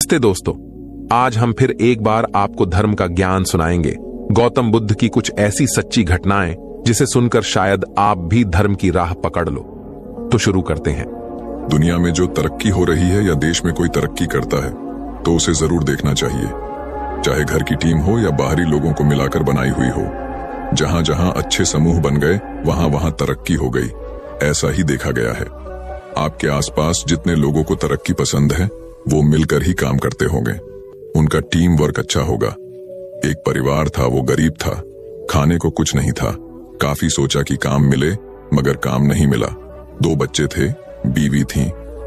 नमस्ते दोस्तों, आज हम फिर एक बार आपको धर्म का ज्ञान सुनाएंगे। गौतम बुद्ध की कुछ ऐसी सच्ची घटनाएं जिसे सुनकर शायद आप भी धर्म की राह पकड़ लो। तो शुरू करते हैं। दुनिया में जो तरक्की हो रही है या देश में कोई तरक्की करता है तो उसे जरूर देखना चाहिए, चाहे घर की टीम हो या बाहरी लोगों को मिलाकर बनाई हुई हो। जहां जहां अच्छे समूह बन गए वहां वहां तरक्की हो गई, ऐसा ही देखा गया है। आपके आसपास जितने लोगों को तरक्की पसंद है वो मिलकर ही काम करते होंगे, उनका टीम वर्क अच्छा होगा। एक परिवार था, वो गरीब था, खाने को कुछ नहीं था। काफी सोचा कि काम मिले, मगर काम नहीं मिला। 2 बच्चे थे, बीवी थी।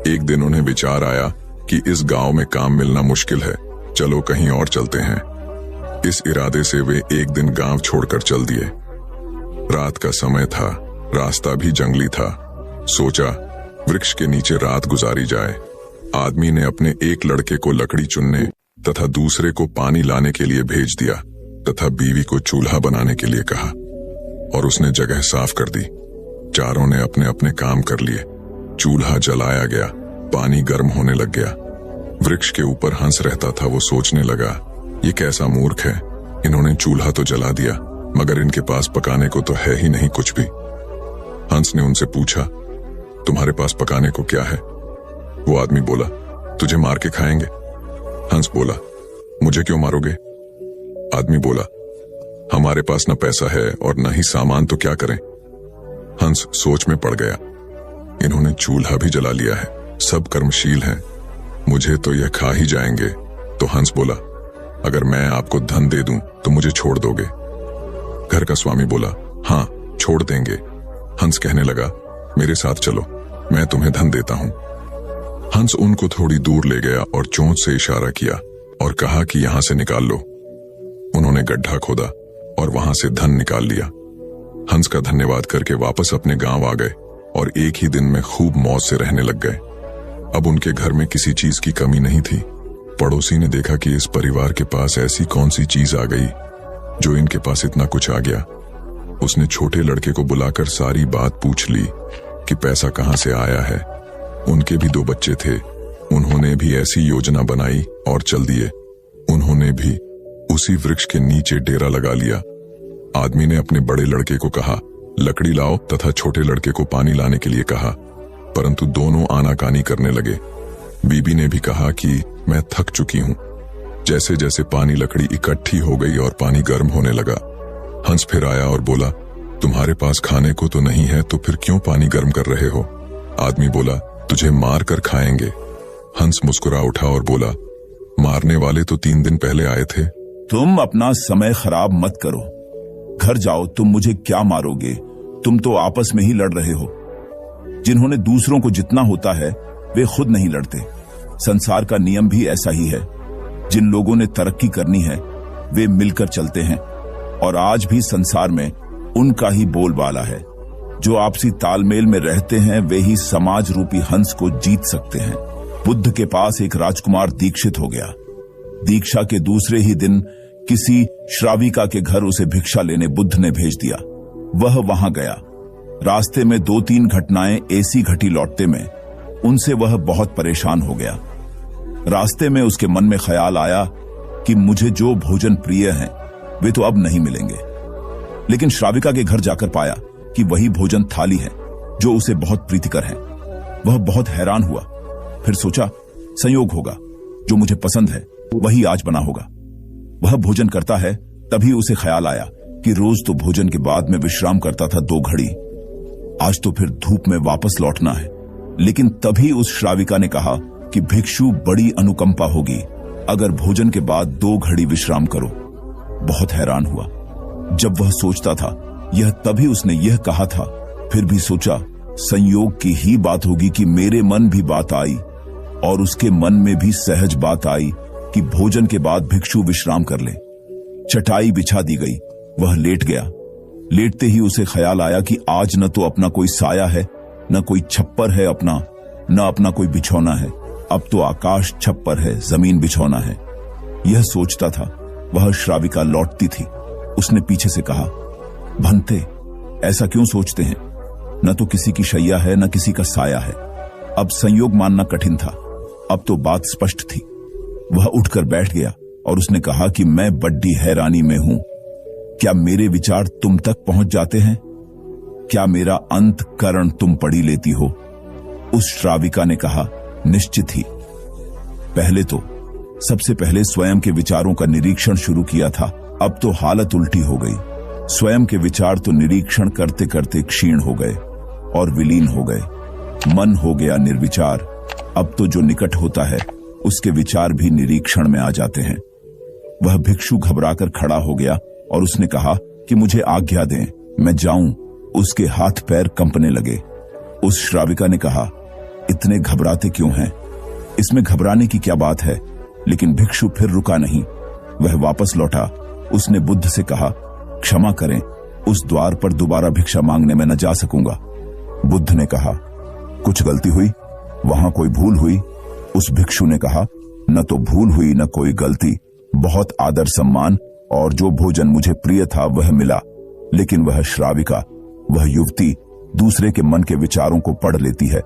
एक दिन उन्हें विचार आया कि इस गांव में काम मिलना मुश्किल है, चलो कहीं और चलते हैं। इस इरादे से वे एक दिन गांव छोड़कर चल दिए। रात का समय था, रास्ता भी जंगली था। सोचा वृक्ष के नीचे रात गुजारी जाए। आदमी ने अपने एक लड़के को लकड़ी चुनने तथा दूसरे को पानी लाने के लिए भेज दिया तथा बीवी को चूल्हा बनाने के लिए कहा, और उसने जगह साफ कर दी। चारों ने अपने अपने काम कर लिए। चूल्हा जलाया गया, पानी गर्म होने लग गया। वृक्ष के ऊपर हंस रहता था, वो सोचने लगा, ये कैसा मूर्ख है, इन्होंने चूल्हा तो जला दिया मगर इनके पास पकाने को तो है ही नहीं कुछ भी। हंस ने उनसे पूछा, तुम्हारे पास पकाने को क्या है? वो आदमी बोला, तुझे मार के खाएंगे। हंस बोला, मुझे क्यों मारोगे? आदमी बोला, हमारे पास न पैसा है और न ही सामान, तो क्या करें? हंस सोच में पड़ गया, इन्होंने चूल्हा भी जला लिया है, सब कर्मशील हैं, मुझे तो यह खा ही जाएंगे। तो हंस बोला, अगर मैं आपको धन दे दूं तो मुझे छोड़ दोगे? घर का स्वामी बोला, हाँ छोड़ देंगे। हंस कहने लगा, मेरे साथ चलो, मैं तुम्हें धन देता हूं। हंस उनको थोड़ी दूर ले गया और चोंच से इशारा किया और कहा कि यहां से निकाल लो। उन्होंने गड्ढा खोदा और वहां से धन निकाल लिया। हंस का धन्यवाद करके वापस अपने गांव आ गए और एक ही दिन में खूब मौज से रहने लग गए। अब उनके घर में किसी चीज की कमी नहीं थी। पड़ोसी ने देखा कि इस परिवार के पास ऐसी कौन सी चीज आ गई जो इनके पास इतना कुछ आ गया। उसने छोटे लड़के को बुलाकर सारी बात पूछ ली कि पैसा कहां से आया है। उनके भी 2 बच्चे थे, उन्होंने भी ऐसी योजना बनाई और चल दिए। उन्होंने भी उसी वृक्ष के नीचे डेरा लगा लिया। आदमी ने अपने बड़े लड़के को कहा, लकड़ी लाओ, तथा छोटे लड़के को पानी लाने के लिए कहा, परंतु दोनों आनाकानी करने लगे। बीबी ने भी कहा कि मैं थक चुकी हूं। जैसे जैसे पानी लकड़ी इकट्ठी हो गई और पानी गर्म होने लगा, हंस फिर आया और बोला, तुम्हारे पास खाने को तो नहीं है, तो फिर क्यों पानी गर्म कर रहे हो? आदमी बोला, तुझे मार कर खाएंगे। हंस मुस्कुरा उठा और बोला, मारने वाले तो 3 दिन पहले आए थे। तुम अपना समय खराब मत करो, घर जाओ, तुम मुझे क्या मारोगे? तुम तो आपस में ही लड़ रहे हो। जिन्होंने दूसरों को जितना होता है वे खुद नहीं लड़ते। संसार का नियम भी ऐसा ही है। जिन लोगों ने तरक्की करनी है वे मिलकर चलते हैं, और आज भी संसार में उनका ही बोलबाला है। जो आपसी तालमेल में रहते हैं वे ही समाज रूपी हंस को जीत सकते हैं। बुद्ध के पास एक राजकुमार दीक्षित हो गया। दीक्षा के दूसरे ही दिन किसी श्राविका के घर उसे भिक्षा लेने बुद्ध ने भेज दिया। वह वहां गया। रास्ते में 2-3 घटनाएं ऐसी घटी लौटते में उनसे वह बहुत परेशान हो गया। रास्ते में उसके मन में ख्याल आया कि मुझे जो भोजन प्रिय हैं वे तो अब नहीं मिलेंगे। लेकिन श्राविका के घर जाकर पाया कि वही भोजन थाली है जो उसे बहुत प्रीतिकर है। वह बहुत हैरान हुआ। फिर सोचा, संयोग होगा, जो मुझे पसंद है वही आज बना होगा। वह भोजन करता है, तभी उसे ख्याल आया कि रोज तो भोजन के बाद में विश्राम करता था 2 घड़ी, आज तो फिर धूप में वापस लौटना है। लेकिन तभी उस श्राविका ने कहा कि भिक्षु, बड़ी अनुकंपा होगी अगर भोजन के बाद 2 घड़ी विश्राम करो। बहुत हैरान हुआ। जब वह सोचता था यह तभी उसने यह कहा था, फिर भी सोचा संयोग की ही बात होगी कि मेरे मन भी बात आई और उसके मन में भी सहज बात आई कि भोजन के बाद भिक्षु विश्राम कर ले। चटाई बिछा दी गई, वह लेट गया। लेटते ही उसे ख्याल आया कि आज न तो अपना कोई साया है, न कोई छप्पर है अपना, न अपना कोई बिछौना है। अब तो आकाश छप्पर है, जमीन बिछौना है। यह सोचता था, वह श्राविका लौटती थी। उसने पीछे से कहा, भंते, ऐसा क्यों सोचते हैं? न तो किसी की शैया है न किसी का साया है। अब संयोग मानना कठिन था, अब तो बात स्पष्ट थी। वह उठकर बैठ गया और उसने कहा कि मैं बड़ी हैरानी में हूं। क्या मेरे विचार तुम तक पहुंच जाते हैं? क्या मेरा अंतःकरण तुम पढ़ी लेती हो? उस श्राविका ने कहा, निश्चित ही। सबसे पहले स्वयं के विचारों का निरीक्षण शुरू किया था, अब तो हालत उल्टी हो गई। स्वयं के विचार तो निरीक्षण करते करते क्षीण हो गए और विलीन हो गए। मन हो गया निर्विचार। अब तो जो निकट होता है उसके विचार भी निरीक्षण में आ जाते हैं। वह भिक्षु घबराकर खड़ा हो गया और उसने कहा कि मुझे आज्ञा दें, मैं जाऊं। उसके हाथ पैर कंपने लगे। उस श्राविका ने कहा, इतने घबराते क्यों हैं? इसमें घबराने की क्या बात है? लेकिन भिक्षु फिर रुका नहीं। वह वापस लौटा। उसने बुद्ध से कहा, क्षमा करें, उस द्वार पर दोबारा भिक्षा मांगने में न जा सकूंगा। बुद्ध ने कहा, कुछ गलती हुई? वहां कोई भूल हुई? उस भिक्षु ने कहा, न तो भूल हुई न कोई गलती। बहुत आदर सम्मान और जो भोजन मुझे प्रिय था वह मिला। लेकिन वह श्राविका, वह युवती दूसरे के मन के विचारों को पढ़ लेती है।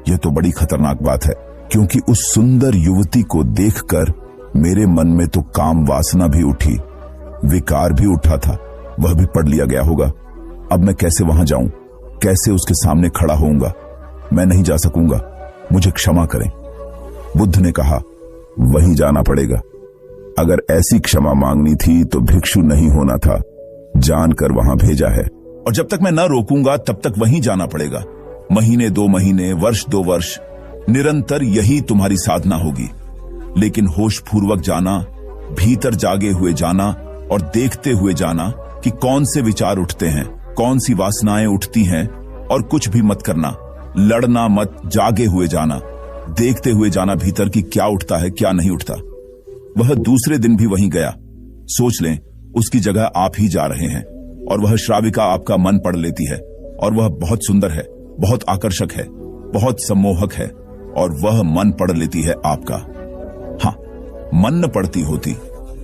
यह तो बड़ी खतरनाक बात है, क्योंकि उस सुंदर युवती को देखकर मेरे मन में तो काम वासना भी उठी, विकार भी उठा था। वह भी पढ़ लिया गया होगा। अब मैं कैसे वहां जाऊं? कैसे उसके सामने खड़ा होऊंगा? मैं नहीं जा सकूंगा, मुझे क्षमा करें। बुद्ध ने कहा, वहीं जाना पड़ेगा। अगर ऐसी क्षमा मांगनी थी तो भिक्षु नहीं होना था, जानकर वहां भेजा है। और जब तक मैं न रोकूंगा तब तक वहीं जाना पड़ेगा। महीने 2 महीने, वर्ष 2 वर्ष, निरंतर यही तुम्हारी साधना होगी। लेकिन होशपूर्वक जाना, भीतर जागे हुए जाना और देखते हुए जाना कि कौन से विचार उठते हैं, कौन सी वासनाएं उठती हैं। और कुछ भी मत करना, लड़ना मत, जागे हुए जाना, देखते हुए जाना भीतर की क्या उठता है क्या नहीं उठता। वह दूसरे दिन भी वहीं गया। सोच लें, उसकी जगह आप ही जा रहे हैं और वह श्राविका आपका मन पढ़ लेती है। और वह बहुत सुंदर है, बहुत आकर्षक है, बहुत सम्मोहक है और वह मन पढ़ लेती है आपका। हाँ, मन न पढ़ती होती,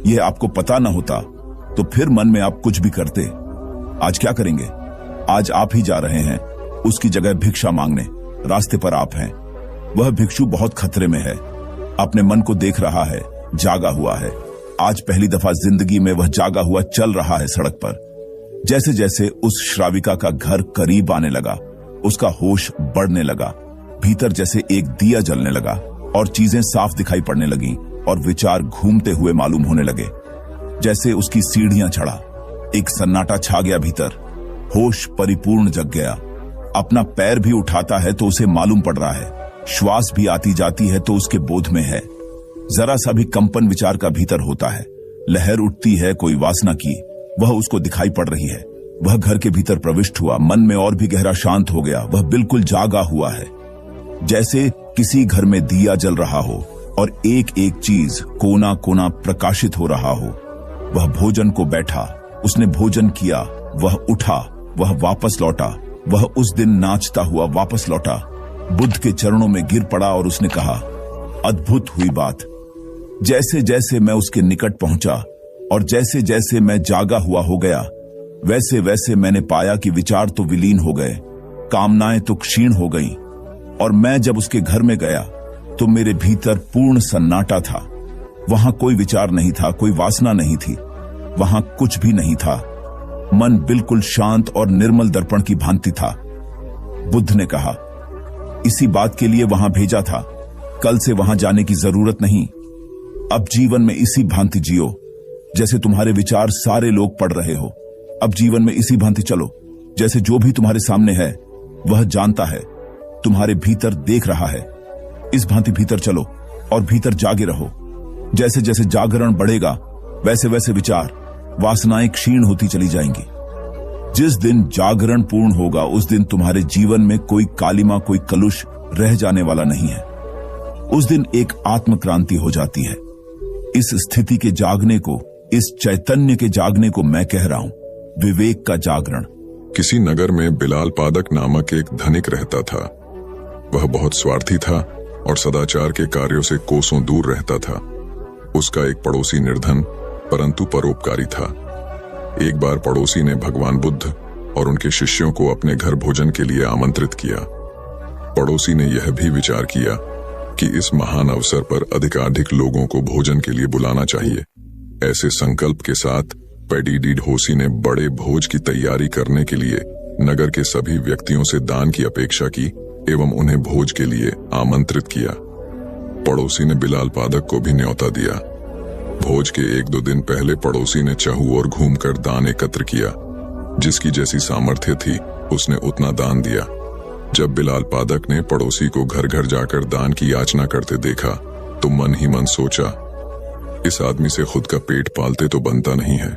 यह आपको पता न होता तो फिर मन में आप कुछ भी करते। आज क्या करेंगे? आज आप ही जा रहे हैं उसकी जगह भिक्षा मांगने। रास्ते पर आप हैं। वह भिक्षु बहुत खतरे में है, अपने मन को देख रहा है, जागा हुआ है। आज पहली दफा जिंदगी में वह जागा हुआ चल रहा है सड़क पर। जैसे जैसे उस श्राविका का घर करीब आने लगा, उसका होश बढ़ने लगा। भीतर जैसे एक दिया जलने लगा और चीजें साफ दिखाई पड़ने लगीं और विचार घूमते हुए मालूम होने लगे। जैसे उसकी सीढ़ियां चढ़ा, एक सन्नाटा छा गया भीतर। होश परिपूर्ण जग गया। अपना पैर भी उठाता है तो उसे मालूम पड़ रहा है, श्वास भी आती जाती है तो उसके बोध में है। जरा सा भी कंपन विचार का भीतर होता है, लहर उठती है कोई वासना की, वह उसको दिखाई पड़ रही है। वह घर के भीतर प्रविष्ट हुआ, मन में और भी गहरा शांत हो गया। वह बिल्कुल जागा हुआ है, जैसे किसी घर में दिया जल रहा हो और एक एक चीज कोना कोना प्रकाशित हो रहा हो। वह भोजन को बैठा, उसने भोजन किया, वह उठा, वह वापस लौटा। वह उस दिन नाचता हुआ वापस लौटा, बुद्ध के चरणों में गिर पड़ा और उसने कहा, अद्भुत हुई बात। जैसे जैसे मैं उसके निकट पहुंचा और जैसे जैसे मैं जागा हुआ हो गया, वैसे वैसे मैंने पाया कि विचार तो विलीन हो गए, कामनाएं तो क्षीण हो गईं। और मैं जब उसके घर में गया तो मेरे भीतर पूर्ण सन्नाटा था। वहां कोई विचार नहीं था, कोई वासना नहीं थी, वहां कुछ भी नहीं था। मन बिल्कुल शांत और निर्मल दर्पण की भांति था। बुद्ध ने कहा, इसी बात के लिए वहां भेजा था, कल से वहां जाने की जरूरत नहीं। अब जीवन में इसी भांति जियो जैसे तुम्हारे विचार सारे लोग पढ़ रहे हो। अब जीवन में इसी भांति चलो जैसे जो भी तुम्हारे सामने है वह जानता है, तुम्हारे भीतर देख रहा है। इस भांति भीतर चलो और भीतर जागे रहो। जैसे जैसे जागरण बढ़ेगा वैसे वैसे विचार, वासनाएं क्षीण होती चली जाएंगी। जिस दिन जागरण पूर्ण होगा उस दिन तुम्हारे जीवन में कोई कालिमा, कोई कलुष रह जाने वाला नहीं है। उस दिन एक आत्म क्रांति हो जाती है। इस स्थिति के जागने को, इस चैतन्य के जागने को मैं कह रहा हूं विवेक का जागरण। किसी नगर में बिलाल पादक नामक एक धनिक रहता था। वह बहुत स्वार्थी था और सदाचार के कार्यों से कोसों दूर रहता था। उसका एक पड़ोसी निर्धन परंतु परोपकारी था। एक बार पड़ोसी ने भगवान बुद्ध और उनके शिष्यों को अपने घर भोजन के लिए आमंत्रित किया। पड़ोसी ने यह भी विचार किया कि इस महान अवसर पर अधिकाधिक लोगों को भोजन के लिए बुलाना चाहिए। ऐसे संकल्प के साथ पेडिडी ढोसी ने बड़े भोज की तैयारी करने के लिए नगर के सभी व्यक्तियों से दान की अपेक्षा की एवं उन्हें भोज के लिए आमंत्रित किया। पड़ोसी ने बिलाल पादक को भी न्योता दिया। भोज के 1-2 दिन पहले पड़ोसी ने चहु और घूमकर दान एकत्र किया। जिसकी जैसी सामर्थ्य थी उसने उतना दान दिया। जब बिलाल पादक ने पड़ोसी को घर घर जाकर दान की याचना करते देखा तो मन ही मन सोचा, इस आदमी से खुद का पेट पालते तो बनता नहीं है,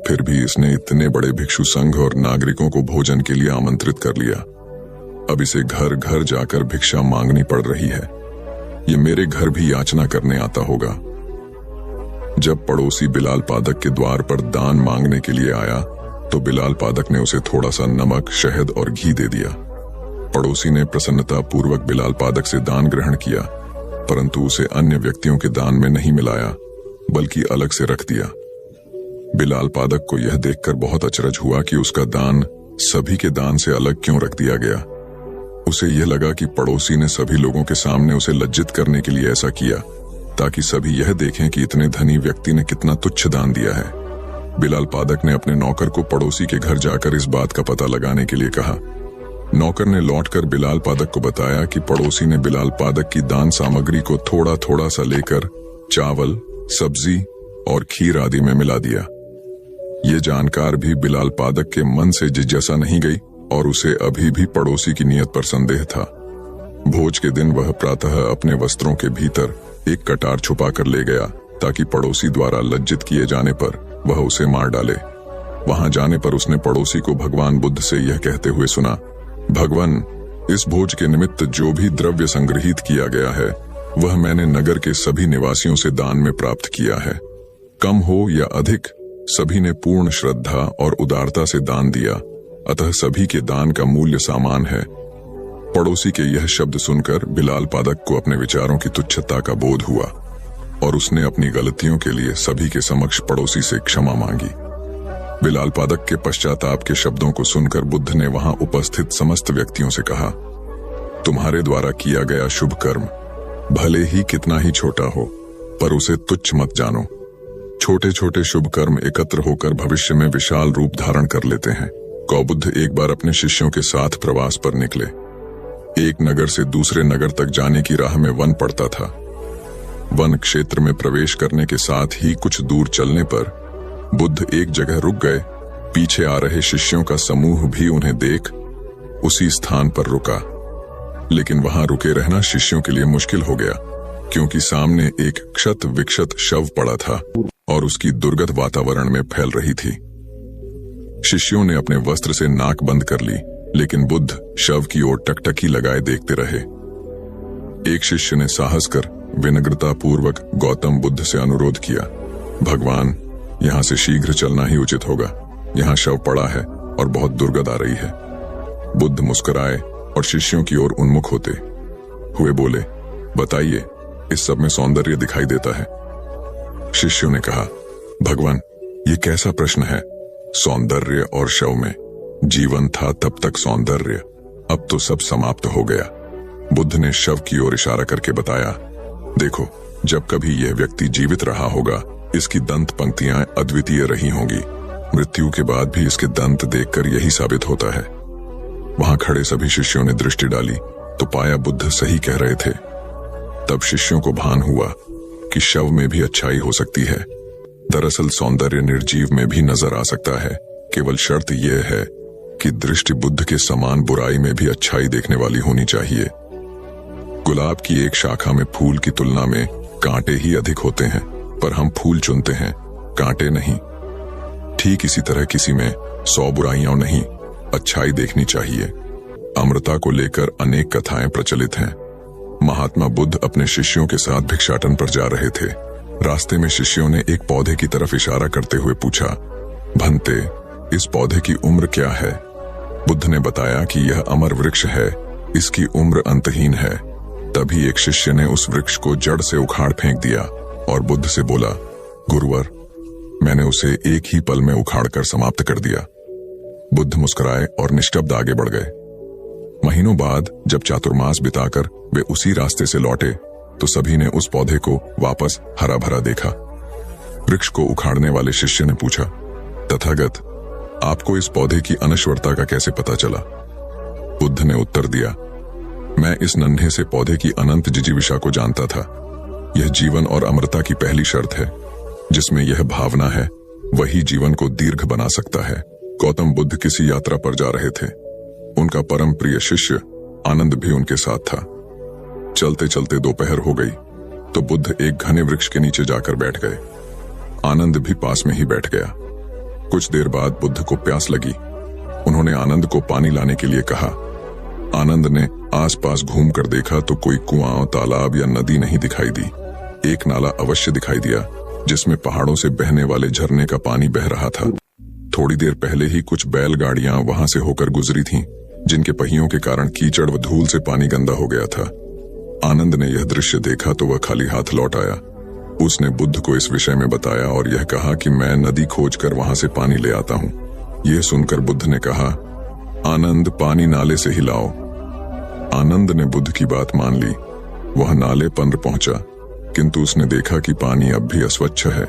फिर भी इसने इतने बड़े भिक्षु संघ और नागरिकों को भोजन के लिए आमंत्रित कर लिया। अब इसे घर घर जाकर भिक्षा मांगनी पड़ रही है। ये मेरे घर भी याचना करने आता होगा। जब पड़ोसी बिलाल पादक के द्वार पर दान मांगने के लिए आया तो बिलाल पादक ने उसे थोड़ा सा नमक, शहद और घी दे दिया। पड़ोसी ने प्रसन्नता पूर्वक बिलाल पादक से दान ग्रहण किया, परंतु उसे अन्य व्यक्तियों के दान में नहीं मिलाया बल्कि अलग से रख दिया। बिलाल पादक को यह देखकर बहुत अचरज हुआ कि उसका दान सभी के दान से अलग क्यों रख दिया गया। उसे यह लगा कि पड़ोसी ने सभी लोगों के सामने उसे लज्जित करने के लिए ऐसा किया ताकि सभी यह देखें कि इतने धनी व्यक्ति ने कितना तुच्छ दान दिया है। बिलाल पादक ने अपने नौकर को पड़ोसी के घर जाकर इस बात का पता लगाने के लिए कहा। नौकर ने लौटकर बिलाल पादक को बताया कि पड़ोसी ने बिलाल पादक की दान सामग्री को थोड़ा थोड़ा सा लेकर चावल, सब्जी और खीर आदि में मिला दिया। ये जानकार भी बिलाल पादक के मन से जिज्ञासा नहीं गई और उसे अभी भी पड़ोसी की नीयत पर संदेह था। भोज के दिन वह प्रातः अपने वस्त्रों के भीतर एक कटार छुपा कर ले गया ताकि पड़ोसी द्वारा लज्जित किए जाने पर वह उसे मार डाले। वहां जाने पर उसने पड़ोसी को भगवान बुद्ध से यह कहते हुए सुना, भगवान, इस भोज के निमित्त जो भी द्रव्य संग्रहित किया गया है वह मैंने नगर के सभी निवासियों से दान में प्राप्त किया है। कम हो या अधिक, सभी ने पूर्ण श्रद्धा और उदारता से दान दिया, अतः सभी के दान का मूल्य समान है। पड़ोसी के यह शब्द सुनकर बिलाल पादक को अपने विचारों की तुच्छता का बोध हुआ और उसने अपनी गलतियों के लिए सभी के समक्ष पड़ोसी से क्षमा मांगी। बिलाल पादक के पश्चाताप के शब्दों को सुनकर बुद्ध ने वहां उपस्थित समस्त व्यक्तियों से कहा, तुम्हारे द्वारा किया गया शुभ कर्म भले ही कितना ही छोटा हो पर उसे तुच्छ मत जानो। छोटे छोटे शुभ कर्म एकत्र होकर भविष्य में विशाल रूप धारण कर लेते हैं। गौबुद्ध एक बार अपने शिष्यों के साथ प्रवास पर निकले। एक नगर से दूसरे नगर तक जाने की राह में वन पड़ता था। वन क्षेत्र में प्रवेश करने के साथ ही कुछ दूर चलने पर बुद्ध एक जगह रुक गए। पीछे आ रहे शिष्यों का समूह भी उन्हें देख उसी स्थान पर रुका, लेकिन वहां रुके रहना शिष्यों के लिए मुश्किल हो गया क्योंकि सामने एक क्षत विक्षत शव पड़ा था और उसकी दुर्गंध वातावरण में फैल रही थी। शिष्यों ने अपने वस्त्र से नाक बंद कर ली, लेकिन बुद्ध शव की ओर टकटकी लगाए देखते रहे। एक शिष्य ने साहस कर विनम्रता पूर्वक गौतम बुद्ध से अनुरोध किया, भगवान, यहाँ से शीघ्र चलना ही उचित होगा। यहाँ शव पड़ा है और बहुत दुर्गंध आ रही है। बुद्ध मुस्कुराए और शिष्यों की ओर उन्मुख होते हुए बोले, बताइए, इस सब में सौंदर्य दिखाई देता है। शिष्यों ने कहा, भगवान, ये कैसा प्रश्न है? सौंदर्य और शव में? जीवन था तब तक सौंदर्य, अब तो सब समाप्त हो गया। बुद्ध ने शव की ओर इशारा करके बताया, देखो, जब कभी यह व्यक्ति जीवित रहा होगा इसकी दंत पंक्तियां अद्वितीय रही होंगी। मृत्यु के बाद भी इसके दंत देखकर यही साबित होता है। वहां खड़े सभी शिष्यों ने दृष्टि डाली तो पाया बुद्ध सही कह रहे थे। तब शिष्यों को भान हुआ कि शव में भी अच्छाई हो सकती है। दरअसल सौंदर्य निर्जीव में भी नजर आ सकता है, केवल शर्त यह है कि दृष्टि बुद्ध के समान बुराई में भी अच्छाई देखने वाली होनी चाहिए। गुलाब की एक शाखा में फूल की तुलना में कांटे ही अधिक होते हैं, पर हम फूल चुनते हैं, कांटे नहीं। ठीक इसी तरह किसी में 100 बुराइयां नहीं, अच्छाई देखनी चाहिए। अमृता को लेकर अनेक कथाएं प्रचलित हैं। महात्मा बुद्ध अपने शिष्यों के साथ भिक्षाटन पर जा रहे थे। रास्ते में शिष्यों ने एक पौधे की तरफ इशारा करते हुए पूछा, भंते, इस पौधे की उम्र क्या है? बुद्ध ने बताया कि यह अमर वृक्ष है, इसकी उम्र अंतहीन है। तभी एक शिष्य ने उस वृक्ष को जड़ से उखाड़ फेंक दिया और बुद्ध से बोला, गुरुवर, मैंने उसे एक ही पल में उखाड़ कर समाप्त कर दिया। बुद्ध मुस्कुराए और निश्शब्द आगे बढ़ गए। महीनों बाद जब चातुर्मास बिताकर वे उसी रास्ते से लौटे तो सभी ने उस पौधे को वापस हरा भरा देखा। वृक्ष को उखाड़ने वाले शिष्य ने पूछा, तथागत, आपको इस पौधे की अनश्वरता का कैसे पता चला? बुद्ध ने उत्तर दिया, मैं इस नन्हे से पौधे की अनंत जिजीविषा को जानता था। यह जीवन और अमरता की पहली शर्त है। जिसमें यह भावना है वही जीवन को दीर्घ बना सकता है। गौतम बुद्ध किसी यात्रा पर जा रहे थे। उनका परम प्रिय शिष्य आनंद भी उनके साथ था। चलते चलते दोपहर हो गई तो बुद्ध एक घने वृक्ष के नीचे जाकर बैठ गए। आनंद भी पास में ही बैठ गया। कुछ देर बाद बुद्ध को प्यास लगी। उन्होंने आनंद को पानी लाने के लिए कहा। आनंद ने आसपास घूमकर देखा तो कोई कुआं, तालाब या नदी नहीं दिखाई दी। एक नाला अवश्य दिखाई दिया जिसमें पहाड़ों से बहने वाले झरने का पानी बह रहा था। थोड़ी देर पहले ही कुछ बैलगाड़ियां वहां से होकर गुजरी थीं, जिनके पहियों के कारण कीचड़ व धूल से पानी गंदा हो गया था। आनंद ने यह दृश्य देखा तो वह खाली हाथ लौट आया। उसने बुद्ध को इस विषय में बताया और यह कहा कि मैं नदी खोजकर वहां से पानी ले आता हूं। यह सुनकर बुद्ध ने कहा, आनंद, पानी नाले से ही लाओ। आनंद ने बुद्ध की बात मान ली। वह नाले पर पहुंचा, किंतु उसने देखा कि पानी अब भी अस्वच्छ है।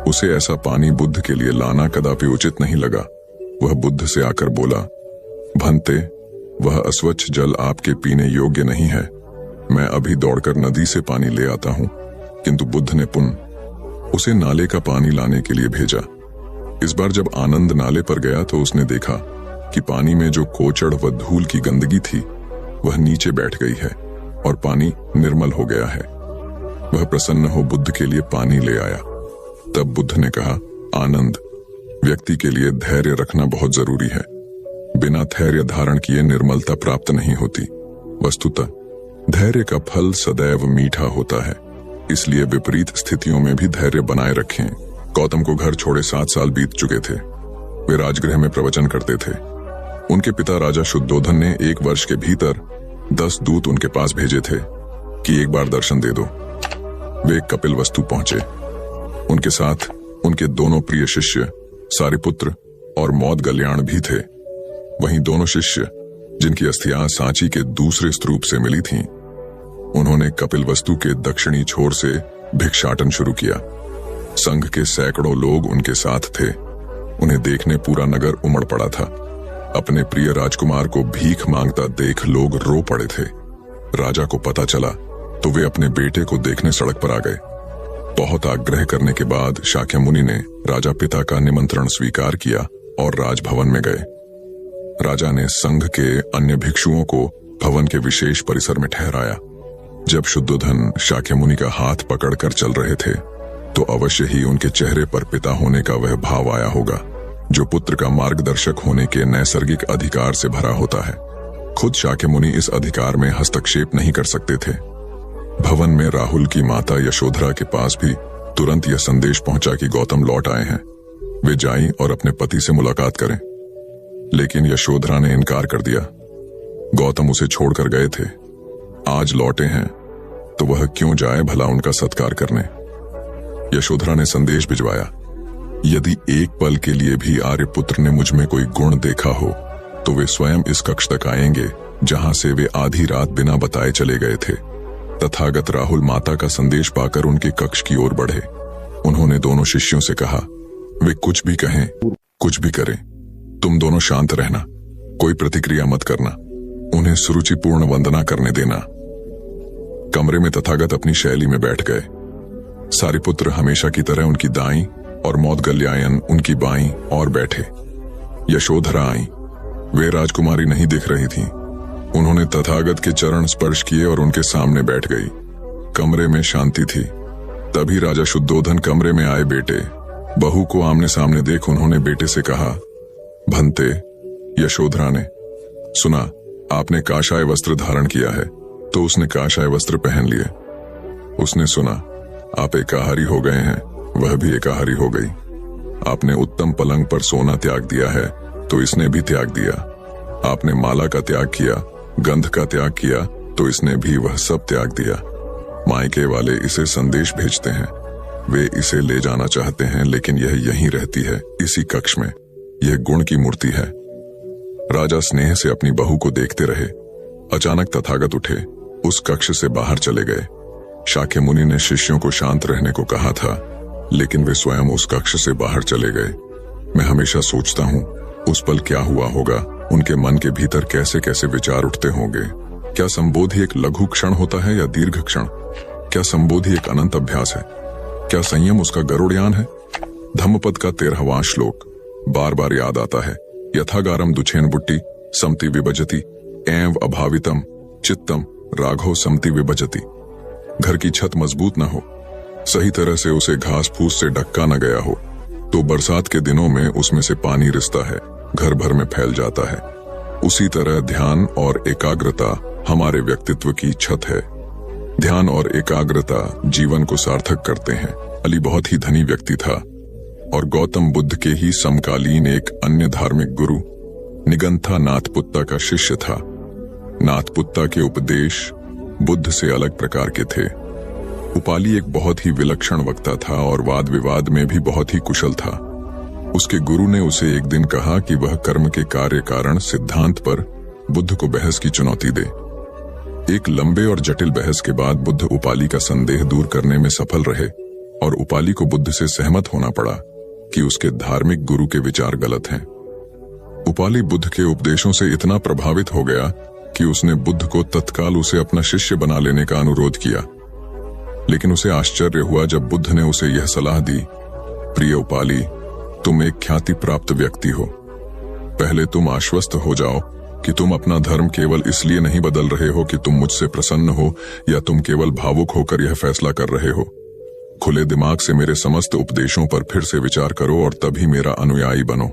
उसे ऐसा पानी बुद्ध के लिए लाना कदापि उचित नहीं लगा। वह बुद्ध से आकर बोला, भंते, वह अस्वच्छ जल आपके पीने योग्य नहीं है। मैं अभी दौड़कर नदी से पानी ले आता हूं। किंतु बुद्ध ने पुनः उसे नाले का पानी लाने के लिए भेजा। इस बार जब आनंद नाले पर गया तो उसने देखा कि पानी में जो कोचड़ व धूल की गंदगी थी वह नीचे बैठ गई है और पानी निर्मल हो गया है। वह प्रसन्न हो बुद्ध के लिए पानी ले आया। तब बुद्ध ने कहा, आनंद, व्यक्ति के लिए धैर्य रखना बहुत जरूरी है। बिना धैर्य धारण किए निर्मलता प्राप्त नहीं होती। वस्तुतः धैर्य का फल सदैव मीठा होता है। इसलिए विपरीत स्थितियों में भी धैर्य बनाए रखें। गौतम को घर छोड़े 7 साल बीत चुके थे। वे राजगृह में प्रवचन करते थे। उनके पिता राजा शुद्धोधन ने 1 वर्ष के भीतर 10 दूत उनके पास भेजे थे कि एक बार दर्शन दे दो। वे कपिलवस्तु पहुंचे। उनके साथ उनके दोनों प्रिय शिष्य सारिपुत्र और मौदगल्याण भी थे। वहीं दोनों शिष्य जिनकी अस्थियां सांची के दूसरे स्तूप से मिली थीं, उन्होंने कपिलवस्तु के दक्षिणी छोर से भिक्षाटन शुरू किया। संघ के सैकड़ों लोग उनके साथ थे। उन्हें देखने पूरा नगर उमड़ पड़ा था। अपने प्रिय राजकुमार को भीख मांगता देख लोग रो पड़े थे। राजा को पता चला तो वे अपने बेटे को देखने सड़क पर आ गए। बहुत आग्रह करने के बाद शाक्यमुनि ने राजा पिता का निमंत्रण स्वीकार किया और राजभवन में गए। राजा ने संघ के अन्य भिक्षुओं को भवन के विशेष परिसर में ठहराया। जब शुद्धोधन शाक्यमुनि का हाथ पकड़कर चल रहे थे तो अवश्य ही उनके चेहरे पर पिता होने का वह भाव आया होगा जो पुत्र का मार्गदर्शक होने के नैसर्गिक अधिकार से भरा होता है। खुद शाक्यमुनि इस अधिकार में हस्तक्षेप नहीं कर सकते थे। भवन में राहुल की माता यशोधरा के पास भी तुरंत यह संदेश पहुंचा कि गौतम लौट आए हैं। वे जाएं और अपने पति से मुलाकात करें। लेकिन यशोधरा ने इनकार कर दिया। गौतम उसे छोड़कर गए थे, आज लौटे हैं तो वह क्यों जाए भला उनका सत्कार करने। यशोधरा ने संदेश भिजवाया, यदि एक पल के लिए भी आर्यपुत्र ने मुझ में कोई गुण देखा हो तो वे स्वयं इस कक्ष तक आएंगे जहां से वे आधी रात बिना बताए चले गए थे। तथागत राहुल माता का संदेश पाकर उनके कक्ष की ओर बढ़े। उन्होंने दोनों शिष्यों से कहा, वे कुछ भी कहें, कुछ भी करें, तुम दोनों शांत रहना, कोई प्रतिक्रिया मत करना, उन्हें सुरुचिपूर्ण वंदना करने देना। कमरे में तथागत अपनी शैली में बैठ गए। सारिपुत्र हमेशा की तरह उनकी दाईं और मौदगल्यायन उनकी बाईं और बैठे। यशोधरा आई। वे राजकुमारी नहीं दिख रही थीं। उन्होंने तथागत के चरण स्पर्श किए और उनके सामने बैठ गई। कमरे में शांति थी। तभी राजा शुद्धोधन कमरे में आए। बेटे बहू को आमने सामने देख उन्होंने बेटे से कहा, भंते, यशोधरा ने सुना आपने काशाय वस्त्र धारण किया है तो उसने काशाय वस्त्र पहन लिए। उसने सुना आप एकाहारी हो गए हैं, वह भी एकाहारी हो गई। आपने उत्तम पलंग पर सोना त्याग दिया है तो इसने भी त्याग दिया। आपने माला का त्याग किया, गंध का त्याग किया तो इसने भी वह सब त्याग दिया। मायके वाले इसे संदेश भेजते हैं, वे इसे ले जाना चाहते हैं लेकिन यह यहीं रहती है, इसी कक्ष में। यह गुण की मूर्ति है। राजा स्नेह से अपनी बहू को देखते रहे। अचानक तथागत उठे, उस कक्ष से बाहर चले गए। शाक्य मुनि ने शिष्यों को शांत रहने को कहा था, लेकिन वे स्वयं उस कक्ष से बाहर चले गए। मैं हमेशा सोचता हूँ उस पल क्या हुआ होगा, उनके मन के भीतर कैसे कैसे विचार उठते होंगे। क्या संबोधि एक लघु क्षण होता है या दीर्घ क्षण? क्या संबोधि एक अनंत अभ्यास है? क्या संयम उसका गरुड़यान है? धम्मपद का 13वां श्लोक बार बार याद आता है। यथागारम दुछेन बुट्टी समति विभजति एव अभावितम चित्तम राघव समति विभजति। घर की छत मजबूत न हो, सही तरह से उसे घास फूस से ढका न गया हो, तो बरसात के दिनों में उसमें से पानी रिसता है, घर भर में फैल जाता है। उसी तरह ध्यान और एकाग्रता हमारे व्यक्तित्व की छत है। ध्यान और एकाग्रता जीवन को सार्थक करते हैं। अली बहुत ही धनी व्यक्ति था और गौतम बुद्ध के ही समकालीन एक अन्य धार्मिक गुरु निगंथा नाथपुत्ता का शिष्य था। नाथपुत्ता के उपदेश बुद्ध से अलग प्रकार के थे। उपाली एक बहुत ही विलक्षण वक्ता था और वाद विवाद में भी बहुत ही कुशल था। उसके गुरु ने उसे एक दिन कहा कि वह कर्म के कार्य कारण सिद्धांत पर बुद्ध को बहस की चुनौती दे। एक लंबे और जटिल बहस के बाद बुद्ध उपाली का संदेह दूर करने में सफल रहे और उपाली को बुद्ध से सहमत होना पड़ा कि उसके धार्मिक गुरु के विचार गलत हैं। उपाली बुद्ध के उपदेशों से इतना प्रभावित हो गया कि उसने बुद्ध को तत्काल उसे अपना शिष्य बना लेने का अनुरोध किया। लेकिन उसे आश्चर्य हुआ जब बुद्ध ने उसे यह सलाह दी, प्रिय उपाली, तुम एक ख्याति प्राप्त व्यक्ति हो। पहले तुम आश्वस्त हो जाओ कि तुम अपना धर्म केवल इसलिए नहीं बदल रहे हो कि तुम मुझसे प्रसन्न हो या तुम केवल भावुक होकर यह फैसला कर रहे हो। खुले दिमाग से मेरे समस्त उपदेशों पर फिर से विचार करो और तभी मेरा अनुयायी बनो।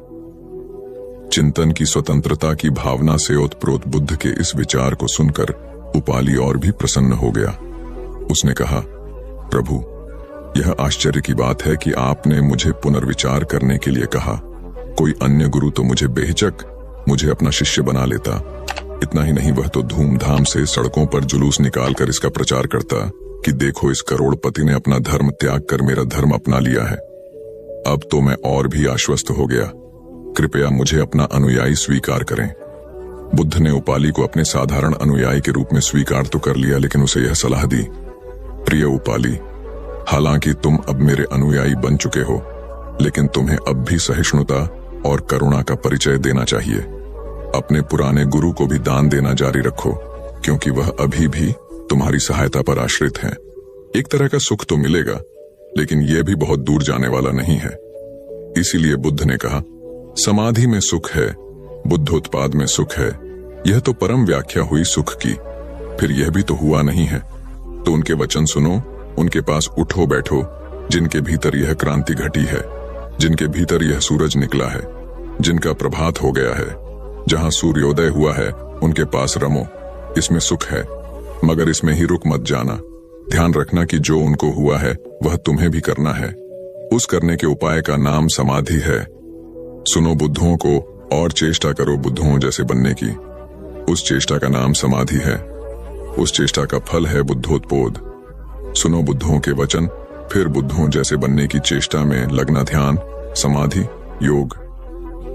चिंतन की स्वतंत्रता की भावना से ओतप्रोत बुद्ध के इस विचार को सुनकर उपाली और भी प्रसन्न हो गया। उसने कहा, प्रभु, यह आश्चर्य की बात है कि आपने मुझे पुनर्विचार करने के लिए कहा। कोई अन्य गुरु तो मुझे बेहिचक मुझे अपना शिष्य बना लेता। इतना ही नहीं, वह तो धूमधाम से सड़कों पर जुलूस निकालकर इसका प्रचार करता कि देखो, इस करोड़पति ने अपना धर्म त्याग कर मेरा धर्म अपना लिया है। अब तो मैं और भी आश्वस्त हो गया। कृपया मुझे अपना अनुयायी स्वीकार करें। बुद्ध ने उपाली को अपने साधारण अनुयायी के रूप में स्वीकार तो कर लिया, लेकिन उसे यह सलाह दी, प्रिय उपाली, हालांकि तुम अब मेरे अनुयायी बन चुके हो, लेकिन तुम्हें अब भी सहिष्णुता और करुणा का परिचय देना चाहिए। अपने पुराने गुरु को भी दान देना जारी रखो, क्योंकि वह अभी भी तुम्हारी सहायता पर आश्रित हैं। एक तरह का सुख तो मिलेगा, लेकिन यह भी बहुत दूर जाने वाला नहीं है। इसीलिए बुद्ध ने कहा, समाधि में सुख है, बुद्धोत्पाद में सुख है। यह तो परम व्याख्या हुई सुख की, फिर यह भी तो हुआ नहीं है। तो उनके वचन सुनो, उनके पास उठो बैठो, जिनके भीतर यह क्रांति घटी है, जिनके भीतर यह सूरज निकला है, जिनका प्रभात हो गया है। जहां सूर्योदय हुआ है उनके पास रमो, इसमें सुख है, मगर इसमें ही रुक मत जाना। ध्यान रखना कि जो उनको हुआ है वह तुम्हें भी करना है। उस करने के उपाय का नाम समाधि है। सुनो बुद्धों को और चेष्टा करो बुद्धों जैसे बनने की। उस चेष्टा का नाम समाधि है। उस चेष्टा का फल है बुद्धोत्पोद। सुनो बुद्धों के वचन, फिर बुद्धों जैसे बनने की चेष्टा में लगना ध्यान, समाधि, योग।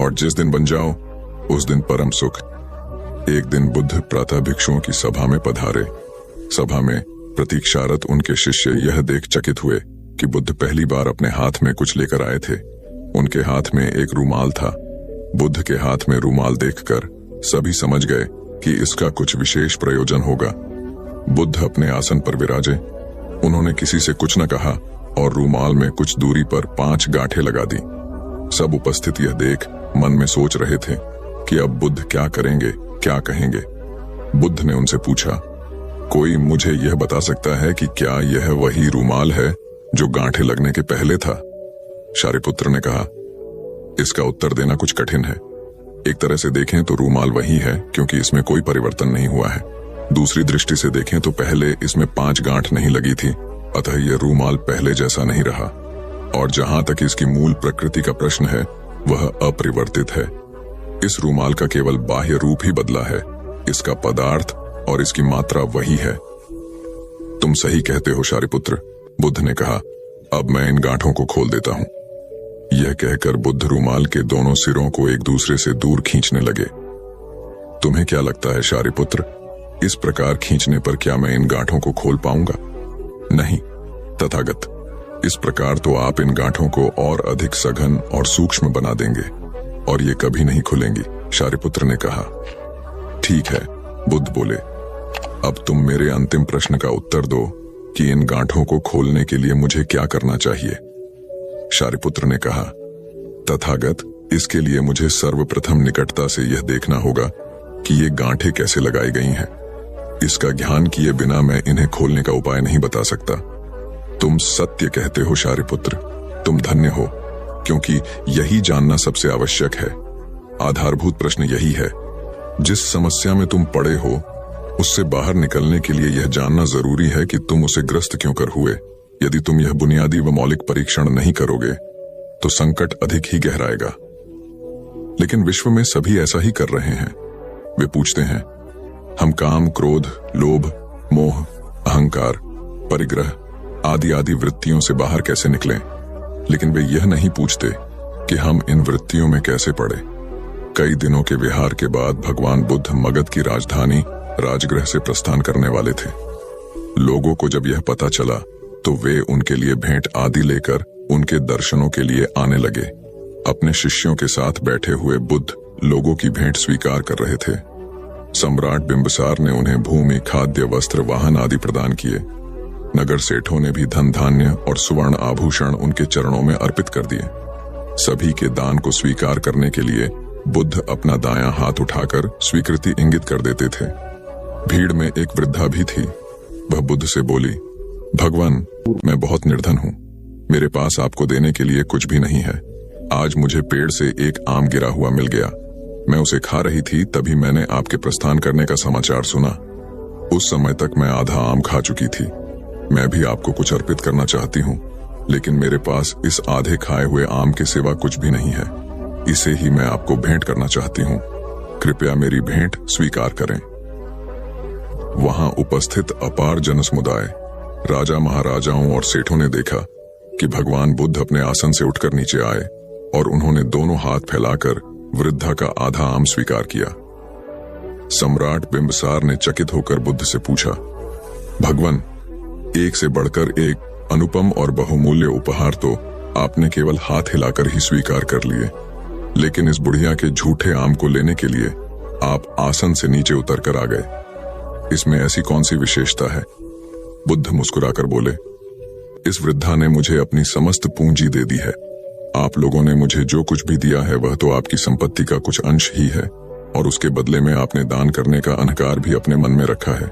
और जिस दिन बन जाओ उस दिन परम सुख। एक दिन बुद्ध प्रातः भिक्षुओं की सभा में पधारे। सभा में प्रतीक्षारत उनके शिष्य यह देख चकित हुए कि बुद्ध पहली बार अपने हाथ में कुछ लेकर आए थे। उनके हाथ में एक रूमाल था। बुद्ध के हाथ में रूमाल देखकर सभी समझ गए कि इसका कुछ विशेष प्रयोजन होगा। बुद्ध अपने आसन पर विराजे। उन्होंने किसी से कुछ न कहा और रूमाल में कुछ दूरी पर 5 गांठें लगा दी। सब उपस्थित यह देख मन में सोच रहे थे कि अब बुद्ध क्या करेंगे, क्या कहेंगे। बुद्ध ने उनसे पूछा, कोई मुझे यह बता सकता है कि क्या यह वही रूमाल है जो गांठें लगने के पहले था? शारिपुत्र ने कहा, इसका उत्तर देना कुछ कठिन है। एक तरह से देखें तो रूमाल वही है, क्योंकि इसमें कोई परिवर्तन नहीं हुआ है। दूसरी दृष्टि से देखें तो पहले इसमें 5 गांठ नहीं लगी थी, अतः यह रूमाल पहले जैसा नहीं रहा। और जहां तक इसकी मूल प्रकृति का प्रश्न है, वह अपरिवर्तित है। इस रूमाल का केवल बाह्य रूप ही बदला है, इसका पदार्थ और इसकी मात्रा वही है। तुम सही कहते हो शारिपुत्र, बुद्ध ने कहा। अब मैं इन गांठों को खोल देता हूं। यह कहकर बुद्ध रूमाल के दोनों सिरों को एक दूसरे से दूर खींचने लगे। तुम्हें क्या लगता है शारिपुत्र, इस प्रकार खींचने पर क्या मैं इन गांठों को खोल पाऊंगा? नहीं तथागत, इस प्रकार तो आप इन गांठों को और अधिक सघन और सूक्ष्म बना देंगे और ये कभी नहीं खुलेंगी। शारिपुत्र ने कहा। ठीक है, बुद्ध बोले, अब तुम मेरे अंतिम प्रश्न का उत्तर दो कि इन गांठों को खोलने के लिए मुझे क्या करना चाहिए। शारिपुत्र ने कहा, तथागत, इसके लिए मुझे सर्वप्रथम निकटता से यह देखना होगा कि ये गांठें कैसे लगाई गई हैं। इसका ज्ञान किए बिना मैं इन्हें खोलने का उपाय नहीं बता सकता। तुम सत्य कहते हो शारिपुत्र, तुम धन्य हो, क्योंकि यही जानना सबसे आवश्यक है। आधारभूत प्रश्न यही है। जिस समस्या में तुम पड़े हो उससे बाहर निकलने के लिए यह जानना जरूरी है कि तुम उसे ग्रस्त क्यों कर हुए। यदि तुम यह बुनियादी व मौलिक परीक्षण नहीं करोगे तो संकट अधिक ही गहराएगा। लेकिन विश्व में सभी ऐसा ही कर रहे हैं। वे पूछते हैं, हम काम, क्रोध, लोभ, मोह, अहंकार, परिग्रह आदि आदि वृत्तियों से बाहर कैसे निकलें, लेकिन वे यह नहीं पूछते कि हम इन वृत्तियों में कैसे पड़े। कई दिनों के विहार के बाद भगवान बुद्ध मगध की राजधानी राजगृह से प्रस्थान करने वाले थे। लोगों को जब यह पता चला तो वे उनके लिए भेंट आदि लेकर उनके दर्शनों के लिए आने लगे। अपने शिष्यों के साथ बैठे हुए बुद्ध लोगों की भेंट स्वीकार कर रहे थे। सम्राट बिंबिसार ने उन्हें भूमि, खाद्य, वस्त्र, वाहन आदि प्रदान किए। नगर सेठों ने भी धन, धान्य और सुवर्ण आभूषण उनके चरणों में अर्पित कर दिए। सभी के दान को स्वीकार करने के लिए बुद्ध अपना दायां हाथ उठाकर स्वीकृति इंगित कर देते थे। भीड़ में एक वृद्धा भी थी। वह बुद्ध से बोली, भगवान, मैं बहुत निर्धन हूं, मेरे पास आपको देने के लिए कुछ भी नहीं है। आज मुझे पेड़ से एक आम गिरा हुआ मिल गया। मैं उसे खा रही थी, तभी मैंने आपके प्रस्थान करने का समाचार सुना। उस समय तक मैं आधा आम खा चुकी थी। मैं भी आपको कुछ अर्पित करना चाहती हूँ, लेकिन मेरे पास इस आधे खाए हुए आम के सिवा कुछ भी नहीं है। इसे ही मैं आपको भेंट करना चाहती हूँ। कृपया मेरी भेंट स्वीकार करें। वहां उपस्थित अपार जनसमुदाय, राजा, महाराजाओं और सेठों ने देखा कि भगवान बुद्ध अपने आसन से उठकर नीचे आए और उन्होंने दोनों हाथ फैलाकर वृद्धा का आधा आम स्वीकार किया। सम्राट बिंबिसार ने चकित होकर बुद्ध से पूछा, भगवान, एक से बढ़कर एक अनुपम और बहुमूल्य उपहार तो आपने केवल हाथ हिलाकर ही स्वीकार कर लिए, लेकिन इस बुढ़िया के झूठे आम को लेने के लिए आप आसन से नीचे उतरकर आ गए। इसमें ऐसी कौन सी विशेषता है? बुद्ध मुस्कुराकर बोले, इस वृद्धा ने मुझे अपनी समस्त पूंजी दे दी है। आप लोगों ने मुझे जो कुछ भी दिया है वह तो आपकी संपत्ति का कुछ अंश ही है, और उसके बदले में आपने दान करने का अहंकार भी अपने मन में रखा है।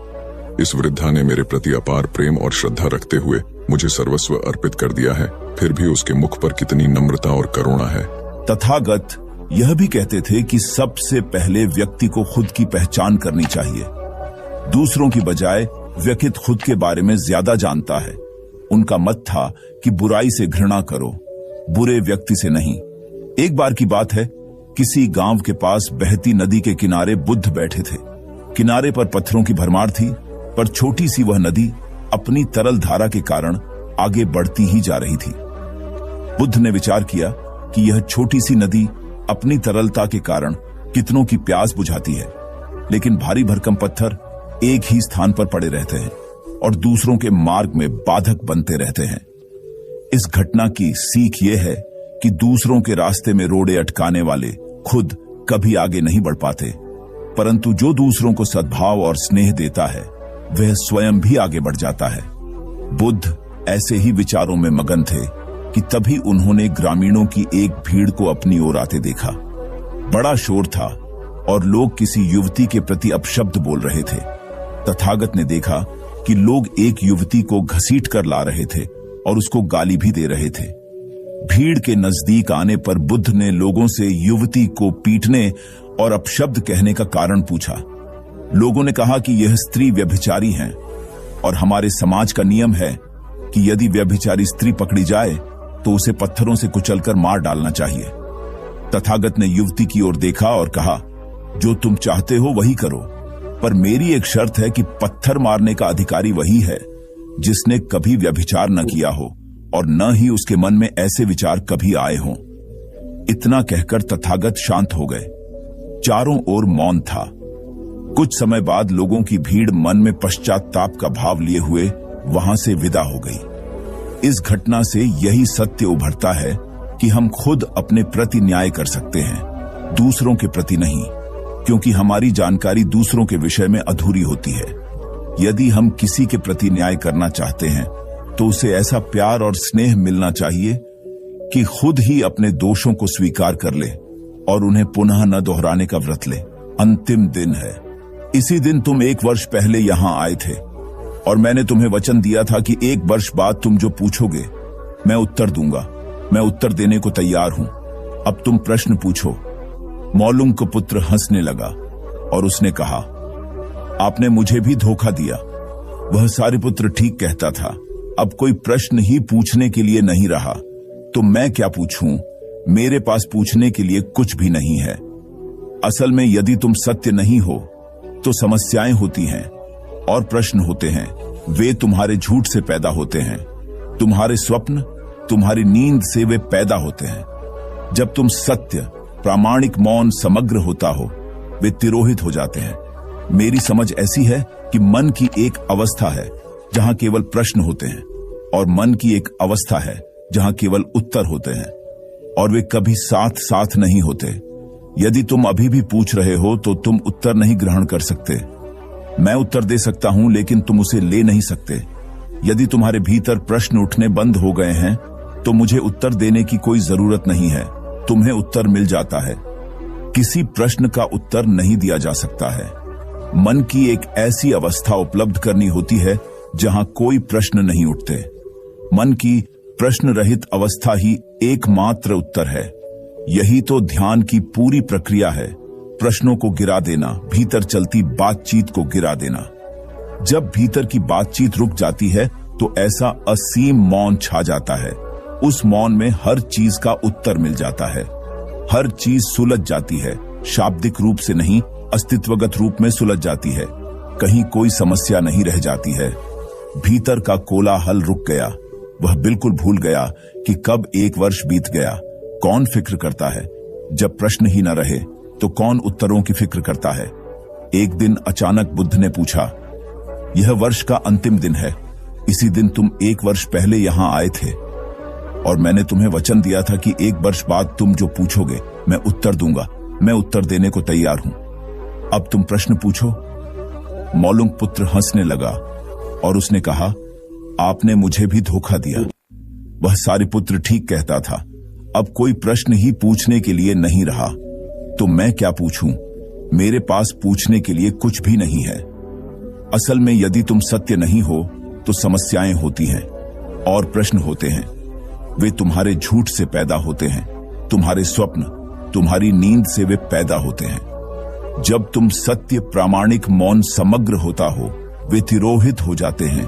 इस वृद्धा ने मेरे प्रति अपार प्रेम और श्रद्धा रखते हुए मुझे सर्वस्व अर्पित कर दिया है, फिर भी उसके मुख पर कितनी नम्रता और करुणा है। तथागत यह भी कहते थे कि सबसे पहले व्यक्ति को खुद की पहचान करनी चाहिए। दूसरों की बजाय व्यक्ति खुद के बारे में ज्यादा जानता है। उनका मत था कि बुराई से घृणा करो, बुरे व्यक्ति से नहीं। एक बार की बात है, किसी गांव के पास बहती नदी के किनारे बुद्ध बैठे थे। किनारे पर पत्थरों की भरमार थी, पर छोटी सी वह नदी अपनी तरल धारा के कारण आगे बढ़ती ही जा रही थी। बुद्ध ने विचार किया कि यह छोटी सी नदी अपनी तरलता के कारण कितनों की प्यास बुझाती है, लेकिन भारी भरकम पत्थर एक ही स्थान पर पड़े रहते हैं और दूसरों के मार्ग में बाधक बनते रहते हैं। इस घटना की सीख यह है कि दूसरों के रास्ते में रोड़े अटकाने वाले खुद कभी आगे नहीं बढ़ पाते, परंतु जो दूसरों को सद्भाव और स्नेह देता है वह स्वयं भी आगे बढ़ जाता है। बुद्ध ऐसे ही विचारों में मगन थे कि तभी उन्होंने ग्रामीणों की एक भीड़ को अपनी ओर आते देखा। बड़ा शोर था और लोग किसी युवती के प्रति अपशब्द बोल रहे थे। तथागत ने देखा कि लोग एक युवती को घसीट कर ला रहे थे और उसको गाली भी दे रहे थे। भीड़ के नजदीक आने पर बुद्ध ने लोगों से युवती को पीटने और अपशब्द कहने का कारण पूछा। लोगों ने कहा कि यह स्त्री व्यभिचारी है और हमारे समाज का नियम है कि यदि व्यभिचारी स्त्री पकड़ी जाए तो उसे पत्थरों से कुचलकर मार डालना चाहिए। तथागत ने युवती की ओर देखा और कहा, जो तुम चाहते हो वही करो, पर मेरी एक शर्त है कि पत्थर मारने का अधिकारी वही है जिसने कभी व्यभिचार न किया हो और न ही उसके मन में ऐसे विचार कभी आए हों। इतना कहकर तथागत शांत हो गए। चारों ओर मौन था। कुछ समय बाद लोगों की भीड़ मन में पश्चाताप का भाव लिए हुए वहां से विदा हो गई। इस घटना से यही सत्य उभरता है कि हम खुद अपने प्रति न्याय कर सकते हैं, दूसरों के प्रति नहीं, क्योंकि हमारी जानकारी दूसरों के विषय में अधूरी होती है। यदि हम किसी के प्रति न्याय करना चाहते हैं तो उसे ऐसा प्यार और स्नेह मिलना चाहिए कि खुद ही अपने दोषों को स्वीकार कर ले और उन्हें पुनः न दोहराने का व्रत ले। अंतिम दिन है। इसी दिन तुम 1 वर्ष पहले यहां आए थे और मैंने तुम्हें वचन दिया था कि 1 वर्ष बाद तुम जो पूछोगे मैं उत्तर दूंगा। मैं उत्तर देने को तैयार हूं। अब तुम प्रश्न पूछो। मौलुंग का पुत्र हंसने लगा और उसने कहा, आपने मुझे भी धोखा दिया। वह सारिपुत्र ठीक कहता था। अब कोई प्रश्न ही पूछने के लिए नहीं रहा, तो मैं क्या पूछूं? मेरे पास पूछने के लिए कुछ भी नहीं है। असल में यदि तुम सत्य नहीं हो तो समस्याएं होती हैं और प्रश्न होते हैं। वे तुम्हारे झूठ से पैदा होते हैं। तुम्हारे स्वप्न, तुम्हारी नींद से वे पैदा होते हैं। जब तुम सत्य, प्रामाणिक, मौन, समग्र होता हो, वे तिरोहित हो जाते हैं। मेरी समझ ऐसी है कि मन की एक अवस्था है जहां केवल प्रश्न होते हैं और मन की एक अवस्था है जहां केवल उत्तर होते हैं, और वे कभी साथ साथ नहीं होते। यदि तुम अभी भी पूछ रहे हो तो तुम उत्तर नहीं ग्रहण कर सकते। मैं उत्तर दे सकता हूं लेकिन तुम उसे ले नहीं सकते। यदि तुम्हारे भीतर प्रश्न उठने बंद हो गए हैं तो मुझे उत्तर देने की कोई जरूरत नहीं है। तुम्हें उत्तर मिल जाता है। किसी प्रश्न का उत्तर नहीं दिया जा सकता है। मन की एक ऐसी अवस्था उपलब्ध करनी होती है जहां कोई प्रश्न नहीं उठते। मन की प्रश्न रहित अवस्था ही एकमात्र उत्तर है। यही तो ध्यान की पूरी प्रक्रिया है। प्रश्नों को गिरा देना, भीतर चलती बातचीत को गिरा देना। जब भीतर की बातचीत रुक जाती है तो ऐसा असीम मौन छा जाता है। उस मौन में हर चीज का उत्तर मिल जाता है। हर चीज सुलझ जाती है, शाब्दिक रूप से नहीं, अस्तित्वगत रूप में सुलझ जाती है। कहीं कोई समस्या नहीं रह जाती है। भीतर का कोलाहल रुक गया। वह बिल्कुल भूल गया कि कब 1 वर्ष बीत गया। कौन फिक्र करता है? जब प्रश्न ही न रहे तो कौन उत्तरों की फिक्र करता है? एक दिन अचानक बुद्ध ने पूछा, यह वर्ष का अंतिम दिन है। इसी दिन तुम 1 वर्ष पहले यहां आए थे और मैंने तुम्हें वचन दिया था कि 1 वर्ष बाद तुम जो पूछोगे मैं उत्तर दूंगा। मैं उत्तर देने को तैयार हूं। अब तुम प्रश्न पूछो। मौलुंग पुत्र हंसने लगा और उसने कहा, आपने मुझे भी धोखा दिया। वह सारिपुत्र ठीक कहता था। अब कोई प्रश्न ही पूछने के लिए नहीं रहा, तो मैं क्या पूछूं? मेरे पास पूछने के लिए कुछ भी नहीं है। असल में यदि तुम सत्य नहीं हो तो समस्याएं होती हैं और प्रश्न होते हैं। वे तुम्हारे झूठ से पैदा होते हैं। तुम्हारे स्वप्न, तुम्हारी नींद से वे पैदा होते हैं। जब तुम सत्य, प्रामाणिक, मौन, समग्र होता हो, वे तिरोहित हो जाते हैं।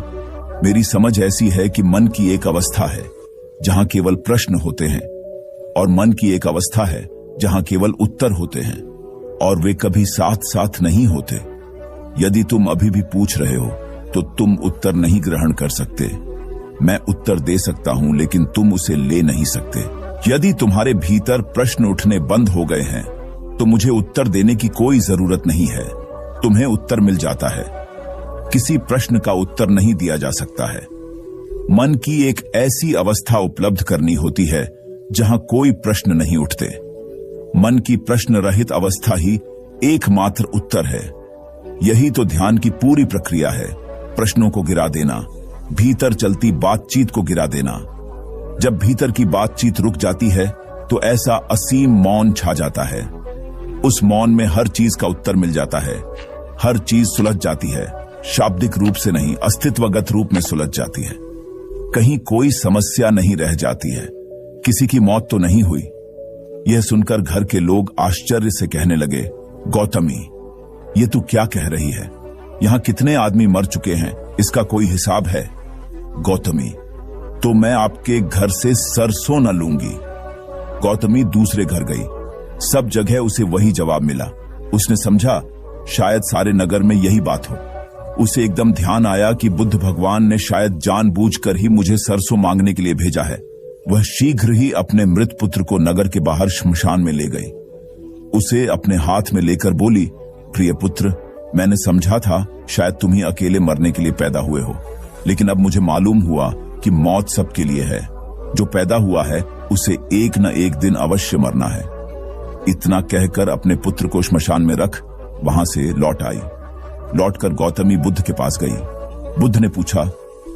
मेरी समझ ऐसी है कि मन की एक अवस्था है जहां केवल प्रश्न होते हैं और मन की एक अवस्था है जहां केवल उत्तर होते हैं, और वे कभी साथ साथ नहीं होते। यदि तुम अभी भी पूछ रहे हो तो तुम उत्तर नहीं ग्रहण कर सकते। मैं उत्तर दे सकता हूं लेकिन तुम उसे ले नहीं सकते। यदि तुम्हारे भीतर प्रश्न उठने बंद हो गए हैं तो मुझे उत्तर देने की कोई जरूरत नहीं है। तुम्हें उत्तर मिल जाता है। किसी प्रश्न का उत्तर नहीं दिया जा सकता है। मन की एक ऐसी अवस्था उपलब्ध करनी होती है जहां कोई प्रश्न नहीं उठते। मन की प्रश्न रहित अवस्था ही एकमात्र उत्तर है। यही तो ध्यान की पूरी प्रक्रिया है। प्रश्नों को गिरा देना, भीतर चलती बातचीत को गिरा देना। जब भीतर की बातचीत रुक जाती है तो ऐसा असीम मौन छा जाता है। उस मौन में हर चीज का उत्तर मिल जाता है। हर चीज सुलझ जाती है, शाब्दिक रूप से नहीं, अस्तित्वगत रूप में सुलझ जाती है। कहीं कोई समस्या नहीं रह जाती है। किसी की मौत तो नहीं हुई। यह सुनकर घर के लोग आश्चर्य से कहने लगे, गौतमी, ये तू क्या कह रही है? यहां कितने आदमी मर चुके हैं, इसका कोई हिसाब है? गौतमी, तो मैं आपके घर से सरसों न लूंगी। गौतमी दूसरे घर गई। सब जगह उसे वही जवाब मिला। उसने समझा शायद सारे नगर में यही बात हो। उसे एकदम ध्यान आया कि बुद्ध भगवान ने शायद जानबूझकर ही मुझे सरसों मांगने के लिए भेजा है। वह शीघ्र ही अपने मृत पुत्र को नगर के बाहर श्मशान में ले गई। उसे अपने हाथ में लेकर बोली, प्रिय पुत्र, मैंने समझा था शायद तुम ही अकेले मरने के लिए पैदा हुए हो। लेकिन अब मुझे मालूम हुआ कि मौत सबके लिए है। जो पैदा हुआ है उसे एक न एक दिन अवश्य मरना है। इतना कहकर अपने पुत्र को श्मशान में रख वहां से लौट आई। लौटकर गौतमी बुद्ध के पास गई। बुद्ध ने पूछा,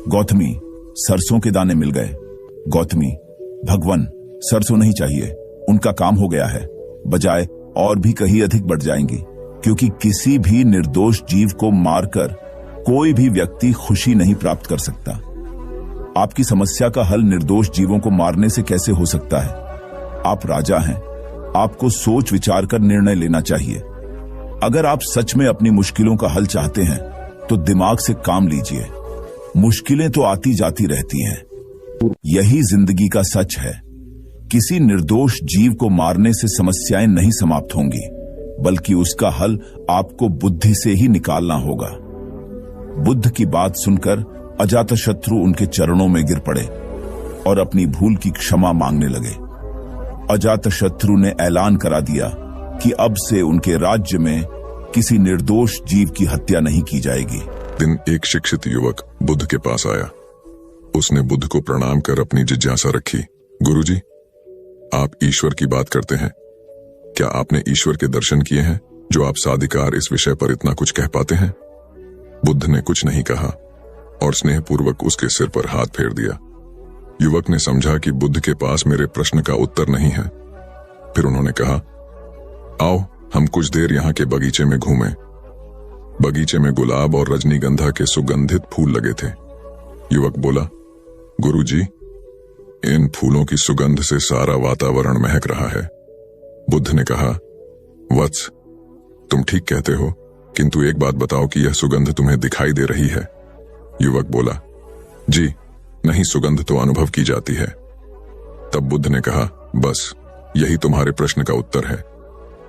गौतमी, सरसों के दाने मिल गए? गौतमी, भगवान, सरसों नहीं चाहिए, उनका काम हो गया है, बजाय और भी कहीं अधिक बढ़ जाएंगी, क्योंकि किसी भी निर्दोष जीव को मारकर कोई भी व्यक्ति खुशी नहीं प्राप्त कर सकता। आपकी समस्या का हल निर्दोष जीवों को मारने से कैसे हो सकता है? आप राजा हैं, आपको सोच विचार कर निर्णय लेना चाहिए। अगर आप सच में अपनी मुश्किलों का हल चाहते हैं तो दिमाग से काम लीजिए। मुश्किलें तो आती जाती रहती हैं, यही जिंदगी का सच है। किसी निर्दोष जीव को मारने से समस्याएं नहीं समाप्त होंगी, बल्कि उसका हल आपको बुद्धि से ही निकालना होगा। बुद्ध की बात सुनकर अजातशत्रु उनके चरणों में गिर पड़े और अपनी भूल की क्षमा मांगने लगे। अजातशत्रु ने ऐलान करा दिया कि अब से उनके राज्य में किसी निर्दोष जीव की हत्या नहीं की जाएगी। दिन एक शिक्षित युवक बुद्ध के पास आया। उसने बुद्ध को प्रणाम कर अपनी जिज्ञासा रखी। गुरुजी, आप ईश्वर की बात करते हैं, क्या आपने ईश्वर के दर्शन किए हैं जो आप साधिकार इस विषय पर इतना कुछ कह पाते हैं? बुद्ध ने कुछ नहीं कहा और स्नेहपूर्वक उसके सिर पर हाथ फेर दिया। युवक ने समझा कि बुद्ध के पास मेरे प्रश्न का उत्तर नहीं है। फिर उन्होंने कहा, आओ हम कुछ देर यहाँ के बगीचे में घूमें। बगीचे में गुलाब और रजनीगंधा के सुगंधित फूल लगे थे। युवक बोला, गुरुजी, इन फूलों की सुगंध से सारा वातावरण महक रहा है। बुद्ध ने कहा, वत्स, तुम ठीक कहते हो, किंतु एक बात बताओ कि यह सुगंध तुम्हें दिखाई दे रही है? युवक बोला, जी नहीं, सुगंध तो अनुभव की जाती है। तब बुद्ध ने कहा, बस यही तुम्हारे प्रश्न का उत्तर है।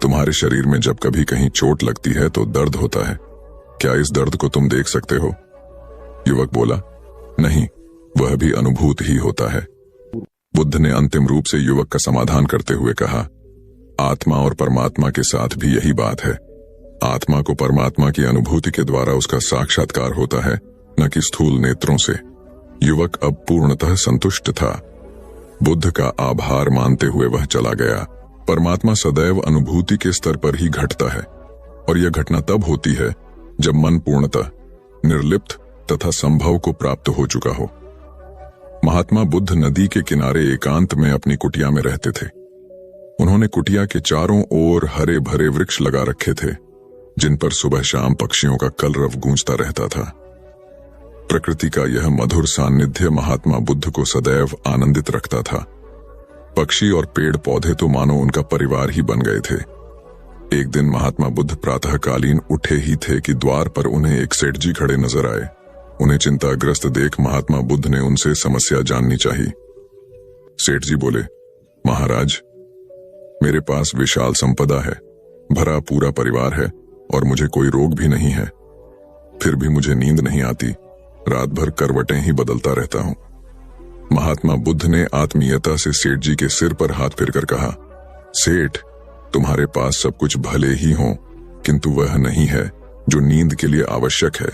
तुम्हारे शरीर में जब कभी कहीं चोट लगती है तो दर्द होता है। क्या इस दर्द को तुम देख सकते हो? युवक बोला, नहीं, वह भी अनुभूत ही होता है। बुद्ध ने अंतिम रूप से युवक का समाधान करते हुए कहा, आत्मा और परमात्मा के साथ भी यही बात है। आत्मा को परमात्मा की अनुभूति के द्वारा उसका साक्षात्कार होता है, न कि स्थूल नेत्रों से। युवक अब पूर्णतः संतुष्ट था। बुद्ध का आभार मानते हुए वह चला गया। परमात्मा सदैव अनुभूति के स्तर पर ही घटता है, और यह घटना तब होती है जब मन पूर्णतः निर्लिप्त तथा संभव को प्राप्त हो चुका हो। महात्मा बुद्ध नदी के किनारे एकांत में अपनी कुटिया में रहते थे। उन्होंने कुटिया के चारों ओर हरे भरे वृक्ष लगा रखे थे, जिन पर सुबह शाम पक्षियों का कलरव गूंजता रहता था। प्रकृति का यह मधुर सान्निध्य महात्मा बुद्ध को सदैव आनंदित रखता था। पक्षी और पेड़ पौधे तो मानो उनका परिवार ही बन गए थे। एक दिन महात्मा बुद्ध प्रातःकालीन उठे ही थे कि द्वार पर उन्हें एक सेठ जी खड़े नजर आए। उन्हें चिंताग्रस्त देख महात्मा बुद्ध ने उनसे समस्या जाननी चाहिए। सेठ जी बोले, महाराज, मेरे पास विशाल संपदा है, भरा पूरा परिवार है और मुझे कोई रोग भी नहीं है। फिर भी मुझे नींद नहीं आती, रात भर करवटें ही बदलता रहता हूं। महात्मा बुद्ध ने आत्मीयता से सेठ जी के सिर पर हाथ फेरकर कहा, सेठ, तुम्हारे पास सब कुछ भले ही हो, किंतु वह नहीं है जो नींद के लिए आवश्यक है।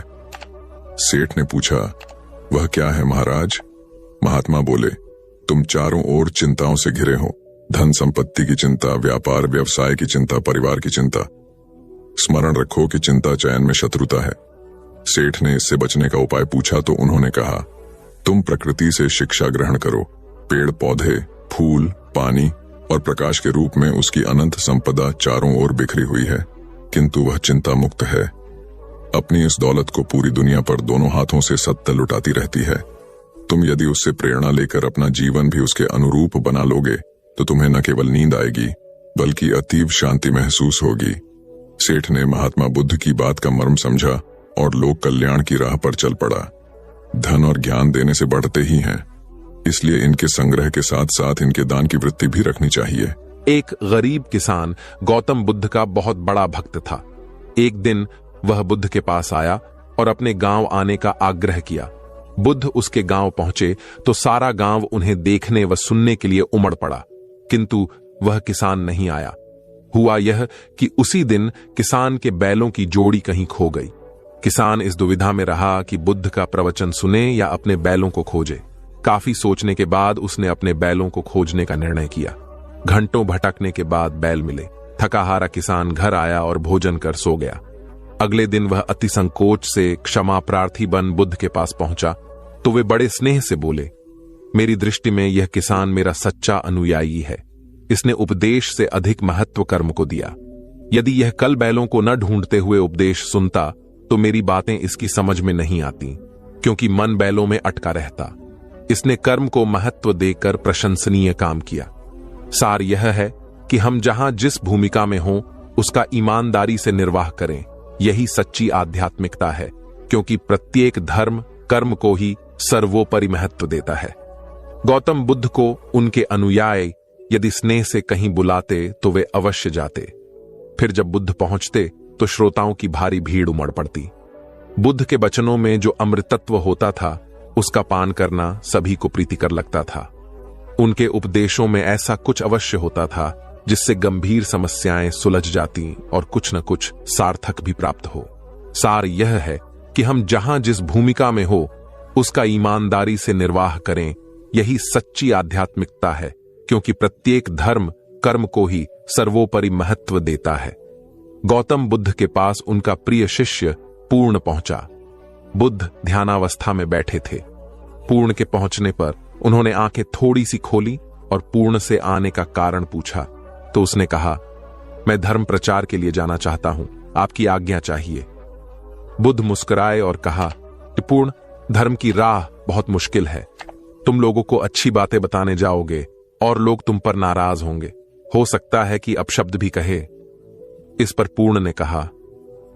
सेठ ने पूछा, वह क्या है महाराज? महात्मा बोले, तुम चारों ओर चिंताओं से घिरे हो। धन संपत्ति की चिंता, व्यापार व्यवसाय की चिंता, परिवार की चिंता। स्मरण रखो कि चिंता चयन में शत्रुता है। सेठ ने इससे बचने का उपाय पूछा तो उन्होंने कहा, तुम प्रकृति से शिक्षा ग्रहण करो। पेड़ पौधे, फूल, पानी और प्रकाश के रूप में उसकी अनंत संपदा चारों ओर बिखरी हुई है, किंतु वह चिंता मुक्त है। अपनी इस दौलत को पूरी दुनिया पर दोनों हाथों से सत्ता लुटाती रहती है। तुम यदि उससे प्रेरणा लेकर अपना जीवन भी उसके अनुरूप बना लोगे तो तुम्हें न केवल नींद आएगी बल्कि अतीव शांति महसूस होगी। सेठ ने महात्मा बुद्ध की बात का मर्म समझा और लोक कल्याण की राह पर चल पड़ा। धन और ज्ञान देने से बढ़ते ही हैं, इसलिए इनके संग्रह के साथ साथ इनके दान की वृत्ति भी रखनी चाहिए। एक गरीब किसान गौतम बुद्ध का बहुत बड़ा भक्त था। एक दिन वह बुद्ध के पास आया और अपने गांव आने का आग्रह किया। बुद्ध उसके गांव पहुंचे तो सारा गांव उन्हें देखने व सुनने के लिए उमड़ पड़ा, किंतु वह किसान नहीं आया। हुआ यह कि उसी दिन किसान के बैलों की जोड़ी कहीं खो गई। किसान इस दुविधा में रहा कि बुद्ध का प्रवचन सुने या अपने बैलों को खोजे। काफी सोचने के बाद उसने अपने बैलों को खोजने का निर्णय किया। घंटों भटकने के बाद बैल मिले। थकाहारा किसान घर आया और भोजन कर सो गया। अगले दिन वह अति संकोच से क्षमा प्रार्थी बन बुद्ध के पास पहुंचा तो वे बड़े स्नेह से बोले, मेरी दृष्टि में यह किसान मेरा सच्चा अनुयायी है। इसने उपदेश से अधिक महत्व कर्म को दिया। यदि यह कल बैलों को न ढूंढते हुए उपदेश सुनता तो मेरी बातें इसकी समझ में नहीं आती, क्योंकि मन बैलों में अटका रहता। इसने कर्म को महत्व देकर प्रशंसनीय काम किया। सार यह है कि हम जहां जिस भूमिका में हों उसका ईमानदारी से निर्वाह करें। यही सच्ची आध्यात्मिकता है, क्योंकि प्रत्येक धर्म कर्म को ही सर्वोपरि महत्व देता है। गौतम बुद्ध को उनके अनुयायी यदि स्नेह से कहीं बुलाते तो वे अवश्य जाते। फिर जब बुद्ध पहुंचते तो श्रोताओं की भारी भीड़ उमड़ पड़ती। बुद्ध के वचनों में जो अमृतत्व होता था उसका पान करना सभी को प्रीतिकर लगता था। उनके उपदेशों में ऐसा कुछ अवश्य होता था जिससे गंभीर समस्याएं सुलझ जाती और कुछ न कुछ सार्थक भी प्राप्त हो। सार यह है कि हम जहां जिस भूमिका में हो उसका ईमानदारी से निर्वाह करें। यही सच्ची आध्यात्मिकता है, क्योंकि प्रत्येक धर्म कर्म को ही सर्वोपरि महत्व देता है। गौतम बुद्ध के पास उनका प्रिय शिष्य पूर्ण पहुंचा। बुद्ध ध्यानावस्था में बैठे थे। पूर्ण के पहुंचने पर उन्होंने आंखें थोड़ी सी खोली और पूर्ण से आने का कारण पूछा तो उसने कहा, मैं धर्म प्रचार के लिए जाना चाहता हूं, आपकी आज्ञा चाहिए। बुद्ध मुस्कुराए और कहा कि पूर्ण, धर्म की राह बहुत मुश्किल है। तुम लोगों को अच्छी बातें बताने जाओगे और लोग तुम पर नाराज होंगे। हो सकता है कि अपशब्द भी कहे। इस पर पूर्ण ने कहा,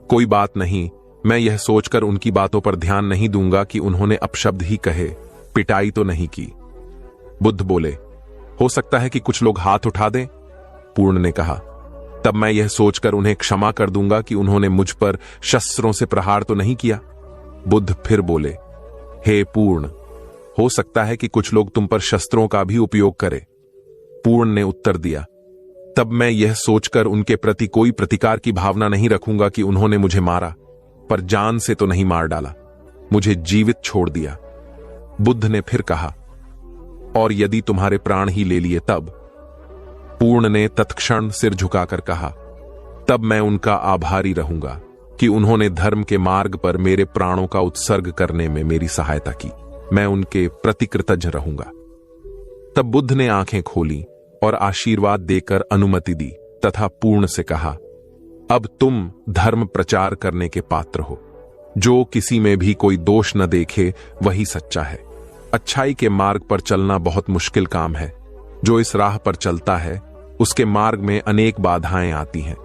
कोई बात नहीं, मैं यह सोचकर उनकी बातों पर ध्यान नहीं दूंगा कि उन्होंने अपशब्द ही कहे, पिटाई तो नहीं की। बुद्ध बोले, हो सकता है कि कुछ लोग हाथ उठा दें। पूर्ण ने कहा, तब मैं यह सोचकर उन्हें क्षमा कर दूंगा कि उन्होंने मुझ पर शस्त्रों से प्रहार तो नहीं किया। बुद्ध फिर बोले, हे पूर्ण, हो सकता है कि कुछ लोग तुम पर शस्त्रों का भी उपयोग करें। पूर्ण ने उत्तर दिया, तब मैं यह सोचकर उनके प्रति कोई प्रतिकार की भावना नहीं रखूंगा कि उन्होंने मुझे मारा, पर जान से तो नहीं मार डाला, मुझे जीवित छोड़ दिया। बुद्ध ने फिर कहा, और यदि तुम्हारे प्राण ही ले लिए तब? पूर्ण ने तत्क्षण सिर झुकाकर कहा, तब मैं उनका आभारी रहूंगा कि उन्होंने धर्म के मार्ग पर मेरे प्राणों का उत्सर्ग करने में मेरी सहायता की। मैं उनके प्रति कृतज्ञ रहूंगा। तब बुद्ध ने आंखें खोली और आशीर्वाद देकर अनुमति दी तथा पूर्ण से कहा, अब तुम धर्म प्रचार करने के पात्र हो। जो किसी में भी कोई दोष न देखे वही सच्चा है। अच्छाई के मार्ग पर चलना बहुत मुश्किल काम है। जो इस राह पर चलता है उसके मार्ग में अनेक बाधाएं आती हैं,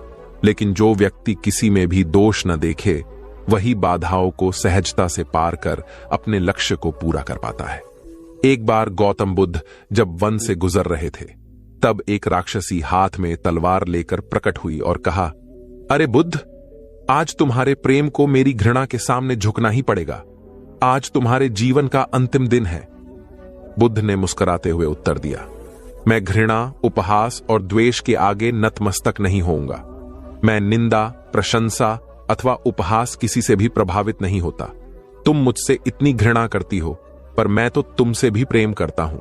लेकिन जो व्यक्ति किसी में भी दोष न देखे वही बाधाओं को सहजता से पार कर अपने लक्ष्य को पूरा कर पाता है। एक बार गौतम बुद्ध जब वन से गुजर रहे थे तब एक राक्षसी हाथ में तलवार लेकर प्रकट हुई और कहा, अरे बुद्ध, आज तुम्हारे प्रेम को मेरी घृणा के सामने झुकना ही पड़ेगा। आज तुम्हारे जीवन का अंतिम दिन है। बुद्ध ने मुस्कुराते हुए उत्तर दिया, मैं घृणा, उपहास और द्वेष के आगे नतमस्तक नहीं होऊंगा। मैं निंदा, प्रशंसा अथवा उपहास किसी से भी प्रभावित नहीं होता। तुम मुझसे इतनी घृणा करती हो, पर मैं तो तुमसे भी प्रेम करता हूं।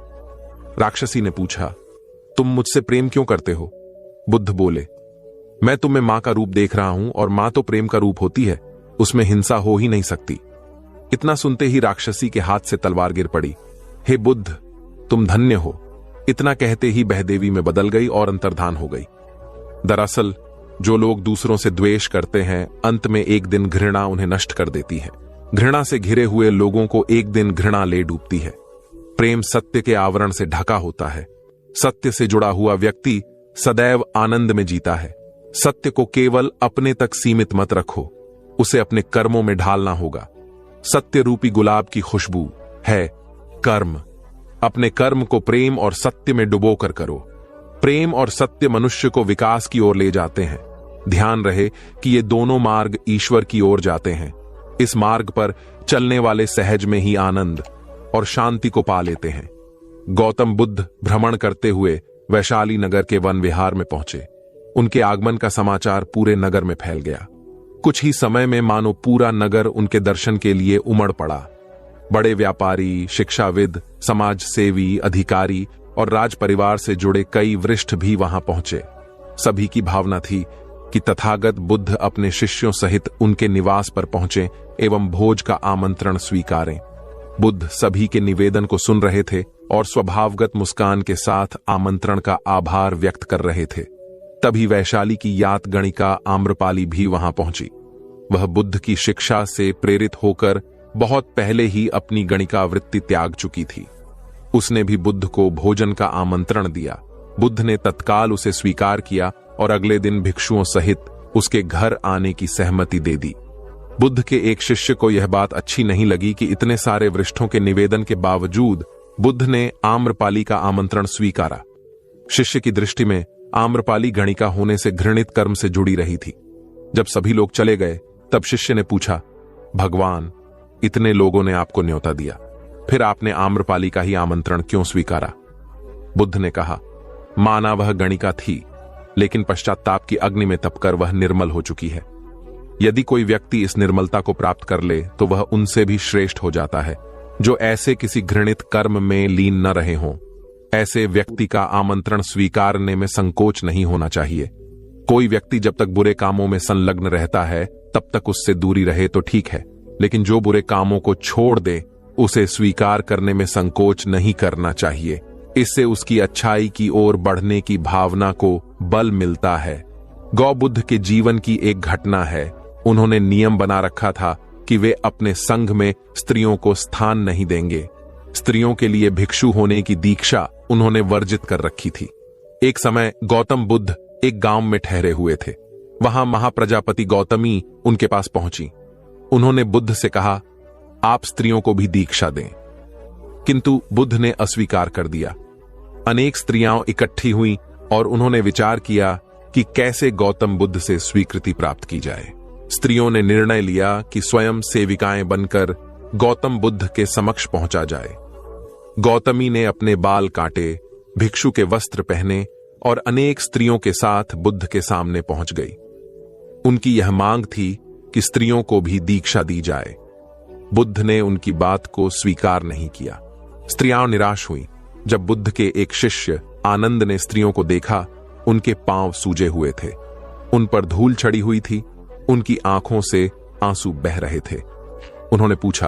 राक्षसी ने पूछा, तुम मुझसे प्रेम क्यों करते हो? बुद्ध बोले, मैं तुम्हें मां का रूप देख रहा हूं और मां तो प्रेम का रूप होती है, उसमें हिंसा हो ही नहीं सकती। इतना सुनते ही राक्षसी के हाथ से तलवार गिर पड़ी। हे बुद्ध, तुम धन्य हो। इतना कहते ही बहदेवी में बदल गई और अंतर्धान हो गई। दरअसल जो लोग दूसरों से द्वेष करते हैं, अंत में एक दिन घृणा उन्हें नष्ट कर देती है। घृणा से घिरे हुए लोगों को एक दिन घृणा ले डूबती है। प्रेम सत्य के आवरण से ढका होता है। सत्य से जुड़ा हुआ व्यक्ति सदैव आनंद में जीता है। सत्य को केवल अपने तक सीमित मत रखो, उसे अपने कर्मों में ढालना होगा। सत्य रूपी गुलाब की खुशबू है कर्म। अपने कर्म को प्रेम और सत्य में डुबोकर करो। प्रेम और सत्य मनुष्य को विकास की ओर ले जाते हैं। ध्यान रहे कि ये दोनों मार्ग ईश्वर की ओर जाते हैं। इस मार्ग पर चलने वाले सहज में ही आनंद और शांति को पा लेते हैं। गौतम बुद्ध भ्रमण करते हुए वैशाली नगर के वन विहार में पहुंचे। उनके आगमन का समाचार पूरे नगर में फैल गया। कुछ ही समय में मानो पूरा नगर उनके दर्शन के लिए उमड़ पड़ा। बड़े व्यापारी, शिक्षाविद, समाज सेवी, अधिकारी और राज परिवार से जुड़े कई वरिष्ठ भी वहां पहुंचे। सभी की भावना थी कि तथागत बुद्ध अपने शिष्यों सहित उनके निवास पर पहुंचे एवं भोज का आमंत्रण स्वीकारें। बुद्ध सभी के निवेदन को सुन रहे थे और स्वभावगत मुस्कान के साथ आमंत्रण का आभार व्यक्त कर रहे थे। तभी वैशाली की यात गणिका आम्रपाली भी वहां पहुंची। वह बुद्ध की शिक्षा से प्रेरित होकर बहुत पहले ही अपनी गणिका वृत्ति त्याग चुकी थी। उसने भी बुद्ध को भोजन का आमंत्रण दिया। बुद्ध ने तत्काल उसे स्वीकार किया और अगले दिन भिक्षुओं सहित उसके घर आने की सहमति दे दी। बुद्ध के एक शिष्य को यह बात अच्छी नहीं लगी कि इतने सारे वरिष्ठों के निवेदन के बावजूद बुद्ध ने आम्रपाली का आमंत्रण स्वीकारा। शिष्य की दृष्टि में आम्रपाली गणिका होने से घृणित कर्म से जुड़ी रही थी। जब सभी लोग चले गए तब शिष्य ने पूछा, भगवान, इतने लोगों ने आपको न्योता दिया, फिर आपने आम्रपाली का ही आमंत्रण क्यों स्वीकारा? बुद्ध ने कहा, माना वह गणिका थी, लेकिन पश्चाताप की अग्नि में तपकर वह निर्मल हो चुकी है। यदि कोई व्यक्ति इस निर्मलता को प्राप्त कर ले तो वह उनसे भी श्रेष्ठ हो जाता है, जो ऐसे किसी घृणित कर्म में लीन न रहे हों। ऐसे व्यक्ति का आमंत्रण स्वीकारने में संकोच नहीं होना चाहिए। कोई व्यक्ति जब तक बुरे कामों में संलग्न रहता है तब तक उससे दूरी रहे तो ठीक है, लेकिन जो बुरे कामों को छोड़ दे उसे स्वीकार करने में संकोच नहीं करना चाहिए। इससे उसकी अच्छाई की ओर बढ़ने की भावना को बल मिलता है। गौबुद्ध के जीवन की एक घटना है। उन्होंने नियम बना रखा था कि वे अपने संघ में स्त्रियों को स्थान नहीं देंगे। स्त्रियों के लिए भिक्षु होने की दीक्षा उन्होंने वर्जित कर रखी थी। एक समय गौतम बुद्ध एक गांव में ठहरे हुए थे। वहां महाप्रजापति गौतमी उनके पास पहुंची। उन्होंने बुद्ध से कहा, आप स्त्रियों को भी दीक्षा दें। किंतु बुद्ध ने अस्वीकार कर दिया। अनेक स्त्रियां इकट्ठी हुईं और उन्होंने विचार किया कि कैसे गौतम बुद्ध से स्वीकृति प्राप्त की जाए। स्त्रियों ने निर्णय लिया कि स्वयं सेविकाएं बनकर गौतम बुद्ध के समक्ष पहुंचा जाए। गौतमी ने अपने बाल काटे, भिक्षु के वस्त्र पहने और अनेक स्त्रियों के साथ बुद्ध के सामने पहुंच गई। उनकी यह मांग थी कि स्त्रियों को भी दीक्षा दी जाए। बुद्ध ने उनकी बात को स्वीकार नहीं किया। स्त्रियां निराश हुईं। जब बुद्ध के एक शिष्य आनंद ने स्त्रियों को देखा, उनके पांव सूजे हुए थे, उन पर धूल चढ़ी हुई थी, उनकी आंखों से आंसू बह रहे थे। उन्होंने पूछा,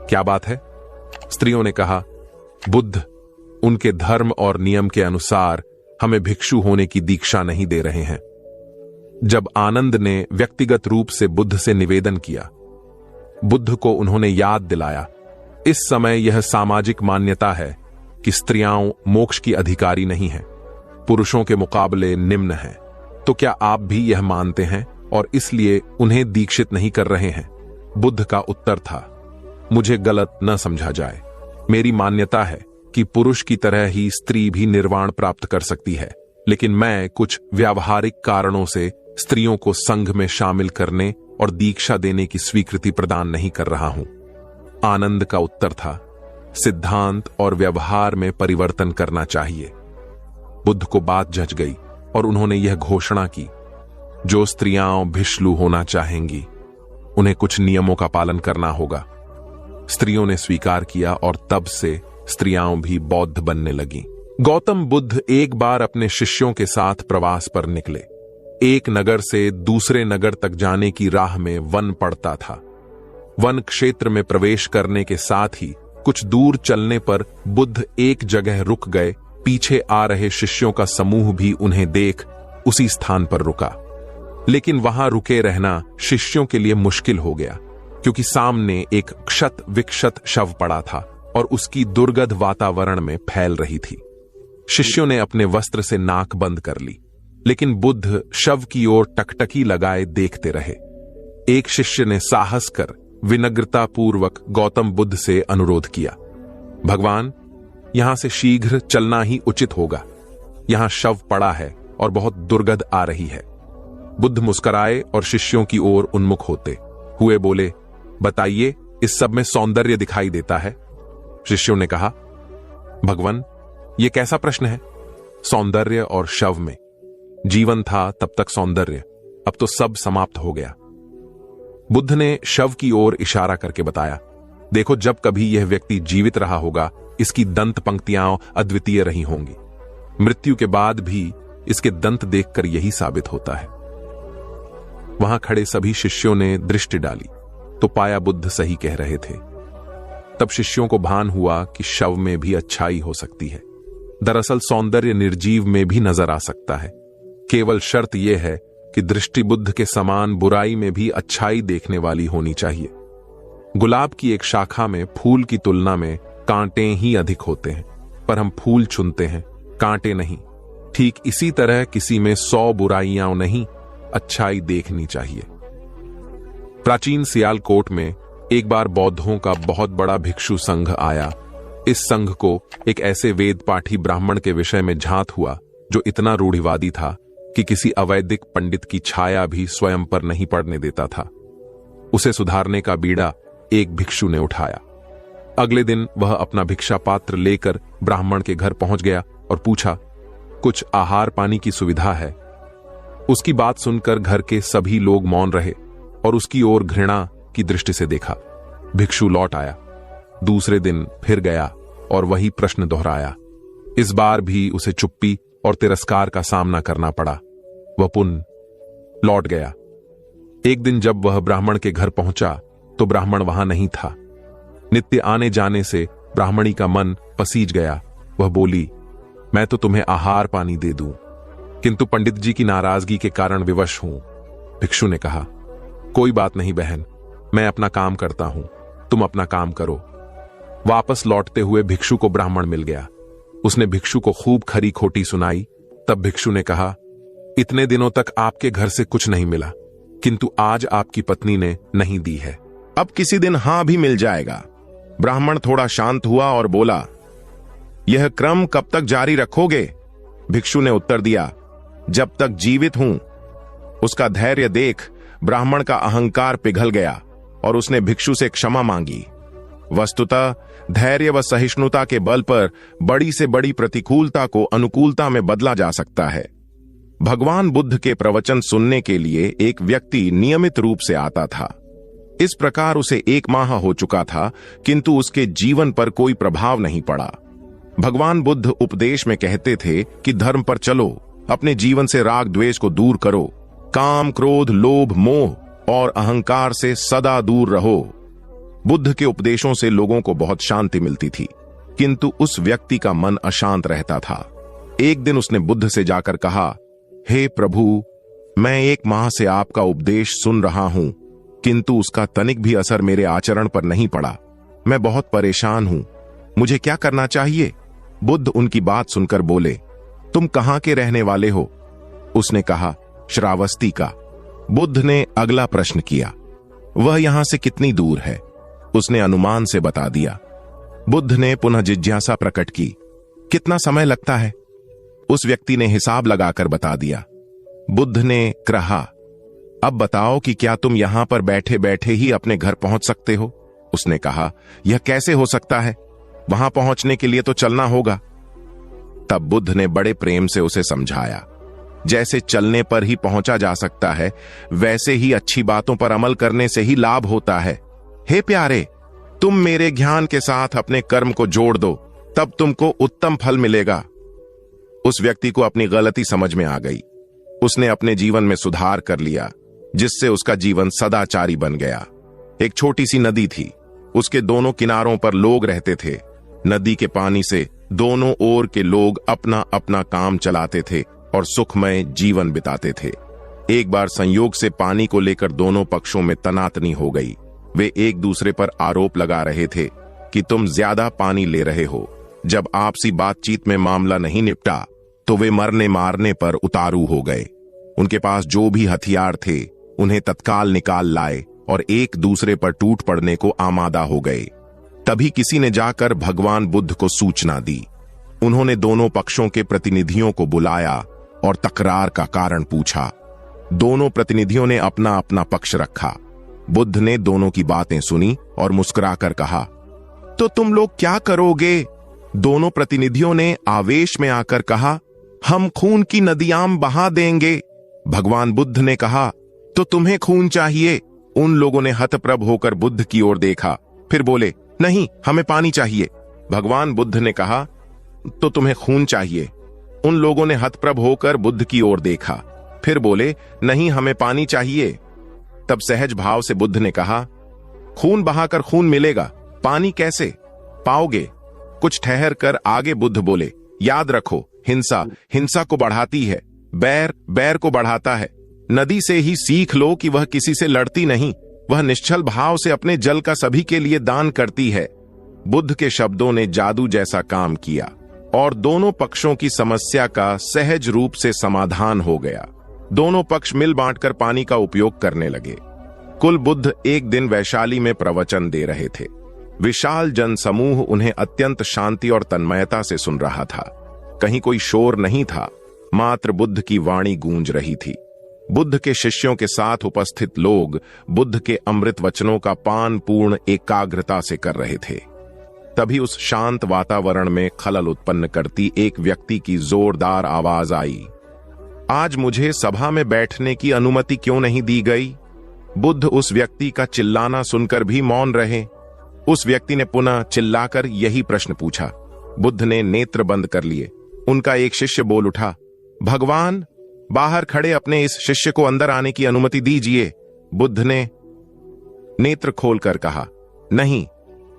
क्या बात है? स्त्रियों ने कहा, बुद्ध उनके धर्म और नियम के अनुसार हमें भिक्षु होने की दीक्षा नहीं दे रहे हैं। जब आनंद ने व्यक्तिगत रूप से बुद्ध से निवेदन किया, बुद्ध को उन्होंने याद दिलाया, इस समय यह सामाजिक मान्यता है कि स्त्रियां मोक्ष की अधिकारी नहीं हैं, पुरुषों के मुकाबले निम्न हैं। तो क्या आप भी यह मानते हैं और इसलिए उन्हें दीक्षित नहीं कर रहे हैं? बुद्ध का उत्तर था, मुझे गलत न समझा जाए। मेरी मान्यता है कि पुरुष की तरह ही स्त्री भी निर्वाण प्राप्त कर सकती है, लेकिन मैं कुछ व्यावहारिक कारणों से स्त्रियों को संघ में शामिल करने और दीक्षा देने की स्वीकृति प्रदान नहीं कर रहा हूं। आनंद का उत्तर था, सिद्धांत और व्यवहार में परिवर्तन करना चाहिए। बुद्ध को बात जच गई और उन्होंने यह घोषणा की, जो स्त्रियां भिक्षु होना चाहेंगी उन्हें कुछ नियमों का पालन करना होगा। स्त्रियों ने स्वीकार किया और तब से स्त्रियां भी बौद्ध बनने लगीं। गौतम बुद्ध एक बार अपने शिष्यों के साथ प्रवास पर निकले। एक नगर से दूसरे नगर तक जाने की राह में वन पड़ता था। वन क्षेत्र में प्रवेश करने के साथ ही कुछ दूर चलने पर बुद्ध एक जगह रुक गए। पीछे आ रहे शिष्यों का समूह भी उन्हें देख उसी स्थान पर रुका, लेकिन वहां रुके रहना शिष्यों के लिए मुश्किल हो गया, क्योंकि सामने एक क्षत विक्षत शव पड़ा था और उसकी दुर्गंध वातावरण में फैल रही थी। शिष्यों ने अपने वस्त्र से नाक बंद कर ली, लेकिन बुद्ध शव की ओर टकटकी लगाए देखते रहे। एक शिष्य ने साहस कर विनम्रतापूर्वक गौतम बुद्ध से अनुरोध किया, भगवान, यहां से शीघ्र चलना ही उचित होगा। यहां शव पड़ा है और बहुत दुर्गंध आ रही है। बुद्ध मुस्कुराए और शिष्यों की ओर उन्मुख होते हुए बोले, बताइए, इस सब में सौंदर्य दिखाई देता है। शिष्यों ने कहा, भगवान, यह कैसा प्रश्न है? सौंदर्य और शव में? जीवन था तब तक सौंदर्य, अब तो सब समाप्त हो गया। बुद्ध ने शव की ओर इशारा करके बताया, देखो, जब कभी यह व्यक्ति जीवित रहा होगा, इसकी दंत पंक्तियां अद्वितीय रही होंगी। मृत्यु के बाद भी इसके दंत देखकर यही साबित होता है। वहां खड़े सभी शिष्यों ने दृष्टि डाली तो पाया बुद्ध सही कह रहे थे। तब शिष्यों को भान हुआ कि शव में भी अच्छाई हो सकती है। दरअसल सौंदर्य निर्जीव में भी नजर आ सकता है। केवल शर्त यह है कि दृष्टि बुद्ध के समान बुराई में भी अच्छाई देखने वाली होनी चाहिए। गुलाब की एक शाखा में फूल की तुलना में कांटे ही अधिक होते हैं, पर हम फूल चुनते हैं, कांटे नहीं। ठीक इसी तरह किसी में 100 बुराइयां नहीं, अच्छाई देखनी चाहिए। प्राचीन सियालकोट में एक बार बौद्धों का बहुत बड़ा भिक्षु संघ आया। इस संघ को एक ऐसे वेद पाठी ब्राह्मण के विषय में झांत हुआ जो इतना रूढ़िवादी था कि किसी अवैदिक पंडित की छाया भी स्वयं पर नहीं पड़ने देता था। उसे सुधारने का बीड़ा एक भिक्षु ने उठाया। अगले दिन वह अपना भिक्षा पात्र लेकर ब्राह्मण के घर पहुंच गया और पूछा, कुछ आहार पानी की सुविधा है? उसकी बात सुनकर घर के सभी लोग मौन रहे और उसकी ओर घृणा की दृष्टि से देखा। भिक्षु लौट आया। दूसरे दिन फिर गया और वही प्रश्न दोहराया। इस बार भी उसे चुप्पी और तिरस्कार का सामना करना पड़ा। वह पुनः लौट गया। एक दिन जब वह ब्राह्मण के घर पहुंचा तो ब्राह्मण वहां नहीं था। नित्य आने जाने से ब्राह्मणी का मन पसीज गया। वह बोली, मैं तो तुम्हें आहार पानी दे दूं, किंतु पंडित जी की नाराजगी के कारण विवश हूं। भिक्षु ने कहा, कोई बात नहीं बहन, मैं अपना काम करता हूं, तुम अपना काम करो। वापस लौटते हुए भिक्षु को ब्राह्मण मिल गया। उसने भिक्षु को खूब खरी खोटी सुनाई। तब भिक्षु ने कहा, इतने दिनों तक आपके घर से कुछ नहीं मिला, किंतु आज आपकी पत्नी ने नहीं दी है। अब किसी दिन हां भी मिल जाएगा। ब्राह्मण थोड़ा शांत हुआ और बोला, यह क्रम कब तक जारी रखोगे? भिक्षु ने उत्तर दिया, जब तक जीवित हूं। उसका धैर्य देख ब्राह्मण का अहंकार पिघल गया और उसने भिक्षु से क्षमा मांगी। वस्तुतः धैर्य व सहिष्णुता के बल पर बड़ी से बड़ी प्रतिकूलता को अनुकूलता में बदला जा सकता है। भगवान बुद्ध के प्रवचन सुनने के लिए एक व्यक्ति नियमित रूप से आता था। इस प्रकार उसे 1 माह हो चुका था, किंतु उसके जीवन पर कोई प्रभाव नहीं पड़ा। भगवान बुद्ध उपदेश में कहते थे कि धर्म पर चलो, अपने जीवन से राग द्वेष को दूर करो, काम क्रोध लोभ मोह और अहंकार से सदा दूर रहो। बुद्ध के उपदेशों से लोगों को बहुत शांति मिलती थी, किंतु उस व्यक्ति का मन अशांत रहता था। एक दिन उसने बुद्ध से जाकर कहा, हे प्रभु, मैं 1 माह से आपका उपदेश सुन रहा हूं, किंतु उसका तनिक भी असर मेरे आचरण पर नहीं पड़ा। मैं बहुत परेशान हूं, मुझे क्या करना चाहिए? बुद्ध उनकी बात सुनकर बोले, तुम कहां के रहने वाले हो? उसने कहा, श्रावस्ती का। बुद्ध ने अगला प्रश्न किया, वह यहां से कितनी दूर है? उसने अनुमान से बता दिया। बुद्ध ने पुनः जिज्ञासा प्रकट की, कितना समय लगता है? उस व्यक्ति ने हिसाब लगाकर बता दिया। बुद्ध ने कहा, अब बताओ कि क्या तुम यहां पर बैठे बैठे ही अपने घर पहुंच सकते हो? उसने कहा, यह कैसे हो सकता है? वहां पहुंचने के लिए तो चलना होगा। तब बुद्ध ने बड़े प्रेम से उसे समझाया, जैसे चलने पर ही पहुंचा जा सकता है, वैसे ही अच्छी बातों पर अमल करने से ही लाभ होता है। हे प्यारे, तुम मेरे ज्ञान के साथ अपने कर्म को जोड़ दो, तब तुमको उत्तम फल मिलेगा। उस व्यक्ति को अपनी गलती समझ में आ गई। उसने अपने जीवन में सुधार कर लिया, जिससे उसका जीवन सदाचारी बन गया। एक छोटी सी नदी थी, उसके दोनों किनारों पर लोग रहते थे। नदी के पानी से दोनों ओर के लोग अपना अपना काम चलाते थे और सुखमय जीवन बिताते थे। एक बार संयोग से पानी को लेकर दोनों पक्षों में तनातनी हो गई। वे एक दूसरे पर आरोप लगा रहे थे कि तुम ज्यादा पानी ले रहे हो। जब आपसी बातचीत में मामला नहीं निपटा तो वे मरने मारने पर उतारू हो गए। उनके पास जो भी हथियार थे उन्हें तत्काल निकाल लाए और एक दूसरे पर टूट पड़ने को आमादा हो गए। तभी किसी ने जाकर भगवान बुद्ध को सूचना दी। उन्होंने दोनों पक्षों के प्रतिनिधियों को बुलाया और तकरार का कारण पूछा। दोनों प्रतिनिधियों ने अपना अपना पक्ष रखा। बुद्ध ने दोनों की बातें सुनी और मुस्कुराकर कहा, तो तुम लोग क्या करोगे? दोनों प्रतिनिधियों ने आवेश में आकर कहा, हम खून की नदियां बहा देंगे। भगवान बुद्ध ने कहा, तो तुम्हें खून चाहिए? उन लोगों ने हतप्रभ होकर बुद्ध की ओर देखा, फिर बोले, नहीं, हमें पानी चाहिए। भगवान बुद्ध ने कहा, तो तुम्हें खून चाहिए। उन लोगों ने हतप्रभ होकर बुद्ध की ओर देखा, फिर बोले, नहीं, हमें पानी चाहिए। तब सहज भाव से बुद्ध ने कहा, खून बहाकर खून मिलेगा, पानी कैसे पाओगे? कुछ ठहर कर आगे बुद्ध बोले, याद रखो, हिंसा हिंसा को बढ़ाती है, बैर बैर को बढ़ाता है। नदी से ही सीख लो कि वह किसी से लड़ती नहीं, वह निश्चल भाव से अपने जल का सभी के लिए दान करती है। बुद्ध के शब्दों ने जादू जैसा काम किया और दोनों पक्षों की समस्या का सहज रूप से समाधान हो गया। दोनों पक्ष मिल बांटकर पानी का उपयोग करने लगे। कुल बुद्ध एक दिन वैशाली में प्रवचन दे रहे थे। विशाल जनसमूह उन्हें अत्यंत शांति और तन्मयता से सुन रहा था। कहीं कोई शोर नहीं था, मात्र बुद्ध की वाणी गूंज रही थी। बुद्ध के शिष्यों के साथ उपस्थित लोग बुद्ध के अमृत वचनों का पान पूर्ण एकाग्रता से कर रहे थे। तभी उस शांत वातावरण में खलल उत्पन्न करती एक व्यक्ति की जोरदार आवाज आई, आज मुझे सभा में बैठने की अनुमति क्यों नहीं दी गई? बुद्ध उस व्यक्ति का चिल्लाना सुनकर भी मौन रहे। उस व्यक्ति ने पुनः चिल्लाकर यही प्रश्न पूछा। बुद्ध ने नेत्र बंद कर लिए। उनका एक शिष्य बोल उठा, भगवान, बाहर खड़े अपने इस शिष्य को अंदर आने की अनुमति दीजिए। बुद्ध ने नेत्र खोलकर कहा, नहीं,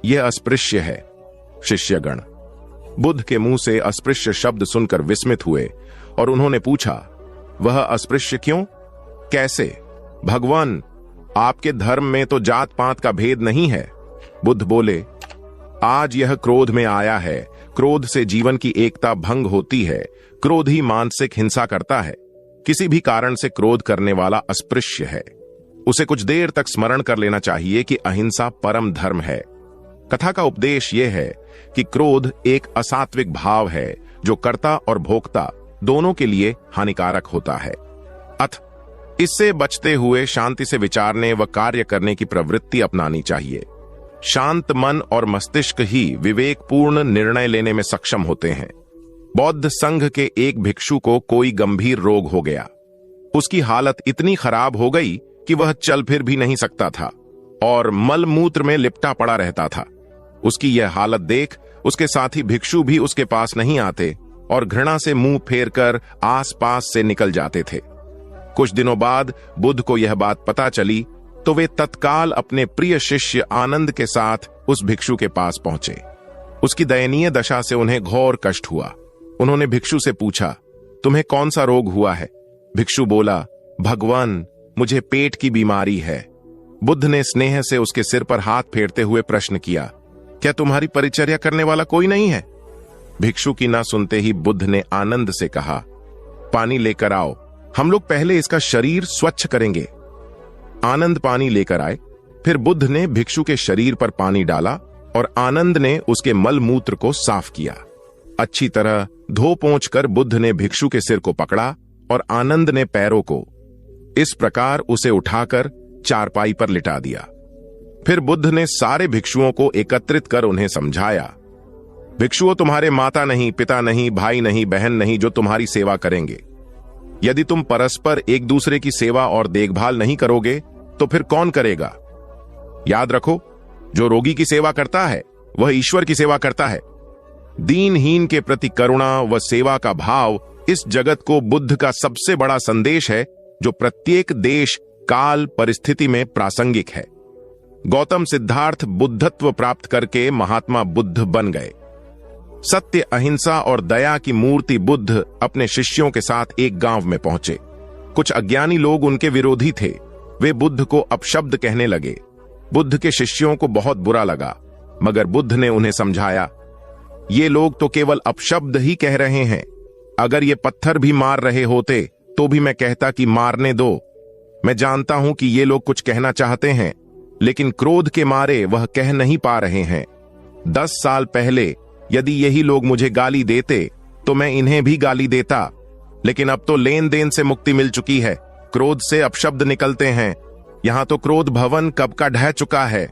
यह अस्पृश्य है। शिष्यगण बुद्ध के मुंह से अस्पृश्य शब्द सुनकर विस्मित हुए और उन्होंने पूछा, वह अस्पृश्य क्यों? कैसे? भगवान, आपके धर्म में तो जात पात का भेद नहीं है। बुद्ध बोले, आज यह क्रोध में आया है। क्रोध से जीवन की एकता भंग होती है। क्रोध ही मानसिक हिंसा करता है। किसी भी कारण से क्रोध करने वाला अस्पृश्य है। उसे कुछ देर तक स्मरण कर लेना चाहिए कि अहिंसा परम धर्म है। कथा का उपदेश यह है कि क्रोध एक असात्विक भाव है जो कर्ता और भोक्ता दोनों के लिए हानिकारक होता है। इससे बचते हुए शांति से विचारने व कार्य करने की प्रवृत्ति अपनानी चाहिए। शांत मन और मस्तिष्क ही विवेकपूर्ण निर्णय लेने में सक्षम होते हैं। बौद्ध संघ के एक भिक्षु को कोई गंभीर रोग हो गया। उसकी हालत इतनी खराब हो गई कि वह चल फिर भी नहीं सकता था और मल मूत्र में लिपटा पड़ा रहता था। उसकी यह हालत देख उसके साथी भिक्षु भी उसके पास नहीं आते और घृणा से मुंह फेरकर आसपास से निकल जाते थे। कुछ दिनों बाद बुद्ध को यह बात पता चली तो वे तत्काल अपने प्रिय शिष्य आनंद के साथ उस भिक्षु के पास पहुंचे। उसकी दयनीय दशा से उन्हें घोर कष्ट हुआ। उन्होंने भिक्षु से पूछा, तुम्हें कौन सा रोग हुआ है? भिक्षु बोला, भगवान, मुझे पेट की बीमारी है। बुद्ध ने स्नेह से उसके सिर पर हाथ फेरते हुए प्रश्न किया, क्या तुम्हारी परिचर्या करने वाला कोई नहीं है? भिक्षु की ना सुनते ही बुद्ध ने आनंद से कहा, पानी लेकर आओ, हम लोग पहले इसका शरीर स्वच्छ करेंगे। आनंद पानी लेकर आए। फिर बुद्ध ने भिक्षु के शरीर पर पानी डाला और आनंद ने उसके मल मूत्र को साफ किया। अच्छी तरह धो पोंछकर बुद्ध ने भिक्षु के सिर को पकड़ा और आनंद ने पैरों को। इस प्रकार उसे उठाकर चारपाई पर लिटा दिया। फिर बुद्ध ने सारे भिक्षुओं को एकत्रित कर उन्हें समझाया, भिक्षुओं, तुम्हारे माता नहीं, पिता नहीं, भाई नहीं, बहन नहीं जो तुम्हारी सेवा करेंगे। यदि तुम परस्पर एक दूसरे की सेवा और देखभाल नहीं करोगे तो फिर कौन करेगा? याद रखो, जो रोगी की सेवा करता है वह ईश्वर की सेवा करता है। दीनहीन के प्रति करुणा व सेवा का भाव इस जगत को बुद्ध का सबसे बड़ा संदेश है जो प्रत्येक देश, काल, परिस्थिति में प्रासंगिक है। गौतम सिद्धार्थ बुद्धत्व प्राप्त करके महात्मा बुद्ध बन गए। सत्य, अहिंसा और दया की मूर्ति बुद्ध अपने शिष्यों के साथ एक गांव में पहुंचे। कुछ अज्ञानी लोग उनके विरोधी थे। वे बुद्ध को अपशब्द कहने लगे। बुद्ध के शिष्यों को बहुत बुरा लगा, मगर बुद्ध ने उन्हें समझाया, ये लोग तो केवल अपशब्द ही कह रहे हैं। अगर ये पत्थर भी मार रहे होते तो भी मैं कहता कि मारने दो। मैं जानता हूं कि ये लोग कुछ कहना चाहते हैं, लेकिन क्रोध के मारे वह कह नहीं पा रहे हैं। 10 साल पहले यदि यही लोग मुझे गाली देते तो मैं इन्हें भी गाली देता, लेकिन अब तो लेन देन से मुक्ति मिल चुकी है। क्रोध से अपशब्द निकलते हैं। यहां तो क्रोध भवन कब का ढह चुका है।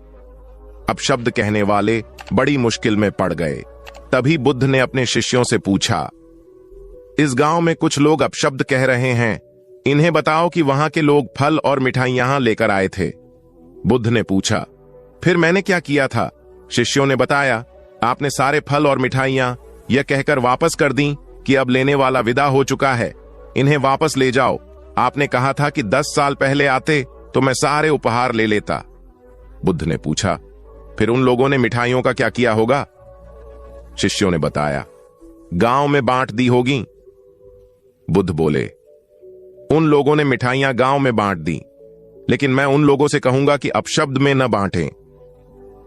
अपशब्द कहने वाले बड़ी मुश्किल में पड़ गए। तभी बुद्ध ने अपने शिष्यों से पूछा, इस गांव में कुछ लोग अपशब्द कह रहे हैं, इन्हें बताओ कि वहां के लोग फल और मिठाइयां लेकर आए थे। बुद्ध ने पूछा, फिर मैंने क्या किया था? शिष्यों ने बताया, आपने सारे फल और मिठाइयां यह कहकर वापस कर दी कि अब लेने वाला विदा हो चुका है, इन्हें वापस ले जाओ। आपने कहा था कि 10 साल पहले आते तो मैं सारे उपहार ले लेता। बुद्ध ने पूछा, फिर उन लोगों ने मिठाइयों का क्या किया होगा? शिष्यों ने बताया, गांव में बांट दी होगी। बुद्ध बोले, उन लोगों ने मिठाइयां गांव में बांट दी, लेकिन मैं उन लोगों से कहूंगा कि अपशब्द में न बांटें।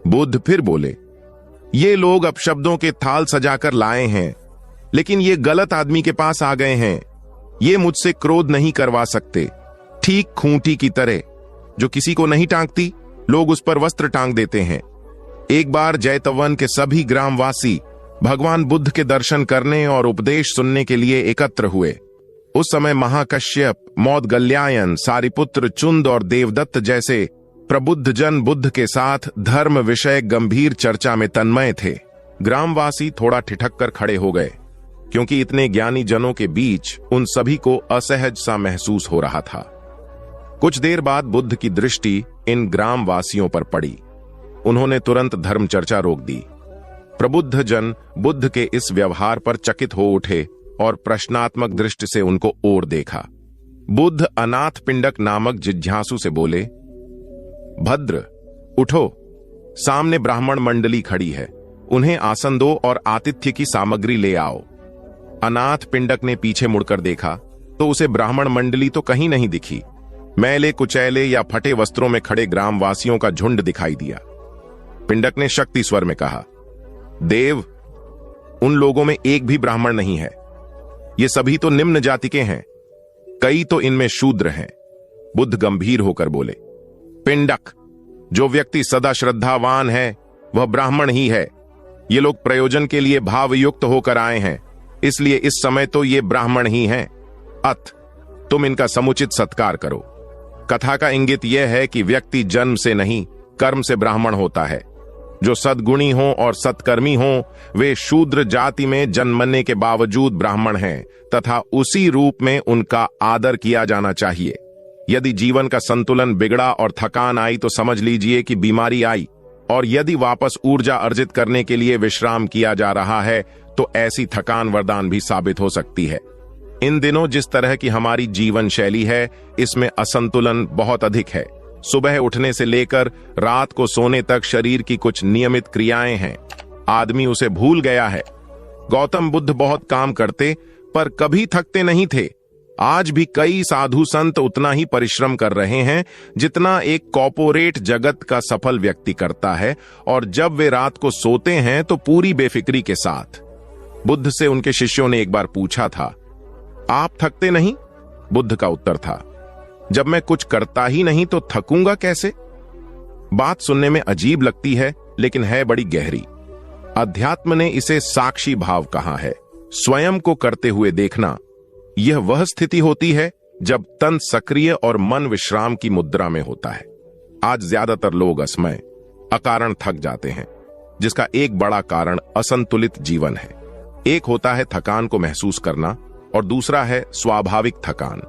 बुद्ध फिर बोले, ये लोग अपशब्दों के थाल सजाकर लाए हैं, लेकिन ये गलत आदमी के पास आ गए हैं। ये मुझसे क्रोध नहीं करवा सकते। ठीक खूंटी की तरह जो किसी को नहीं टांगती, लोग उस पर वस्त्र टांग देते हैं। एक बार जैतवन के सभी ग्रामवासी भगवान बुद्ध के दर्शन करने और उपदेश सुनने के लिए एकत्र हुए। उस समय महाकश्यप, मौदगल्यायन, सारिपुत्र, चुंद और देवदत्त जैसे प्रबुद्ध जन बुद्ध के साथ धर्म विषय गंभीर चर्चा में तन्मय थे। ग्रामवासी थोड़ा ठिठक कर खड़े हो गए, क्योंकि इतने ज्ञानी जनों के बीच उन सभी को असहज सा महसूस हो रहा था। कुछ देर बाद बुद्ध की दृष्टि इन ग्रामवासियों पर पड़ी। उन्होंने तुरंत धर्म चर्चा रोक दी। प्रबुद्ध जन बुद्ध के इस व्यवहार पर चकित हो उठे और प्रश्नात्मक दृष्टि से उनको ओर देखा। बुद्ध अनाथ पिंडक नामक जिज्ञासु से बोले, भद्र, उठो, सामने ब्राह्मण मंडली खड़ी है, उन्हें आसन दो और आतिथ्य की सामग्री ले आओ। अनाथ पिंडक ने पीछे मुड़कर देखा तो उसे ब्राह्मण मंडली तो कहीं नहीं दिखी। मैले कुचैले या फटे वस्त्रों में खड़े ग्रामवासियों का झुंड दिखाई दिया। पिंडक ने शक्ति स्वर में कहा, देव, उन लोगों में एक भी ब्राह्मण नहीं है। ये सभी तो निम्न जाति के हैं, कई तो इनमें शूद्र हैं। बुद्ध गंभीर होकर बोले, पिंडक, जो व्यक्ति सदा श्रद्धावान है वह ब्राह्मण ही है। ये लोग प्रयोजन के लिए भावयुक्त होकर आए हैं, इसलिए इस समय तो ये ब्राह्मण ही हैं। अत तुम इनका समुचित सत्कार करो। कथा का इंगित यह है कि व्यक्ति जन्म से नहीं, कर्म से ब्राह्मण होता है। जो सद्गुणी हो और सत्कर्मी हो, वे शूद्र जाति में जन्मने के बावजूद ब्राह्मण हैं तथा उसी रूप में उनका आदर किया जाना चाहिए। यदि जीवन का संतुलन बिगड़ा और थकान आई तो समझ लीजिए कि बीमारी आई, और यदि वापस ऊर्जा अर्जित करने के लिए विश्राम किया जा रहा है तो ऐसी थकान वरदान भी साबित हो सकती है। इन दिनों जिस तरह की हमारी जीवन शैली है, इसमें असंतुलन बहुत अधिक है। सुबह उठने से लेकर रात को सोने तक शरीर की कुछ नियमित क्रियाएं हैं, आदमी उसे भूल गया है। गौतम बुद्ध बहुत काम करते पर कभी थकते नहीं थे। आज भी कई साधु संत उतना ही परिश्रम कर रहे हैं जितना एक कॉर्पोरेट जगत का सफल व्यक्ति करता है, और जब वे रात को सोते हैं तो पूरी बेफिक्री के साथ। बुद्ध से उनके शिष्यों ने एक बार पूछा था, आप थकते नहीं? बुद्ध का उत्तर था, जब मैं कुछ करता ही नहीं तो थकूंगा कैसे? बात सुनने में अजीब लगती है, लेकिन है बड़ी गहरी। अध्यात्म ने इसे साक्षी भाव कहा है। स्वयं को करते हुए देखना, यह वह स्थिति होती है जब तन सक्रिय और मन विश्राम की मुद्रा में होता है। आज ज्यादातर लोग असमय, अकारण थक जाते हैं, जिसका एक बड़ा कारण असंतुलित जीवन है। एक होता है थकान को महसूस करना और दूसरा है स्वाभाविक थकान,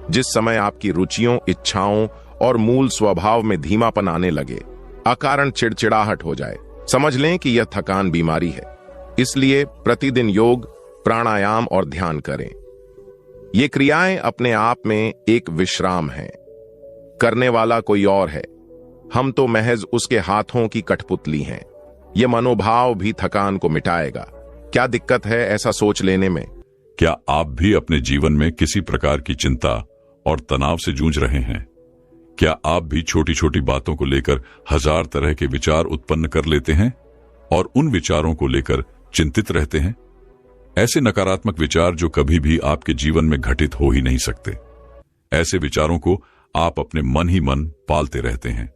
जिस समय आपकी रुचियों, इच्छाओं और मूल स्वभाव में धीमापन आने लगे, अकारण चिड़चिड़ाहट हो जाए। समझ लें कि यह थकान बीमारी है। इसलिए प्रतिदिन योग, प्राणायाम और ध्यान करें। ये क्रियाएं अपने आप में एक विश्राम है। करने वाला कोई और है, हम तो महज उसके हाथों की कठपुतली हैं। यह मनोभाव भी थकान को मिटाएगा। क्या दिक्कत है ऐसा सोच लेने में? क्या आप भी अपने जीवन में किसी प्रकार की चिंता और तनाव से जूझ रहे हैं? क्या आप भी छोटी छोटी बातों को लेकर हजार तरह के विचार उत्पन्न कर लेते हैं और उन विचारों को लेकर चिंतित रहते हैं? ऐसे नकारात्मक विचार जो कभी भी आपके जीवन में घटित हो ही नहीं सकते, ऐसे विचारों को आप अपने मन ही मन पालते रहते हैं।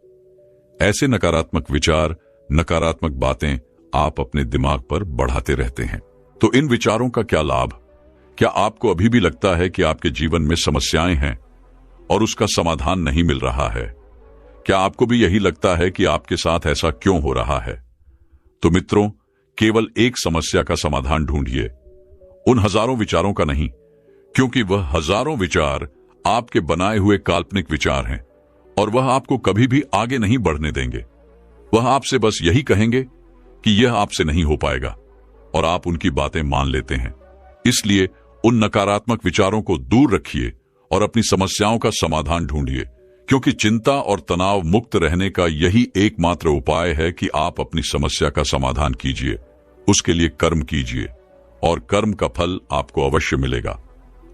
ऐसे नकारात्मक विचार, नकारात्मक बातें आप अपने दिमाग पर बढ़ाते रहते हैं। तो इन विचारों का क्या लाभ? क्या आपको अभी भी लगता है कि आपके जीवन में समस्याएं हैं और उसका समाधान नहीं मिल रहा है? क्या आपको भी यही लगता है कि आपके साथ ऐसा क्यों हो रहा है? तो मित्रों, केवल एक समस्या का समाधान ढूंढिए, उन हजारों विचारों का नहीं, क्योंकि वह हजारों विचार आपके बनाए हुए काल्पनिक विचार हैं और वह आपको कभी भी आगे नहीं बढ़ने देंगे। वह आपसे बस यही कहेंगे कि यह आपसे नहीं हो पाएगा, और आप उनकी बातें मान लेते हैं। इसलिए उन नकारात्मक विचारों को दूर रखिए और अपनी समस्याओं का समाधान ढूंढिए, क्योंकि चिंता और तनाव मुक्त रहने का यही एकमात्र उपाय है कि आप अपनी समस्या का समाधान कीजिए, उसके लिए कर्म कीजिए, और कर्म का फल आपको अवश्य मिलेगा।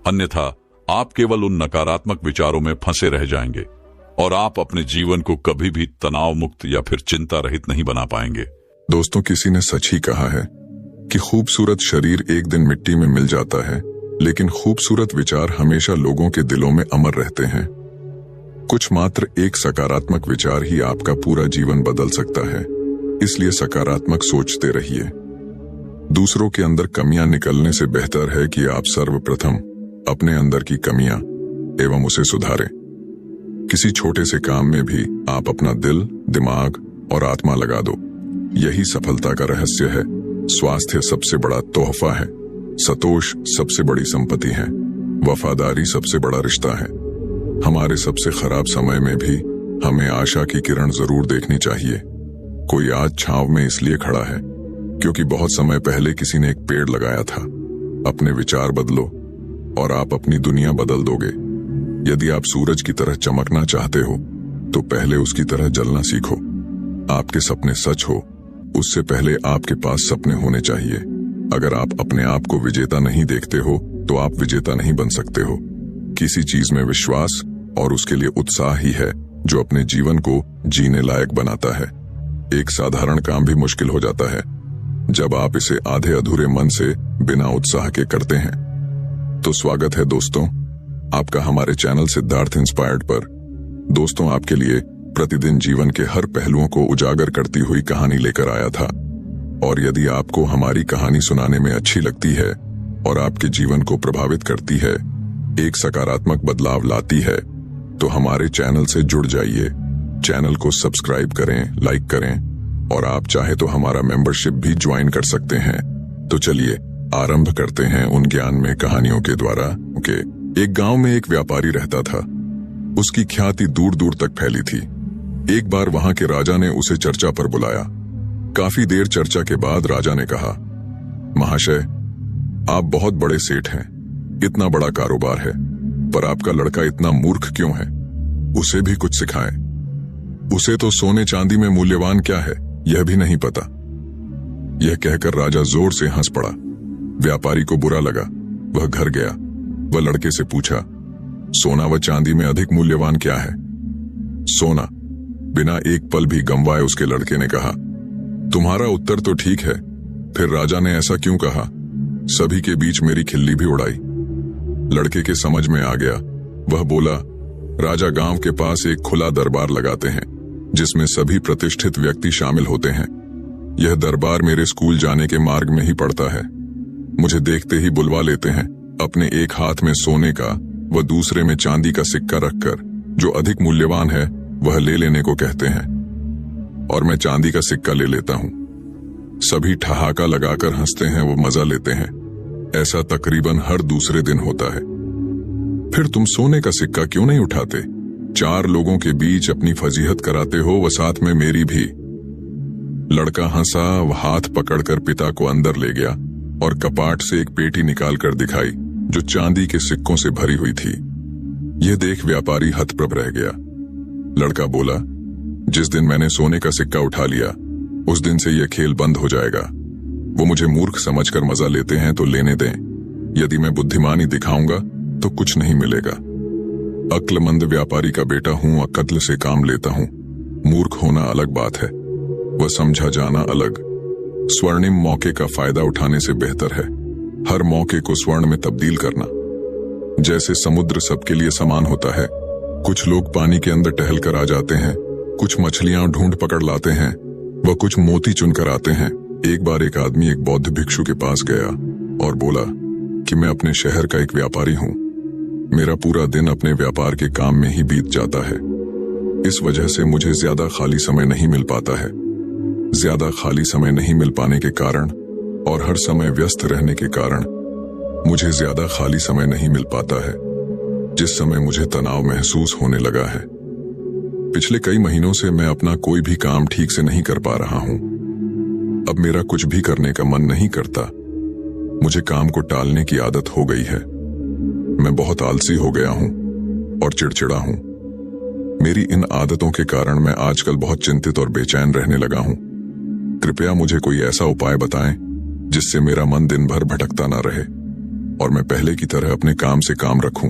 अन्यथा आप केवल उन नकारात्मक विचारों में फंसे रह जाएंगे और आप अपने जीवन को कभी भी तनाव मुक्त या फिर चिंता रहित नहीं बना पाएंगे। दोस्तों, किसी ने सच ही कहा है कि खूबसूरत शरीर एक दिन मिट्टी में मिल जाता है, लेकिन खूबसूरत विचार हमेशा लोगों के दिलों में अमर रहते हैं। कुछ मात्र एक सकारात्मक विचार ही आपका पूरा जीवन बदल सकता है, इसलिए सकारात्मक सोचते रहिए। दूसरों के अंदर कमियां निकलने से बेहतर है कि आप सर्वप्रथम अपने अंदर की कमियां एवं उसे सुधारें। किसी छोटे से काम में भी आप अपना दिल, दिमाग और आत्मा लगा दो। यही सफलता का रहस्य है। स्वास्थ्य सबसे बड़ा तोहफा है, संतोष सबसे बड़ी संपत्ति है, वफादारी सबसे बड़ा रिश्ता है। हमारे सबसे खराब समय में भी हमें आशा की किरण जरूर देखनी चाहिए। कोई आज छांव में इसलिए खड़ा है क्योंकि बहुत समय पहले किसी ने एक पेड़ लगाया था। अपने विचार बदलो और आप अपनी दुनिया बदल दोगे। यदि आप सूरज की तरह चमकना चाहते हो तो पहले उसकी तरह जलना सीखो। आपके सपने सच हो उससे पहले आपके पास सपने होने चाहिए। अगर आप अपने आप को विजेता नहीं देखते हो तो आप विजेता नहीं बन सकते हो। किसी चीज में विश्वास और उसके लिए उत्साह ही है जो अपने जीवन को जीने लायक बनाता है। एक साधारण काम भी मुश्किल हो जाता है जब आप इसे आधे अधूरे मन से बिना उत्साह के करते हैं। तो स्वागत है दोस्तों आपका हमारे चैनल सिद्धार्थ इंस्पायर्ड पर। दोस्तों, आपके लिए प्रतिदिन जीवन के हर पहलुओं को उजागर करती हुई कहानी लेकर आया था। और यदि आपको हमारी कहानी सुनाने में अच्छी लगती है और आपके जीवन को प्रभावित करती है, एक सकारात्मक बदलाव लाती है, तो हमारे चैनल से जुड़ जाइए। चैनल को सब्सक्राइब करें, लाइक करें, और आप चाहे तो हमारा मेंबरशिप भी ज्वाइन कर सकते हैं। तो चलिए आरंभ करते हैं उन ज्ञान में कहानियों के द्वारा। एक गांव में एक व्यापारी रहता था। उसकी ख्याति दूर दूर तक फैली थी। एक बार वहां के राजा ने उसे चर्चा पर बुलाया। काफी देर चर्चा के बाद राजा ने कहा, महाशय, आप बहुत बड़े सेठ हैं, इतना बड़ा कारोबार है, पर आपका लड़का इतना मूर्ख क्यों है? उसे भी कुछ सिखाएं। उसे तो सोने चांदी में मूल्यवान क्या है यह भी नहीं पता। यह कहकर राजा जोर से हंस पड़ा। व्यापारी को बुरा लगा। वह घर गया। वह लड़के से पूछा, सोना व चांदी में अधिक मूल्यवान क्या है? सोना। बिना एक पल भी गंवाए उसके लड़के ने कहा। तुम्हारा उत्तर तो ठीक है, फिर राजा ने ऐसा क्यों कहा? सभी के बीच मेरी खिल्ली भी उड़ाई। लड़के के समझ में आ गया। वह बोला, राजा गांव के पास एक खुला दरबार लगाते हैं जिसमें सभी प्रतिष्ठित व्यक्ति शामिल होते हैं। यह दरबार मेरे स्कूल जाने के मार्ग में ही पड़ता है। मुझे देखते ही बुलवा लेते हैं। अपने एक हाथ में सोने का व दूसरे में चांदी का सिक्का रखकर जो अधिक मूल्यवान है वह ले लेने को कहते हैं, और मैं चांदी का सिक्का ले लेता हूं। सभी ठहाका लगाकर हंसते हैं, वो मजा लेते हैं। ऐसा तकरीबन हर दूसरे दिन होता है। फिर तुम सोने का सिक्का क्यों नहीं उठाते? 4 लोगों के बीच अपनी फजीहत कराते हो, व साथ में मेरी भी। लड़का हंसा, वह हाथ पकड़कर पिता को अंदर ले गया और कपाट से एक पेटी निकालकर दिखाई जो चांदी के सिक्कों से भरी हुई थी। यह देख व्यापारी हतप्रभ रह गया। लड़का बोला, जिस दिन मैंने सोने का सिक्का उठा लिया उस दिन से यह खेल बंद हो जाएगा। वो मुझे मूर्ख समझकर मजा लेते हैं तो लेने दें। यदि मैं बुद्धिमानी दिखाऊंगा तो कुछ नहीं मिलेगा। अक्लमंद व्यापारी का बेटा हूं, अक्ल से काम लेता हूं। मूर्ख होना अलग बात है, वह समझा जाना अलग। स्वर्णिम मौके का फायदा उठाने से बेहतर है हर मौके को स्वर्ण में तब्दील करना। जैसे समुद्र सबके लिए समान होता है। कुछ लोग पानी के अंदर टहल कर आ जाते हैं, कुछ मछलियां ढूंढ पकड़ लाते हैं, व कुछ मोती चुनकर आते हैं। एक बार एक आदमी एक बौद्ध भिक्षु के पास गया और बोला कि मैं अपने शहर का एक व्यापारी हूं। मेरा पूरा दिन अपने व्यापार के काम में ही बीत जाता है। इस वजह से मुझे ज्यादा खाली समय नहीं मिल पाता है। ज्यादा खाली समय नहीं मिल पाने के कारण और हर समय व्यस्त रहने के कारण मुझे ज्यादा खाली समय नहीं मिल पाता है, जिस समय मुझे तनाव महसूस होने लगा है। पिछले कई महीनों से मैं अपना कोई भी काम ठीक से नहीं कर पा रहा हूं। अब मेरा कुछ भी करने का मन नहीं करता। मुझे काम को टालने की आदत हो गई है। मैं बहुत आलसी हो गया हूं और चिड़चिड़ा हूं। मेरी इन आदतों के कारण मैं आजकल बहुत चिंतित और बेचैन रहने लगा हूं। कृपया मुझे कोई ऐसा उपाय बताएं जिससे मेरा मन दिन भर भटकता ना रहे और मैं पहले की तरह अपने काम से काम रखूं।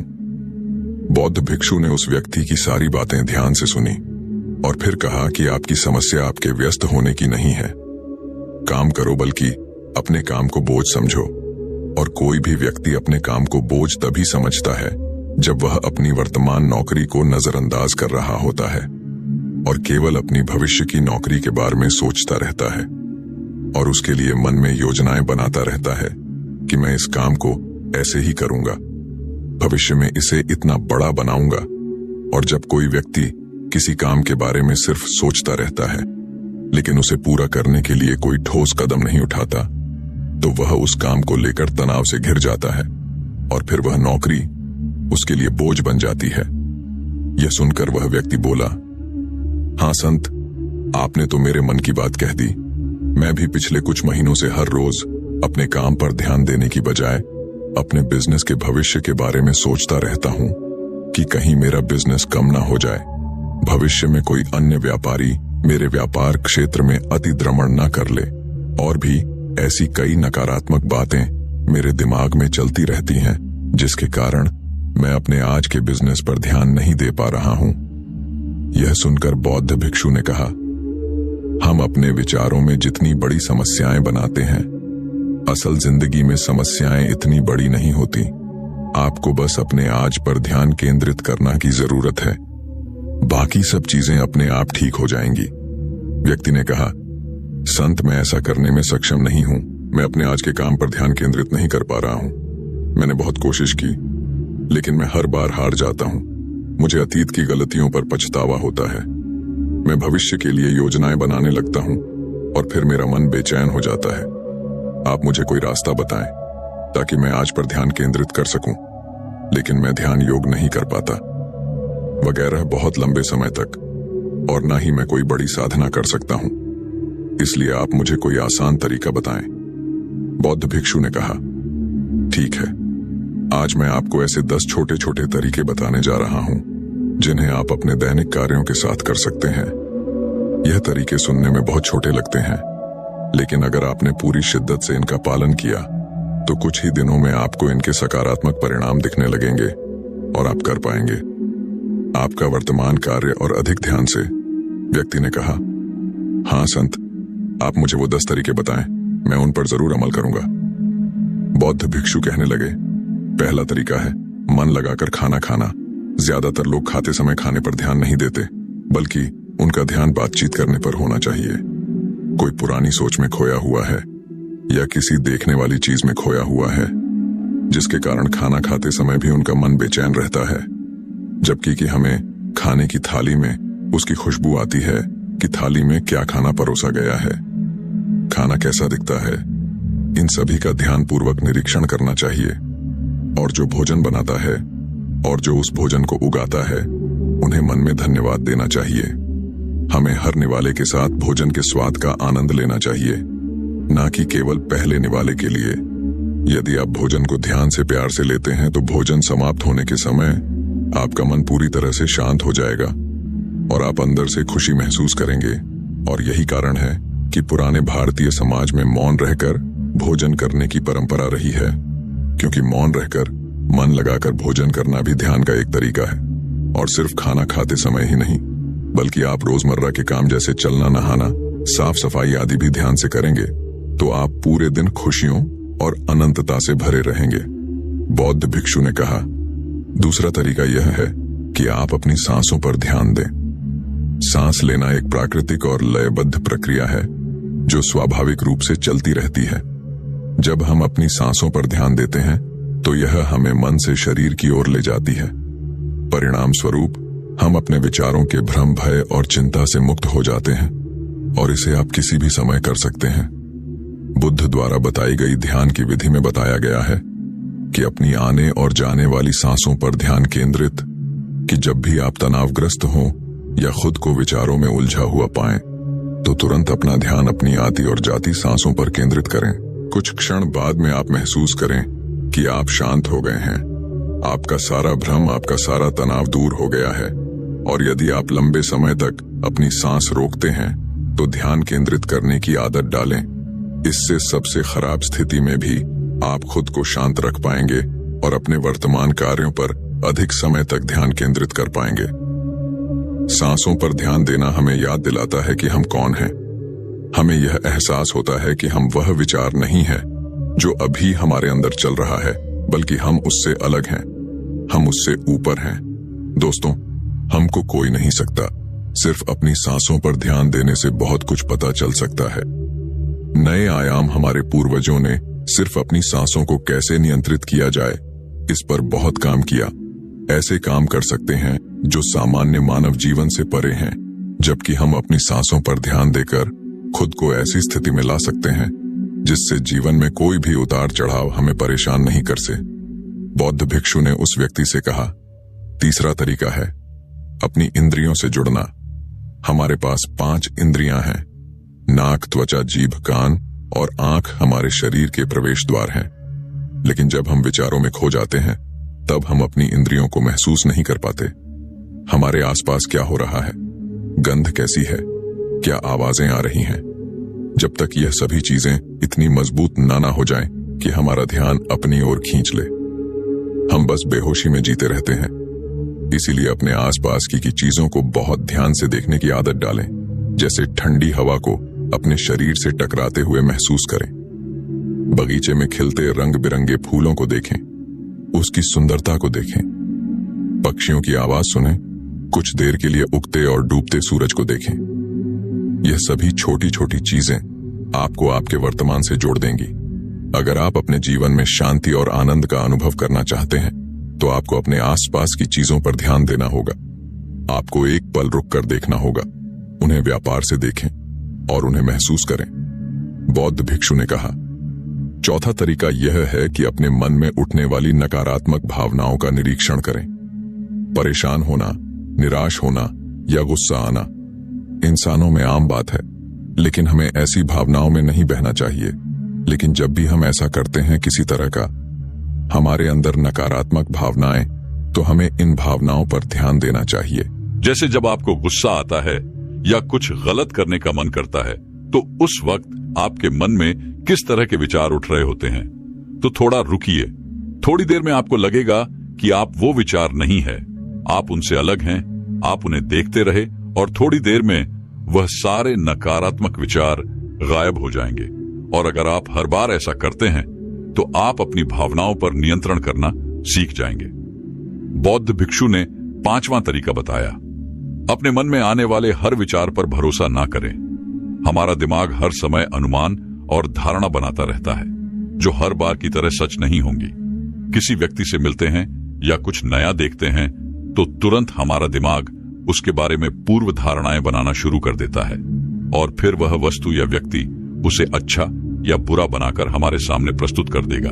बौद्ध भिक्षु ने उस व्यक्ति की सारी बातें ध्यान से सुनी और फिर कहा कि आपकी समस्या आपके व्यस्त होने की नहीं है। काम करो, बल्कि अपने काम को बोझ समझो। और कोई भी व्यक्ति अपने काम को बोझ तभी समझता है जब वह अपनी वर्तमान नौकरी को नजरअंदाज कर रहा होता है और केवल अपनी भविष्य की नौकरी के बारे में सोचता रहता है और उसके लिए मन में योजनाएं बनाता रहता है कि मैं इस काम को ऐसे ही करूंगा, भविष्य में इसे इतना बड़ा बनाऊंगा। और जब कोई व्यक्ति किसी काम के बारे में सिर्फ सोचता रहता है लेकिन उसे पूरा करने के लिए कोई ठोस कदम नहीं उठाता, तो वह उस काम को लेकर तनाव से घिर जाता है और फिर वह नौकरी उसके लिए बोझ बन जाती है। यह सुनकर वह व्यक्ति बोला, हाँ संत, आपने तो मेरे मन की बात कह दी। मैं भी पिछले कुछ महीनों से हर रोज अपने काम पर ध्यान देने की बजाय अपने बिजनेस के भविष्य के बारे में सोचता रहता हूं कि कहीं मेरा बिजनेस कम ना हो जाए, भविष्य में कोई अन्य व्यापारी मेरे व्यापार क्षेत्र में अतिक्रमण ना कर ले। और भी ऐसी कई नकारात्मक बातें मेरे दिमाग में चलती रहती हैं जिसके कारण मैं अपने आज के बिजनेस पर ध्यान नहीं दे पा रहा हूं। यह सुनकर बौद्ध भिक्षु ने कहा, हम अपने विचारों में जितनी बड़ी समस्याएं बनाते हैं, असल जिंदगी में समस्याएं इतनी बड़ी नहीं होती। आपको बस अपने आज पर ध्यान केंद्रित करना की जरूरत है, बाकी सब चीजें अपने आप ठीक हो जाएंगी। व्यक्ति ने कहा, संत, मैं ऐसा करने में सक्षम नहीं हूं। मैं अपने आज के काम पर ध्यान केंद्रित नहीं कर पा रहा हूं। मैंने बहुत कोशिश की लेकिन मैं हर बार हार जाता हूं। मुझे अतीत की गलतियों पर पछतावा होता है। मैं भविष्य के लिए योजनाएं बनाने लगता हूं और फिर मेरा मन बेचैन हो जाता है। आप मुझे कोई रास्ता बताएं ताकि मैं आज पर ध्यान केंद्रित कर सकूं, लेकिन मैं ध्यान योग नहीं कर पाता वगैरह बहुत लंबे समय तक, और ना ही मैं कोई बड़ी साधना कर सकता हूं। इसलिए आप मुझे कोई आसान तरीका बताएं। बौद्ध भिक्षु ने कहा, ठीक है, आज मैं आपको ऐसे 10 छोटे छोटे तरीके बताने जा रहा हूं जिन्हें आप अपने दैनिक कार्यों के साथ कर सकते हैं। यह तरीके सुनने में बहुत छोटे लगते हैं, लेकिन अगर आपने पूरी शिद्दत से इनका पालन किया तो कुछ ही दिनों में आपको इनके सकारात्मक परिणाम दिखने लगेंगे और आप कर पाएंगे आपका वर्तमान कार्य और अधिक ध्यान से। व्यक्ति ने कहा, हाँ संत, आप मुझे वो 10 तरीके बताएं, मैं उन पर जरूर अमल करूंगा। बौद्ध भिक्षु कहने लगे, पहला तरीका है मन लगाकर खाना खाना। ज्यादातर लोग खाते समय खाने पर ध्यान नहीं देते, बल्कि उनका ध्यान बातचीत करने पर होना चाहिए। कोई पुरानी सोच में खोया हुआ है या किसी देखने वाली चीज में खोया हुआ है, जिसके कारण खाना खाते समय भी उनका मन बेचैन रहता है, जबकि कि हमें खाने की थाली में उसकी खुशबू आती है कि थाली में क्या खाना परोसा गया है, खाना कैसा दिखता है। इन सभी का ध्यानपूर्वक निरीक्षण करना चाहिए और जो भोजन बनाता है और जो उस भोजन को उगाता है उन्हें मन में धन्यवाद देना चाहिए। हमें हर निवाले के साथ भोजन के स्वाद का आनंद लेना चाहिए, ना कि केवल पहले निवाले के लिए। यदि आप भोजन को ध्यान से प्यार से लेते हैं तो भोजन समाप्त होने के समय आपका मन पूरी तरह से शांत हो जाएगा और आप अंदर से खुशी महसूस करेंगे। और यही कारण है कि पुराने भारतीय समाज में मौन रहकर भोजन करने की परंपरा रही है, क्योंकि मौन रहकर मन लगाकर भोजन करना भी ध्यान का एक तरीका है। और सिर्फ खाना खाते समय ही नहीं, बल्कि आप रोजमर्रा के काम जैसे चलना, नहाना, साफ सफाई आदि भी ध्यान से करेंगे तो आप पूरे दिन खुशियों और अनंतता से भरे रहेंगे। बौद्ध भिक्षु ने कहा, दूसरा तरीका यह है कि आप अपनी सांसों पर ध्यान दें। सांस लेना एक प्राकृतिक और लयबद्ध प्रक्रिया है जो स्वाभाविक रूप से चलती रहती है। जब हम अपनी सांसों पर ध्यान देते हैं तो यह हमें मन से शरीर की ओर ले जाती है। परिणाम स्वरूप हम अपने विचारों के भ्रम, भय और चिंता से मुक्त हो जाते हैं और इसे आप किसी भी समय कर सकते हैं। बुद्ध द्वारा बताई गई ध्यान की विधि में बताया गया है कि अपनी आने और जाने वाली सांसों पर ध्यान केंद्रित, कि जब भी आप तनावग्रस्त हों या खुद को विचारों में उलझा हुआ पाएं, तो तुरंत अपना ध्यान अपनी आती और जाती सांसों पर केंद्रित करें। कुछ क्षण बाद में आप महसूस करें कि आप शांत हो गए हैं। आपका सारा भ्रम, आपका सारा तनाव दूर हो गया है। और यदि आप लंबे समय तक अपनी सांस रोकते हैं तो ध्यान केंद्रित करने की आदत डालें। इससे सबसे खराब स्थिति में भी आप खुद को शांत रख पाएंगे और अपने वर्तमान कार्यों पर अधिक समय तक ध्यान केंद्रित कर पाएंगे। सांसों पर ध्यान देना हमें याद दिलाता है कि हम कौन हैं। हमें यह एहसास होता है कि हम वह विचार नहीं है जो अभी हमारे अंदर चल रहा है, बल्कि हम उससे अलग हैं, हम उससे ऊपर हैं। दोस्तों, हमको कोई नहीं सकता, सिर्फ अपनी सांसों पर ध्यान देने से बहुत कुछ पता चल सकता है। नए आयाम हमारे पूर्वजों ने सिर्फ अपनी सांसों को कैसे नियंत्रित किया जाए इस पर बहुत काम किया। ऐसे काम कर सकते हैं जो सामान्य मानव जीवन से परे हैं, जबकि हम अपनी सांसों पर ध्यान देकर खुद को ऐसी स्थिति में ला सकते हैं जिससे जीवन में कोई भी उतार चढ़ाव हमें परेशान नहीं कर से। बौद्ध भिक्षु ने उस व्यक्ति से कहा, तीसरा तरीका है अपनी इंद्रियों से जुड़ना। हमारे पास 5 इंद्रियां हैं। नाक, त्वचा, जीभ, कान और आंख हमारे शरीर के प्रवेश द्वार हैं। लेकिन जब हम विचारों में खो जाते हैं तब हम अपनी इंद्रियों को महसूस नहीं कर पाते। हमारे आसपास क्या हो रहा है, गंध कैसी है, क्या आवाजें आ रही हैं। जब तक यह सभी चीजें इतनी मजबूत ना हो जाएं कि हमारा ध्यान अपनी ओर खींच ले, हम बस बेहोशी में जीते रहते हैं। इसीलिए अपने आसपास की चीजों को बहुत ध्यान से देखने की आदत डालें। जैसे ठंडी हवा को अपने शरीर से टकराते हुए महसूस करें। बगीचे में खिलते रंग बिरंगे फूलों को देखें, उसकी सुंदरता को देखें। पक्षियों की आवाज सुनें, कुछ देर के लिए उगते और डूबते सूरज को देखें। यह सभी छोटी छोटी चीजें आपको आपके वर्तमान से जोड़ देंगी। अगर आप अपने जीवन में शांति और आनंद का अनुभव करना चाहते हैं तो आपको अपने आसपास की चीजों पर ध्यान देना होगा। आपको एक पल रुक कर देखना होगा, उन्हें व्यापार से देखें और उन्हें महसूस करें। बौद्ध भिक्षु ने कहा, चौथा तरीका यह है कि अपने मन में उठने वाली नकारात्मक भावनाओं का निरीक्षण करें। परेशान होना, निराश होना या गुस्सा आना इंसानों में आम बात है, लेकिन हमें ऐसी भावनाओं में नहीं बहना चाहिए। लेकिन जब भी हम ऐसा करते हैं किसी तरह का, हमारे अंदर नकारात्मक भावनाएं, तो हमें इन भावनाओं पर ध्यान देना चाहिए। जैसे जब आपको गुस्सा आता है या कुछ गलत करने का मन करता है, तो उस वक्त आपके मन में किस तरह के विचार उठ रहे होते हैं। तो थोड़ा रुकिए। थोड़ी देर में आपको लगेगा कि आप वो विचार नहीं है, आप उनसे अलग हैं। आप उन्हें देखते रहे और थोड़ी देर में वह सारे नकारात्मक विचार गायब हो जाएंगे। और अगर आप हर बार ऐसा करते हैं तो आप अपनी भावनाओं पर नियंत्रण करना सीख जाएंगे। बौद्ध भिक्षु ने 5वां तरीका बताया, अपने मन में आने वाले हर विचार पर भरोसा ना करें। हमारा दिमाग हर समय अनुमान और धारणा बनाता रहता है जो हर बार की तरह सच नहीं होंगी। किसी व्यक्ति से मिलते हैं या कुछ नया देखते हैं तो तुरंत हमारा दिमाग उसके बारे में पूर्व धारणाएं बनाना शुरू कर देता है और फिर वह वस्तु या व्यक्ति उसे अच्छा या बुरा बनाकर हमारे सामने प्रस्तुत कर देगा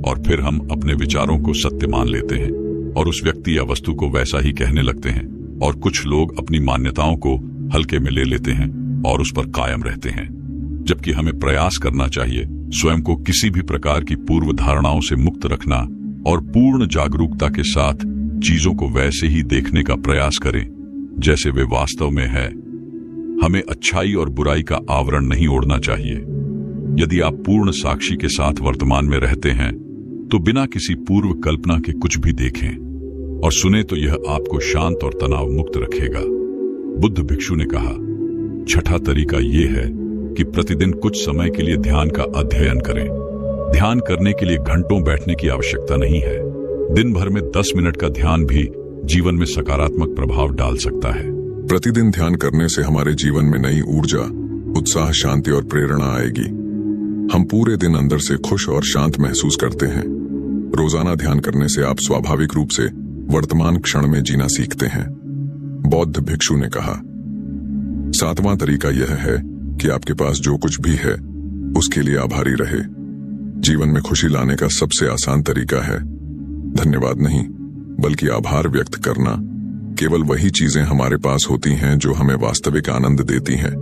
और फिर हम अपने विचारों को सत्य मान लेते हैं और उस व्यक्ति या वस्तु को वैसा ही कहने लगते हैं। और कुछ लोग अपनी मान्यताओं को हल्के में ले लेते हैं और उस पर कायम रहते हैं, जबकि हमें प्रयास करना चाहिए स्वयं को किसी भी प्रकार की पूर्व धारणाओं से मुक्त रखना और पूर्ण जागरूकता के साथ चीजों को वैसे ही देखने का प्रयास करें जैसे वे वास्तव में है। हमें अच्छाई और बुराई का आवरण नहीं ओढ़ना चाहिए। यदि आप पूर्ण साक्षी के साथ वर्तमान में रहते हैं तो बिना किसी पूर्व कल्पना के कुछ भी देखें और सुने तो यह आपको शांत और तनाव मुक्त रखेगा। बुद्ध भिक्षु ने कहा, छठा तरीका यह है कि प्रतिदिन कुछ समय के लिए ध्यान का अध्ययन करें। ध्यान करने के लिए घंटों बैठने की आवश्यकता नहीं है। दिन भर में 10 मिनट का ध्यान भी जीवन में सकारात्मक प्रभाव डाल सकता है। प्रतिदिन ध्यान करने से हमारे जीवन में नई ऊर्जा, उत्साह, शांति और प्रेरणा आएगी। हम पूरे दिन अंदर से खुश और शांत महसूस करते हैं। रोजाना ध्यान करने से आप स्वाभाविक रूप से वर्तमान क्षण में जीना सीखते हैं। बौद्ध भिक्षु ने कहा, 7वां तरीका यह है कि आपके पास जो कुछ भी है उसके लिए आभारी रहे। जीवन में खुशी लाने का सबसे आसान तरीका है धन्यवाद नहीं, बल्कि आभार व्यक्त करना केवल वही चीजें हमारे पास होती हैं जो हमें वास्तविक आनंद देती हैं,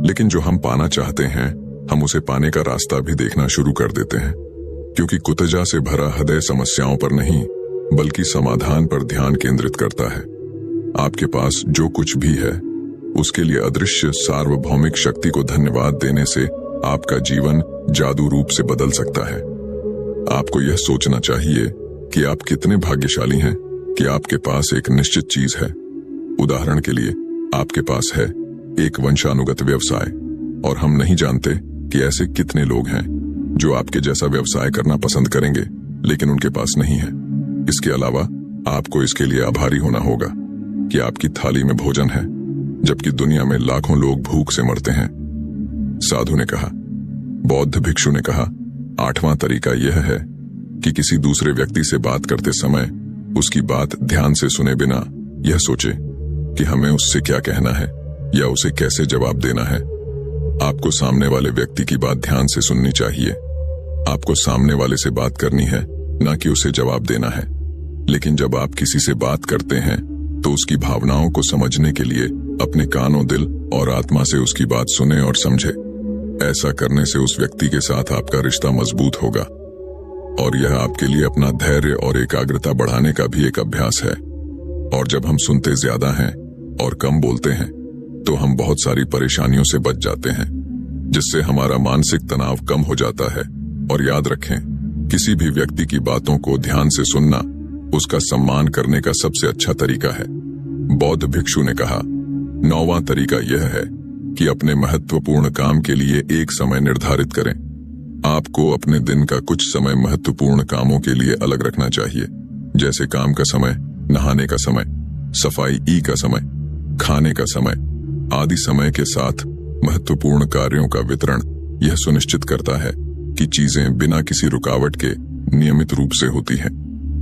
लेकिन जो हम पाना चाहते हैं हम उसे पाने का रास्ता भी देखना शुरू कर देते हैं, क्योंकि कुतजा से भरा हृदय समस्याओं पर नहीं बल्कि समाधान पर ध्यान केंद्रित करता है। आपके पास जो कुछ भी है उसके लिए अदृश्य सार्वभौमिक शक्ति को धन्यवाद देने से आपका जीवन जादू रूप से बदल सकता है। आपको यह सोचना चाहिए कि आप कितने भाग्यशाली हैं कि आपके पास एक निश्चित चीज है। उदाहरण के लिए आपके पास है एक वंशानुगत व्यवसाय, और हम नहीं जानते कि ऐसे कितने लोग हैं जो आपके जैसा व्यवसाय करना पसंद करेंगे लेकिन उनके पास नहीं है। इसके अलावा आपको इसके लिए आभारी होना होगा कि आपकी थाली में भोजन है, जबकि दुनिया में लाखों लोग भूख से मरते हैं। साधु ने कहा। बौद्ध भिक्षु ने कहा, 8वां तरीका यह है कि किसी दूसरे व्यक्ति से बात करते समय उसकी बात ध्यान से सुने बिना यह सोचे कि हमें उससे क्या कहना है या उसे कैसे जवाब देना है। आपको सामने वाले व्यक्ति की बात ध्यान से सुननी चाहिए। आपको सामने वाले से बात करनी है, ना कि उसे जवाब देना है। लेकिन जब आप किसी से बात करते हैं तो उसकी भावनाओं को समझने के लिए अपने कानों, दिल और आत्मा से उसकी बात सुने और समझे। ऐसा करने से उस व्यक्ति के साथ आपका रिश्ता मजबूत होगा, और यह आपके लिए अपना धैर्य और एकाग्रता बढ़ाने का भी एक अभ्यास है। और जब हम सुनते ज्यादा हैं और कम बोलते हैं तो हम बहुत सारी परेशानियों से बच जाते हैं, जिससे हमारा मानसिक तनाव कम हो जाता है। और याद रखें, किसी भी व्यक्ति की बातों को ध्यान से सुनना उसका सम्मान करने का सबसे अच्छा तरीका है। बौद्ध भिक्षु ने कहा, 9वां तरीका यह है कि अपने महत्वपूर्ण काम के लिए एक समय निर्धारित करें। आपको अपने दिन का कुछ समय महत्वपूर्ण कामों के लिए अलग रखना चाहिए, जैसे काम का समय, नहाने का समय, सफाई का समय, खाने का समय आदि। समय के साथ महत्वपूर्ण कार्यों का वितरण यह सुनिश्चित करता है कि चीजें बिना किसी रुकावट के नियमित रूप से होती हैं।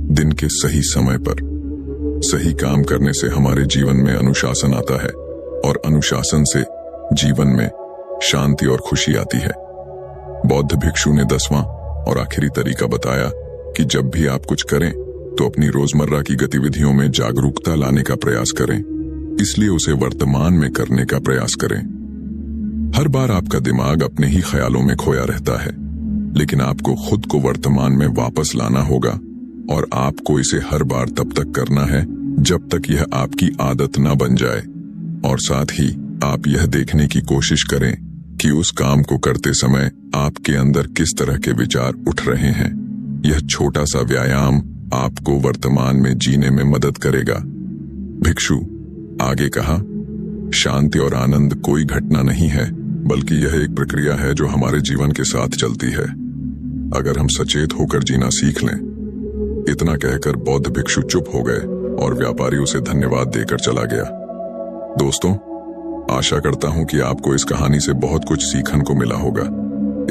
दिन के सही समय पर सही काम करने से हमारे जीवन में अनुशासन आता है, और अनुशासन से जीवन में शांति और खुशी आती है। बौद्ध भिक्षु ने 10वां और आखिरी तरीका बताया कि जब भी आप कुछ करें तो अपनी रोजमर्रा की गतिविधियों में जागरूकता लाने का प्रयास करें, इसलिए उसे वर्तमान में करने का प्रयास करें। हर बार आपका दिमाग अपने ही ख्यालों में खोया रहता है, लेकिन आपको खुद को वर्तमान में वापस लाना होगा, और आपको इसे हर बार तब तक करना है जब तक यह आपकी आदत न बन जाए। और साथ ही आप यह देखने की कोशिश करें कि उस काम को करते समय आपके अंदर किस तरह के विचार उठ रहे हैं। यह छोटा सा व्यायाम आपको वर्तमान में जीने में मदद करेगा। भिक्षु आगे कहा, शांति और आनंद कोई घटना नहीं है, बल्कि यह एक प्रक्रिया है जो हमारे जीवन के साथ चलती है, अगर हम सचेत होकर जीना सीख लें। इतना कहकर बौद्ध भिक्षु चुप हो गए और व्यापारी उसे धन्यवाद देकर चला गया। दोस्तों, आशा करता हूं कि आपको इस कहानी से बहुत कुछ सीखने को मिला होगा।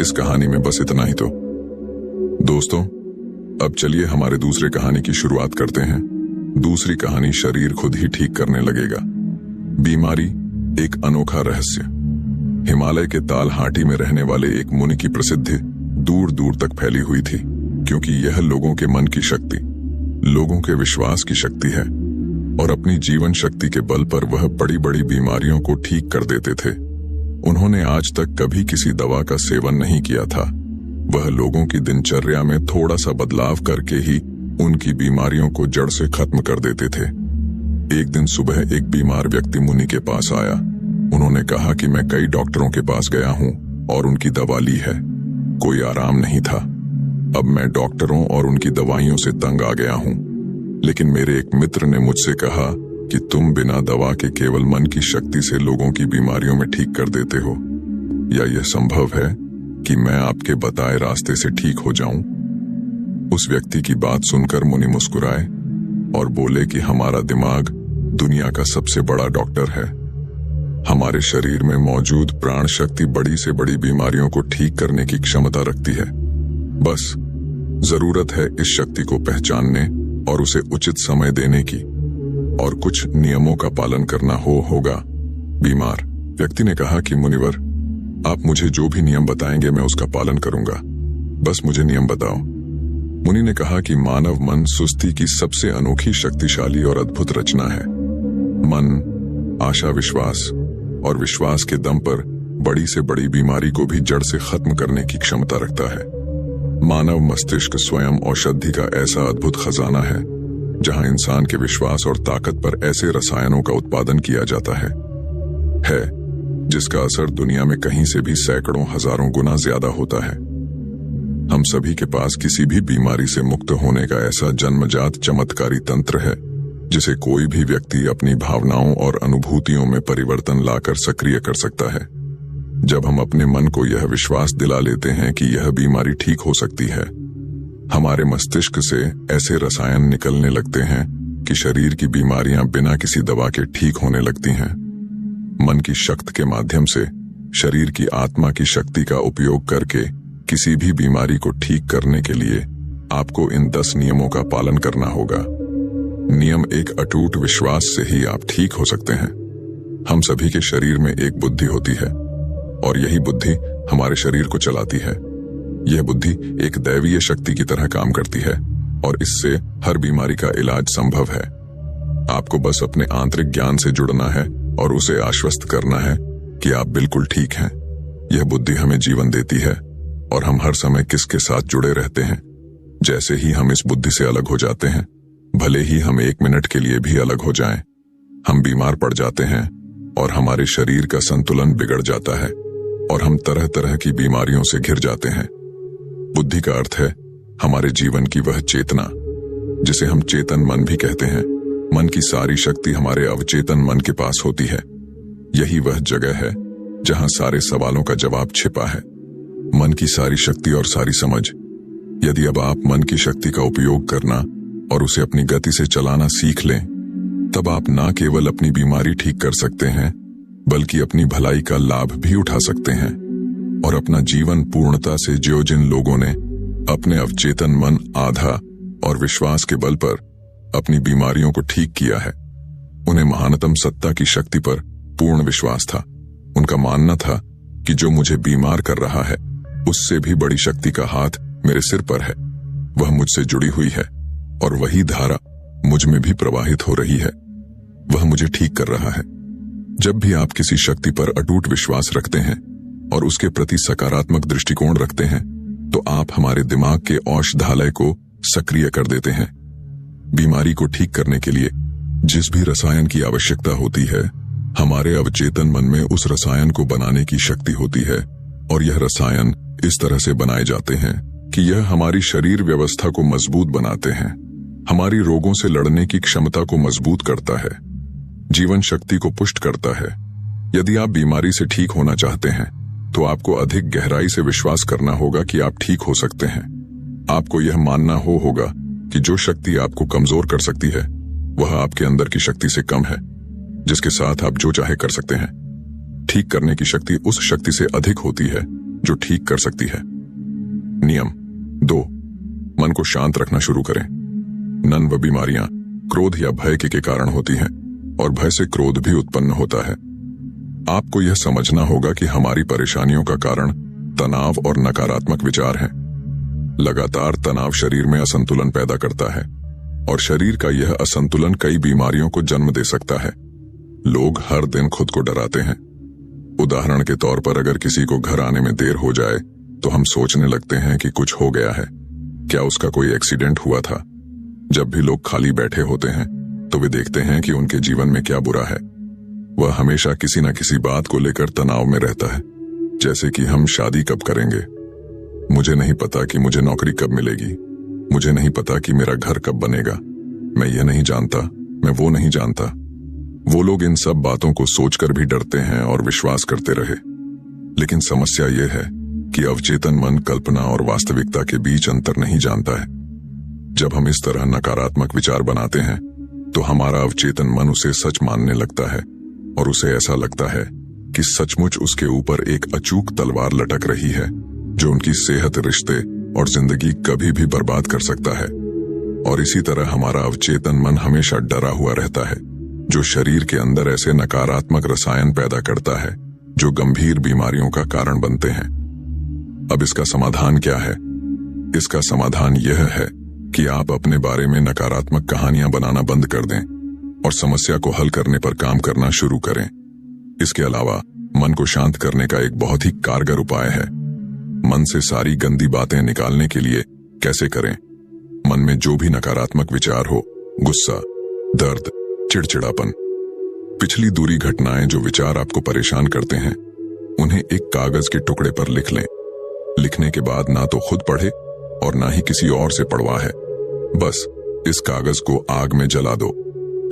इस कहानी में बस इतना ही तो। दोस्तों, अब चलिए हमारे दूसरे कहानी की शुरुआत करते हैं। दूसरी कहानी शरीर खुद ही ठीक करने लगेगा। बीमारी एक अनोखा रहस्य। हिमालय के तालहाटी में रहने वाले एक मुनि की प्रसिद्धि दूर दूर तक फैली हुई थी, क्योंकि यह लोगों के मन की शक्ति, लोगों के विश्वास की शक्ति है, और अपनी जीवन शक्ति के बल पर वह बड़ी बड़ी बीमारियों को ठीक कर देते थे। उन्होंने आज तक कभी किसी दवा का सेवन नहीं किया था। वह लोगों की दिनचर्या में थोड़ा सा बदलाव करके ही उनकी बीमारियों को जड़ से खत्म कर देते थे। एक दिन सुबह एक बीमार व्यक्ति मुनि के पास आया। उन्होंने कहा कि मैं कई डॉक्टरों के पास गया हूं और उनकी दवा ली है, कोई आराम नहीं था। अब मैं डॉक्टरों और उनकी दवाइयों से तंग आ गया हूं, लेकिन मेरे एक मित्र ने मुझसे कहा कि तुम बिना दवा के केवल मन की शक्ति से लोगों की बीमारियों में ठीक कर देते हो। या यह संभव है कि मैं आपके बताए रास्ते से ठीक हो जाऊं? उस व्यक्ति की बात सुनकर मुनि मुस्कुराए और बोले कि हमारा दिमाग दुनिया का सबसे बड़ा डॉक्टर है। हमारे शरीर में मौजूद प्राण शक्ति बड़ी से बड़ी बीमारियों को ठीक करने की क्षमता रखती है। बस जरूरत है इस शक्ति को पहचानने और उसे उचित समय देने की, और कुछ नियमों का पालन करना होगा। बीमार व्यक्ति ने कहा कि मुनिवर, आप मुझे जो भी नियम बताएंगे मैं उसका पालन करूंगा, बस मुझे नियम बताओ। मुनि ने कहा कि मानव मन सुस्ती की सबसे अनोखी, शक्तिशाली और अद्भुत रचना है। मन आशा, विश्वास और विश्वास के दम पर बड़ी से बड़ी बीमारी को भी जड़ से खत्म करने की क्षमता रखता है। मानव मस्तिष्क स्वयं औषधि का ऐसा अद्भुत खजाना है जहां इंसान के विश्वास और ताकत पर ऐसे रसायनों का उत्पादन किया जाता है जिसका असर दुनिया में कहीं से भी सैकड़ों हजारों गुना ज्यादा होता है। हम सभी के पास किसी भी बीमारी से मुक्त होने का ऐसा जन्मजात चमत्कारी तंत्र है जिसे कोई भी व्यक्ति अपनी भावनाओं और अनुभूतियों में परिवर्तन लाकर सक्रिय कर सकता है। जब हम अपने मन को यह विश्वास दिला लेते हैं कि यह बीमारी ठीक हो सकती है, हमारे मस्तिष्क से ऐसे रसायन निकलने लगते हैं कि शरीर की बीमारियां बिना किसी दवा के ठीक होने लगती हैं। मन की शक्ति के माध्यम से शरीर की आत्मा की शक्ति का उपयोग करके किसी भी बीमारी को ठीक करने के लिए आपको इन 10 नियमों का पालन करना होगा। नियम 1, अटूट विश्वास से ही आप ठीक हो सकते हैं। हम सभी के शरीर में एक बुद्धि होती है और यही बुद्धि हमारे शरीर को चलाती है। यह बुद्धि एक दैवीय शक्ति की तरह काम करती है और इससे हर बीमारी का इलाज संभव है। आपको बस अपने आंतरिक ज्ञान से जुड़ना है और उसे आश्वस्त करना है कि आप बिल्कुल ठीक हैं। यह बुद्धि हमें जीवन देती है और हम हर समय किसके साथ जुड़े रहते हैं। जैसे ही हम इस बुद्धि से अलग हो जाते हैं, भले ही हम 1 मिनट के लिए भी अलग हो जाएं, हम बीमार पड़ जाते हैं और हमारे शरीर का संतुलन बिगड़ जाता है और हम तरह तरह की बीमारियों से घिर जाते हैं। बुद्धि का अर्थ है हमारे जीवन की वह चेतना जिसे हम चेतन मन भी कहते हैं। मन की सारी शक्ति हमारे अवचेतन मन के पास होती है। यही वह जगह है जहां सारे सवालों का जवाब छिपा है। मन की सारी शक्ति और सारी समझ। यदि अब आप मन की शक्ति का उपयोग करना और उसे अपनी गति से चलाना सीख लें, तब आप ना केवल अपनी बीमारी ठीक कर सकते हैं बल्कि अपनी भलाई का लाभ भी उठा सकते हैं और अपना जीवन पूर्णता से जो जिन लोगों ने अपने अवचेतन मन, आधा और विश्वास के बल पर अपनी बीमारियों को ठीक किया है, उन्हें महानतम सत्ता की शक्ति पर पूर्ण विश्वास था। उनका मानना था कि जो मुझे बीमार कर रहा है उससे भी बड़ी शक्ति का हाथ मेरे सिर पर है, वह मुझसे जुड़ी हुई है और वही धारा मुझ में भी प्रवाहित हो रही है, वह मुझे ठीक कर रहा है। जब भी आप किसी शक्ति पर अटूट विश्वास रखते हैं और उसके प्रति सकारात्मक दृष्टिकोण रखते हैं, तो आप हमारे दिमाग के औषधालय को सक्रिय कर देते हैं। बीमारी को ठीक करने के लिए जिस भी रसायन की आवश्यकता होती है, हमारे अवचेतन मन में उस रसायन को बनाने की शक्ति होती है और यह रसायन इस तरह से बनाए जाते हैं कि यह हमारी शरीर व्यवस्था को मजबूत बनाते हैं, हमारी रोगों से लड़ने की क्षमता को मजबूत करता है, जीवन शक्ति को पुष्ट करता है। यदि आप बीमारी से ठीक होना चाहते हैं तो आपको अधिक गहराई से विश्वास करना होगा कि आप ठीक हो सकते हैं। आपको यह मानना होगा कि जो शक्ति आपको कमजोर कर सकती है वह आपके अंदर की शक्ति से कम है, जिसके साथ आप जो चाहे कर सकते हैं। ठीक करने की शक्ति उस शक्ति से अधिक होती है जो ठीक कर सकती है। नियम 2, मन को शांत रखना शुरू करें। नन व बीमारियां क्रोध या भय के कारण होती हैं और भय से क्रोध भी उत्पन्न होता है। आपको यह समझना होगा कि हमारी परेशानियों का कारण तनाव और नकारात्मक विचार हैं। लगातार तनाव शरीर में असंतुलन पैदा करता है और शरीर का यह असंतुलन कई बीमारियों को जन्म दे सकता है। लोग हर दिन खुद को डराते हैं। उदाहरण के तौर पर अगर किसी को घर आने में देर हो जाए तो हम सोचने लगते हैं कि कुछ हो गया है, क्या उसका कोई एक्सीडेंट हुआ था। जब भी लोग खाली बैठे होते हैं तो वे देखते हैं कि उनके जीवन में क्या बुरा है। वह हमेशा किसी न किसी बात को लेकर तनाव में रहता है, जैसे कि हम शादी कब करेंगे, मुझे नहीं पता कि मुझे नौकरी कब मिलेगी, मुझे नहीं पता कि मेरा घर कब बनेगा, मैं यह नहीं जानता, मैं वो नहीं जानता। वो लोग इन सब बातों को सोचकर भी डरते हैं और विश्वास करते रहे। लेकिन समस्या यह है कि अवचेतन मन कल्पना और वास्तविकता के बीच अंतर नहीं जानता है। जब हम इस तरह नकारात्मक विचार बनाते हैं तो हमारा अवचेतन मन उसे सच मानने लगता है और उसे ऐसा लगता है कि सचमुच उसके ऊपर एक अचूक तलवार लटक रही है जो उनकी सेहत, रिश्ते और जिंदगी कभी भी बर्बाद कर सकता है। और इसी तरह हमारा अवचेतन मन हमेशा डरा हुआ रहता है, जो शरीर के अंदर ऐसे नकारात्मक रसायन पैदा करता है जो गंभीर बीमारियों का कारण बनते हैं। अब इसका समाधान क्या है? इसका समाधान यह है कि आप अपने बारे में नकारात्मक कहानियां बनाना बंद कर दें और समस्या को हल करने पर काम करना शुरू करें। इसके अलावा मन को शांत करने का एक बहुत ही कारगर उपाय है। मन से सारी गंदी बातें निकालने के लिए कैसे करें? मन में जो भी नकारात्मक विचार हो, गुस्सा, दर्द, चिड़चिड़ापन, पिछली दूरी घटनाएं जो विचार आपको परेशान करते हैं, उन्हें एक कागज के टुकड़े पर लिख लें। लिखने के बाद ना तो खुद पढ़े और ना ही किसी और से पढ़वा है। बस इस कागज को आग में जला दो।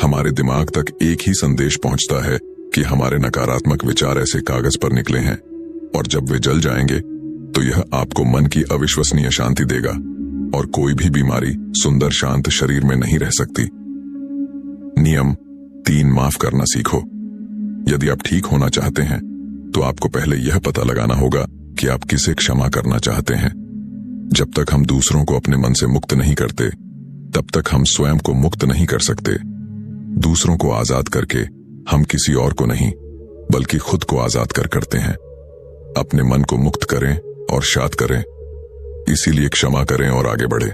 हमारे दिमाग तक एक ही संदेश पहुंचता है कि हमारे नकारात्मक विचार ऐसे कागज पर निकले हैं, और जब वे जल जाएंगे तो यह आपको मन की अविश्वसनीय शांति देगा और कोई भी बीमारी सुंदर शांत शरीर में नहीं रह सकती। नियम 3, माफ करना सीखो। यदि आप ठीक होना चाहते हैं तो आपको पहले यह पता लगाना होगा कि आप किसे क्षमा करना चाहते हैं। जब तक हम दूसरों को अपने मन से मुक्त नहीं करते, तब तक हम स्वयं को मुक्त नहीं कर सकते। दूसरों को आजाद करके हम किसी और को नहीं, बल्कि खुद को आजाद करते हैं। अपने मन को मुक्त करें और शांत करें। इसीलिए क्षमा करें और आगे बढ़े।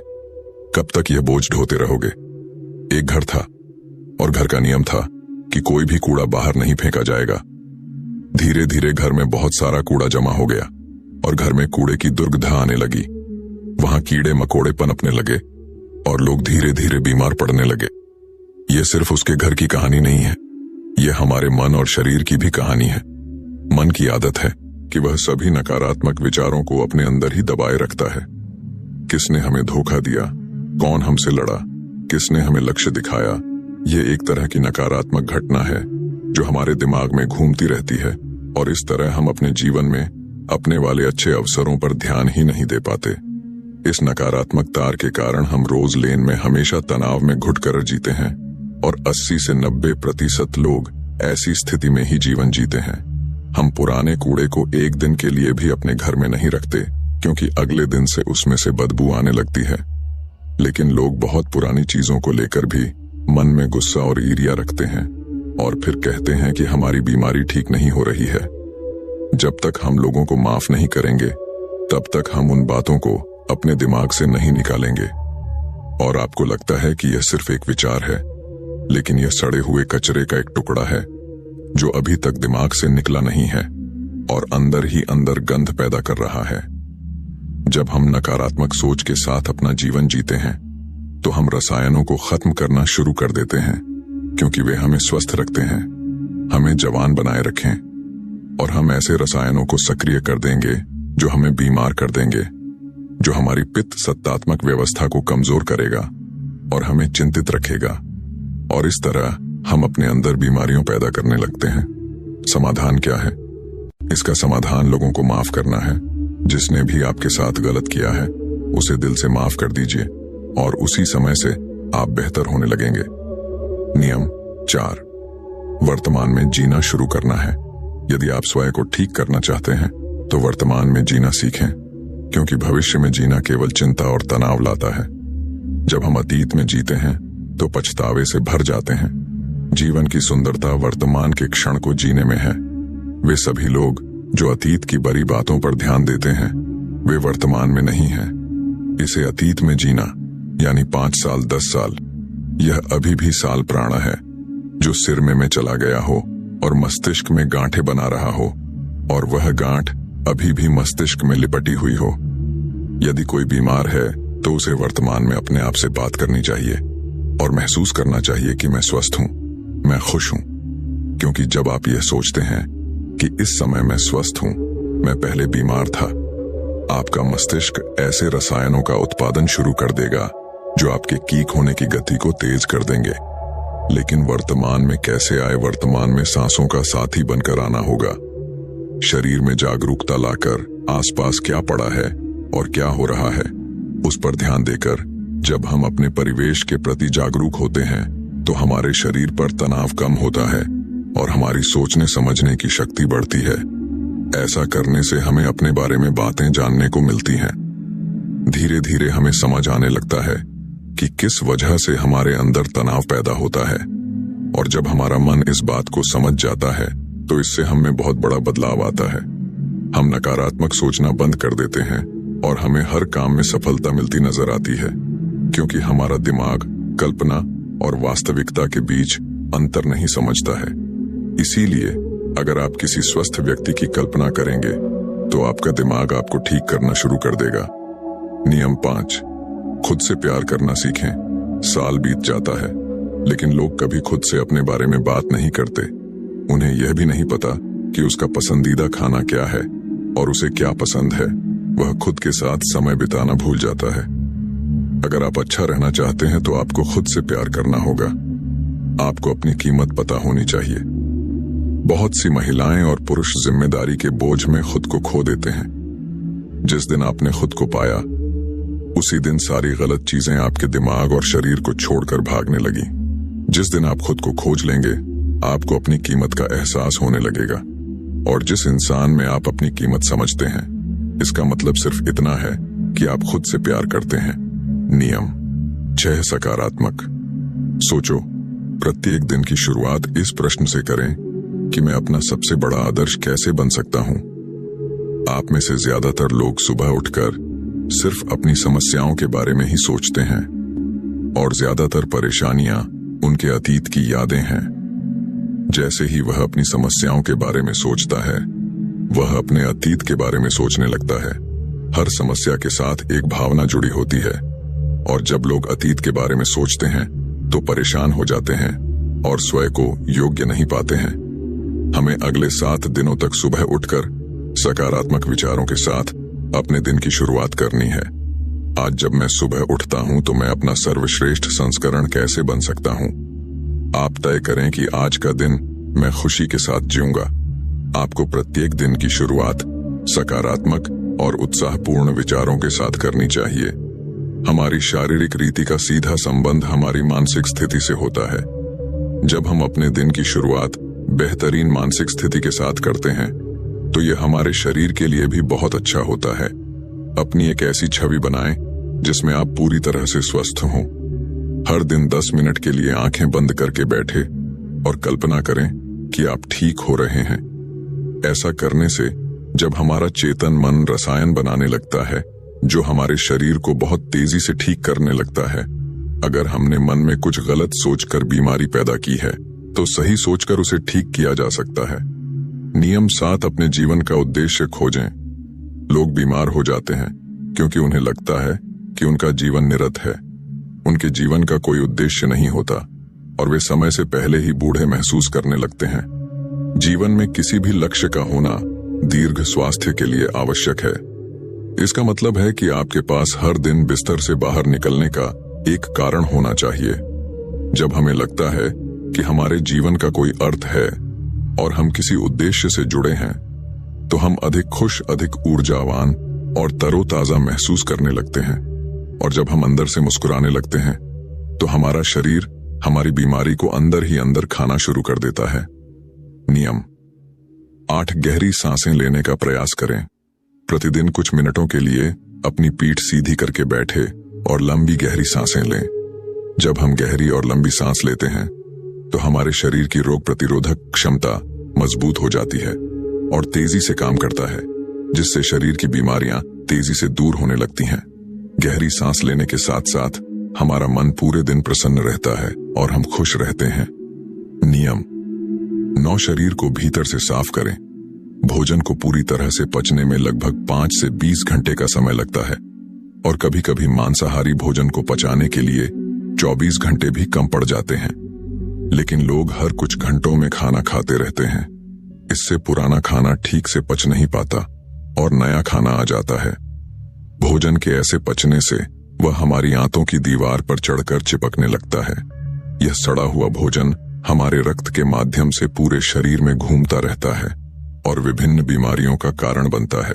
कब तक यह बोझ ढोते रहोगे? एक घर था और घर का नियम था कि कोई भी कूड़ा बाहर नहीं फेंका जाएगा। धीरे धीरे घर में बहुत सारा कूड़ा जमा हो गया और घर में कूड़े की दुर्गंध आने लगी। वहां कीड़े मकोड़े पनपने लगे और लोग धीरे धीरे बीमार पड़ने लगे। यह सिर्फ उसके घर की कहानी नहीं है, यह हमारे मन और शरीर की भी कहानी है। मन की आदत है कि वह सभी नकारात्मक विचारों को अपने अंदर ही दबाए रखता है। किसने हमें धोखा दिया, कौन हमसे लड़ा, किसने हमें लक्ष्य दिखाया, यह एक तरह की नकारात्मक घटना है जो हमारे दिमाग में घूमती रहती है, और इस तरह हम अपने जीवन में अपने वाले अच्छे अवसरों पर ध्यान ही नहीं दे पाते। इस नकारात्मक तार के कारण हम रोज लेन में हमेशा तनाव में घुटकर जीते हैं, और 80 से 90% लोग ऐसी स्थिति में ही जीवन जीते हैं। हम पुराने कूड़े को एक दिन के लिए भी अपने घर में नहीं रखते, क्योंकि अगले दिन से उसमें से बदबू आने लगती है। लेकिन लोग बहुत पुरानी चीजों को लेकर भी मन में गुस्सा और ईर्ष्या रखते हैं और फिर कहते हैं कि हमारी बीमारी ठीक नहीं हो रही है। जब तक हम लोगों को माफ नहीं करेंगे, तब तक हम उन बातों को अपने दिमाग से नहीं निकालेंगे। और आपको लगता है कि यह सिर्फ एक विचार है, लेकिन यह सड़े हुए कचरे का एक टुकड़ा है जो अभी तक दिमाग से निकला नहीं है और अंदर ही अंदर गंध पैदा कर रहा है। जब हम नकारात्मक सोच के साथ अपना जीवन जीते हैं, तो हम रसायनों को खत्म करना शुरू कर देते हैं, क्योंकि वे हमें स्वस्थ रखते हैं, हमें जवान बनाए रखें, और हम ऐसे रसायनों को सक्रिय कर देंगे जो हमें बीमार कर देंगे, जो हमारी पित्त सत्तात्मक व्यवस्था को कमजोर करेगा और हमें चिंतित रखेगा। और इस तरह हम अपने अंदर बीमारियों पैदा करने लगते हैं। समाधान क्या है? इसका समाधान लोगों को माफ करना है। जिसने भी आपके साथ गलत किया है, उसे दिल से माफ कर दीजिए और उसी समय से आप बेहतर होने लगेंगे। नियम 4, वर्तमान में जीना शुरू करना है। यदि आप स्वयं को ठीक करना चाहते हैं, तो वर्तमान में जीना सीखें, क्योंकि भविष्य में जीना केवल चिंता और तनाव लाता है। जब हम अतीत में जीते हैं, तो पछतावे से भर जाते हैं। जीवन की सुंदरता वर्तमान के क्षण को जीने में है। वे सभी लोग जो अतीत की बड़ी बातों पर ध्यान देते हैं, वे वर्तमान में नहीं हैं। इसे अतीत में जीना, यानी 5 साल 10 साल, यह अभी भी साल प्राण है जो सिर में चला गया हो और मस्तिष्क में गांठें बना रहा हो, और वह गांठ अभी भी मस्तिष्क में लिपटी हुई हो। यदि कोई बीमार है, तो उसे वर्तमान में अपने आप से बात करनी चाहिए और महसूस करना चाहिए कि मैं स्वस्थ हूं, मैं खुश हूं। क्योंकि जब आप यह सोचते हैं कि इस समय मैं स्वस्थ हूं, मैं पहले बीमार था, आपका मस्तिष्क ऐसे रसायनों का उत्पादन शुरू कर देगा जो आपके ठीक होने की गति को तेज कर देंगे। लेकिन वर्तमान में कैसे आए? वर्तमान में सांसों का साथी बनकर आना होगा। शरीर में जागरूकता लाकर आसपास क्या पड़ा है और क्या हो रहा है, उस पर ध्यान देकर जब हम अपने परिवेश के प्रति जागरूक होते हैं, तो हमारे शरीर पर तनाव कम होता है और हमारी सोचने समझने की शक्ति बढ़ती है। ऐसा करने से हमें अपने बारे में बातें जानने को मिलती हैं। धीरे धीरे हमें समझ आने लगता है कि किस वजह से हमारे अंदर तनाव पैदा होता है, और जब हमारा मन इस बात को समझ जाता है, तो इससे हम में बहुत बड़ा बदलाव आता है। हम नकारात्मक सोचना बंद कर देते हैं और हमें हर काम में सफलता मिलती नजर आती है, क्योंकि हमारा दिमाग कल्पना और वास्तविकता के बीच अंतर नहीं समझता है। इसीलिए अगर आप किसी स्वस्थ व्यक्ति की कल्पना करेंगे तो आपका दिमाग आपको ठीक करना शुरू कर देगा। नियम 5, खुद से प्यार करना सीखें। साल बीत जाता है लेकिन लोग कभी खुद से अपने बारे में बात नहीं करते। उन्हें यह भी नहीं पता कि उसका पसंदीदा खाना क्या है और उसे क्या पसंद है। वह खुद के साथ समय बिताना भूल जाता है। अगर आप अच्छा रहना चाहते हैं तो आपको खुद से प्यार करना होगा। आपको अपनी कीमत पता होनी चाहिए। बहुत सी महिलाएं और पुरुष जिम्मेदारी के बोझ में खुद को खो देते हैं। जिस दिन आपने खुद को पाया उसी दिन सारी गलत चीजें आपके दिमाग और शरीर को छोड़कर भागने लगी। जिस दिन आप खुद को खोज लेंगे आपको अपनी कीमत का एहसास होने लगेगा। और जिस इंसान में आप अपनी कीमत समझते हैं इसका मतलब सिर्फ इतना है कि आप खुद से प्यार करते हैं। नियम 6, सकारात्मक। सोचो, प्रत्येक दिन की शुरुआत इस प्रश्न से करें कि मैं अपना सबसे बड़ा आदर्श कैसे बन सकता हूं। आप में से ज्यादातर लोग सुबह उठकर सिर्फ अपनी समस्याओं के बारे में ही सोचते हैं और ज्यादातर परेशानियां उनके अतीत की यादें हैं। जैसे ही वह अपनी समस्याओं के बारे में सोचता है वह अपने अतीत के बारे में सोचने लगता है। हर समस्या के साथ एक भावना जुड़ी होती है और जब लोग अतीत के बारे में सोचते हैं तो परेशान हो जाते हैं और स्वयं को योग्य नहीं पाते हैं। हमें अगले 7 दिनों तक सुबह उठकर सकारात्मक विचारों के साथ अपने दिन की शुरुआत करनी है। आज जब मैं सुबह उठता हूं तो मैं अपना सर्वश्रेष्ठ संस्करण कैसे बन सकता हूं। आप तय करें कि आज का दिन मैं खुशी के साथ जीऊंगा। आपको प्रत्येक दिन की शुरुआत सकारात्मक और उत्साहपूर्ण विचारों के साथ करनी चाहिए। हमारी शारीरिक रीति का सीधा संबंध हमारी मानसिक स्थिति से होता है। जब हम अपने दिन की शुरुआत बेहतरीन मानसिक स्थिति के साथ करते हैं तो यह हमारे शरीर के लिए भी बहुत अच्छा होता है। अपनी एक ऐसी छवि बनाएं जिसमें आप पूरी तरह से स्वस्थ हों। हर दिन 10 मिनट के लिए आंखें बंद करके बैठे और कल्पना करें कि आप ठीक हो रहे हैं। ऐसा करने से जब हमारा चेतन मन रसायन बनाने लगता है जो हमारे शरीर को बहुत तेजी से ठीक करने लगता है। अगर हमने मन में कुछ गलत सोचकर बीमारी पैदा की है तो सही सोचकर उसे ठीक किया जा सकता है। नियम 7, अपने जीवन का उद्देश्य खोजें। लोग बीमार हो जाते हैं क्योंकि उन्हें लगता है कि उनका जीवन निरर्थ है। उनके जीवन का कोई उद्देश्य नहीं होता और वे समय से पहले ही बूढ़े महसूस करने लगते हैं। जीवन में किसी भी लक्ष्य का होना दीर्घ स्वास्थ्य के लिए आवश्यक है। इसका मतलब है कि आपके पास हर दिन बिस्तर से बाहर निकलने का एक कारण होना चाहिए। जब हमें लगता है कि हमारे जीवन का कोई अर्थ है और हम किसी उद्देश्य से जुड़े हैं तो हम अधिक खुश, अधिक ऊर्जावान और तरोताजा महसूस करने लगते हैं। और जब हम अंदर से मुस्कुराने लगते हैं तो हमारा शरीर हमारी बीमारी को अंदर ही अंदर खाना शुरू कर देता है। नियम 8, गहरी सांसें लेने का प्रयास करें। प्रतिदिन कुछ मिनटों के लिए अपनी पीठ सीधी करके बैठे और लंबी गहरी सांसें लें। जब हम गहरी और लंबी सांस लेते हैं तो हमारे शरीर की रोग प्रतिरोधक क्षमता मजबूत हो जाती है और तेजी से काम करता है, जिससे शरीर की बीमारियां तेजी से दूर होने लगती हैं। गहरी सांस लेने के साथ साथ हमारा मन पूरे दिन प्रसन्न रहता है और हम खुश रहते हैं। नियम 9, शरीर को भीतर से साफ करें। भोजन को पूरी तरह से पचने में लगभग 5 से 20 घंटे का समय लगता है और कभी-कभी मांसाहारी भोजन को पचाने के लिए 24 घंटे भी कम पड़ जाते हैं। लेकिन लोग हर कुछ घंटों में खाना खाते रहते हैं। इससे पुराना खाना ठीक से पच नहीं पाता और नया खाना आ जाता है। भोजन के ऐसे पचने से वह हमारी आंतों की दीवार पर चढ़कर चिपकने लगता है। यह सड़ा हुआ भोजन हमारे रक्त के माध्यम से पूरे शरीर में घूमता रहता है और विभिन्न बीमारियों का कारण बनता है।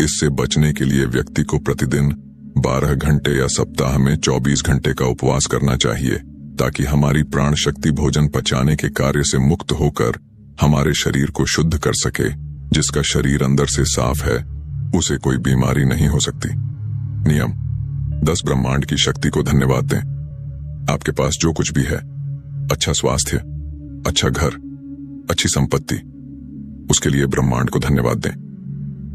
इससे बचने के लिए व्यक्ति को प्रतिदिन 12 घंटे या सप्ताह में 24 घंटे का उपवास करना चाहिए, ताकि हमारी प्राण शक्ति भोजन पचाने के कार्य से मुक्त होकर हमारे शरीर को शुद्ध कर सके। जिसका शरीर अंदर से साफ है उसे कोई बीमारी नहीं हो सकती। नियम 10, ब्रह्मांड की शक्ति को धन्यवाद दें। आपके पास जो कुछ भी है, अच्छा स्वास्थ्य, अच्छा घर, अच्छी संपत्ति, उसके लिए ब्रह्मांड को धन्यवाद दें।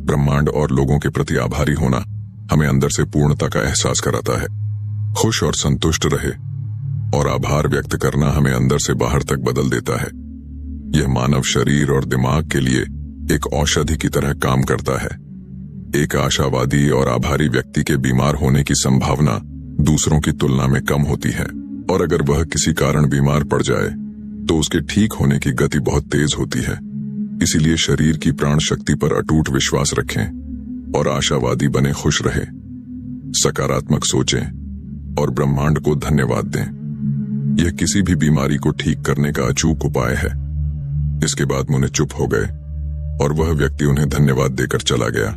ब्रह्मांड और लोगों के प्रति आभारी होना हमें अंदर से पूर्णता का एहसास कराता है। खुश और संतुष्ट रहे। और आभार व्यक्त करना हमें अंदर से बाहर तक बदल देता है। यह मानव शरीर और दिमाग के लिए एक औषधि की तरह काम करता है। एक आशावादी और आभारी व्यक्ति के बीमार होने की संभावना दूसरों की तुलना में कम होती है, और अगर वह किसी कारण बीमार पड़ जाए तो उसके ठीक होने की गति बहुत तेज होती है। इसीलिए शरीर की प्राण शक्ति पर अटूट विश्वास रखें और आशावादी बने खुश रहे, सकारात्मक सोचें और ब्रह्मांड को धन्यवाद दें। यह किसी भी बीमारी को ठीक करने का अचूक उपाय है। इसके बाद मुनि चुप हो गए और वह व्यक्ति उन्हें धन्यवाद देकर चला गया।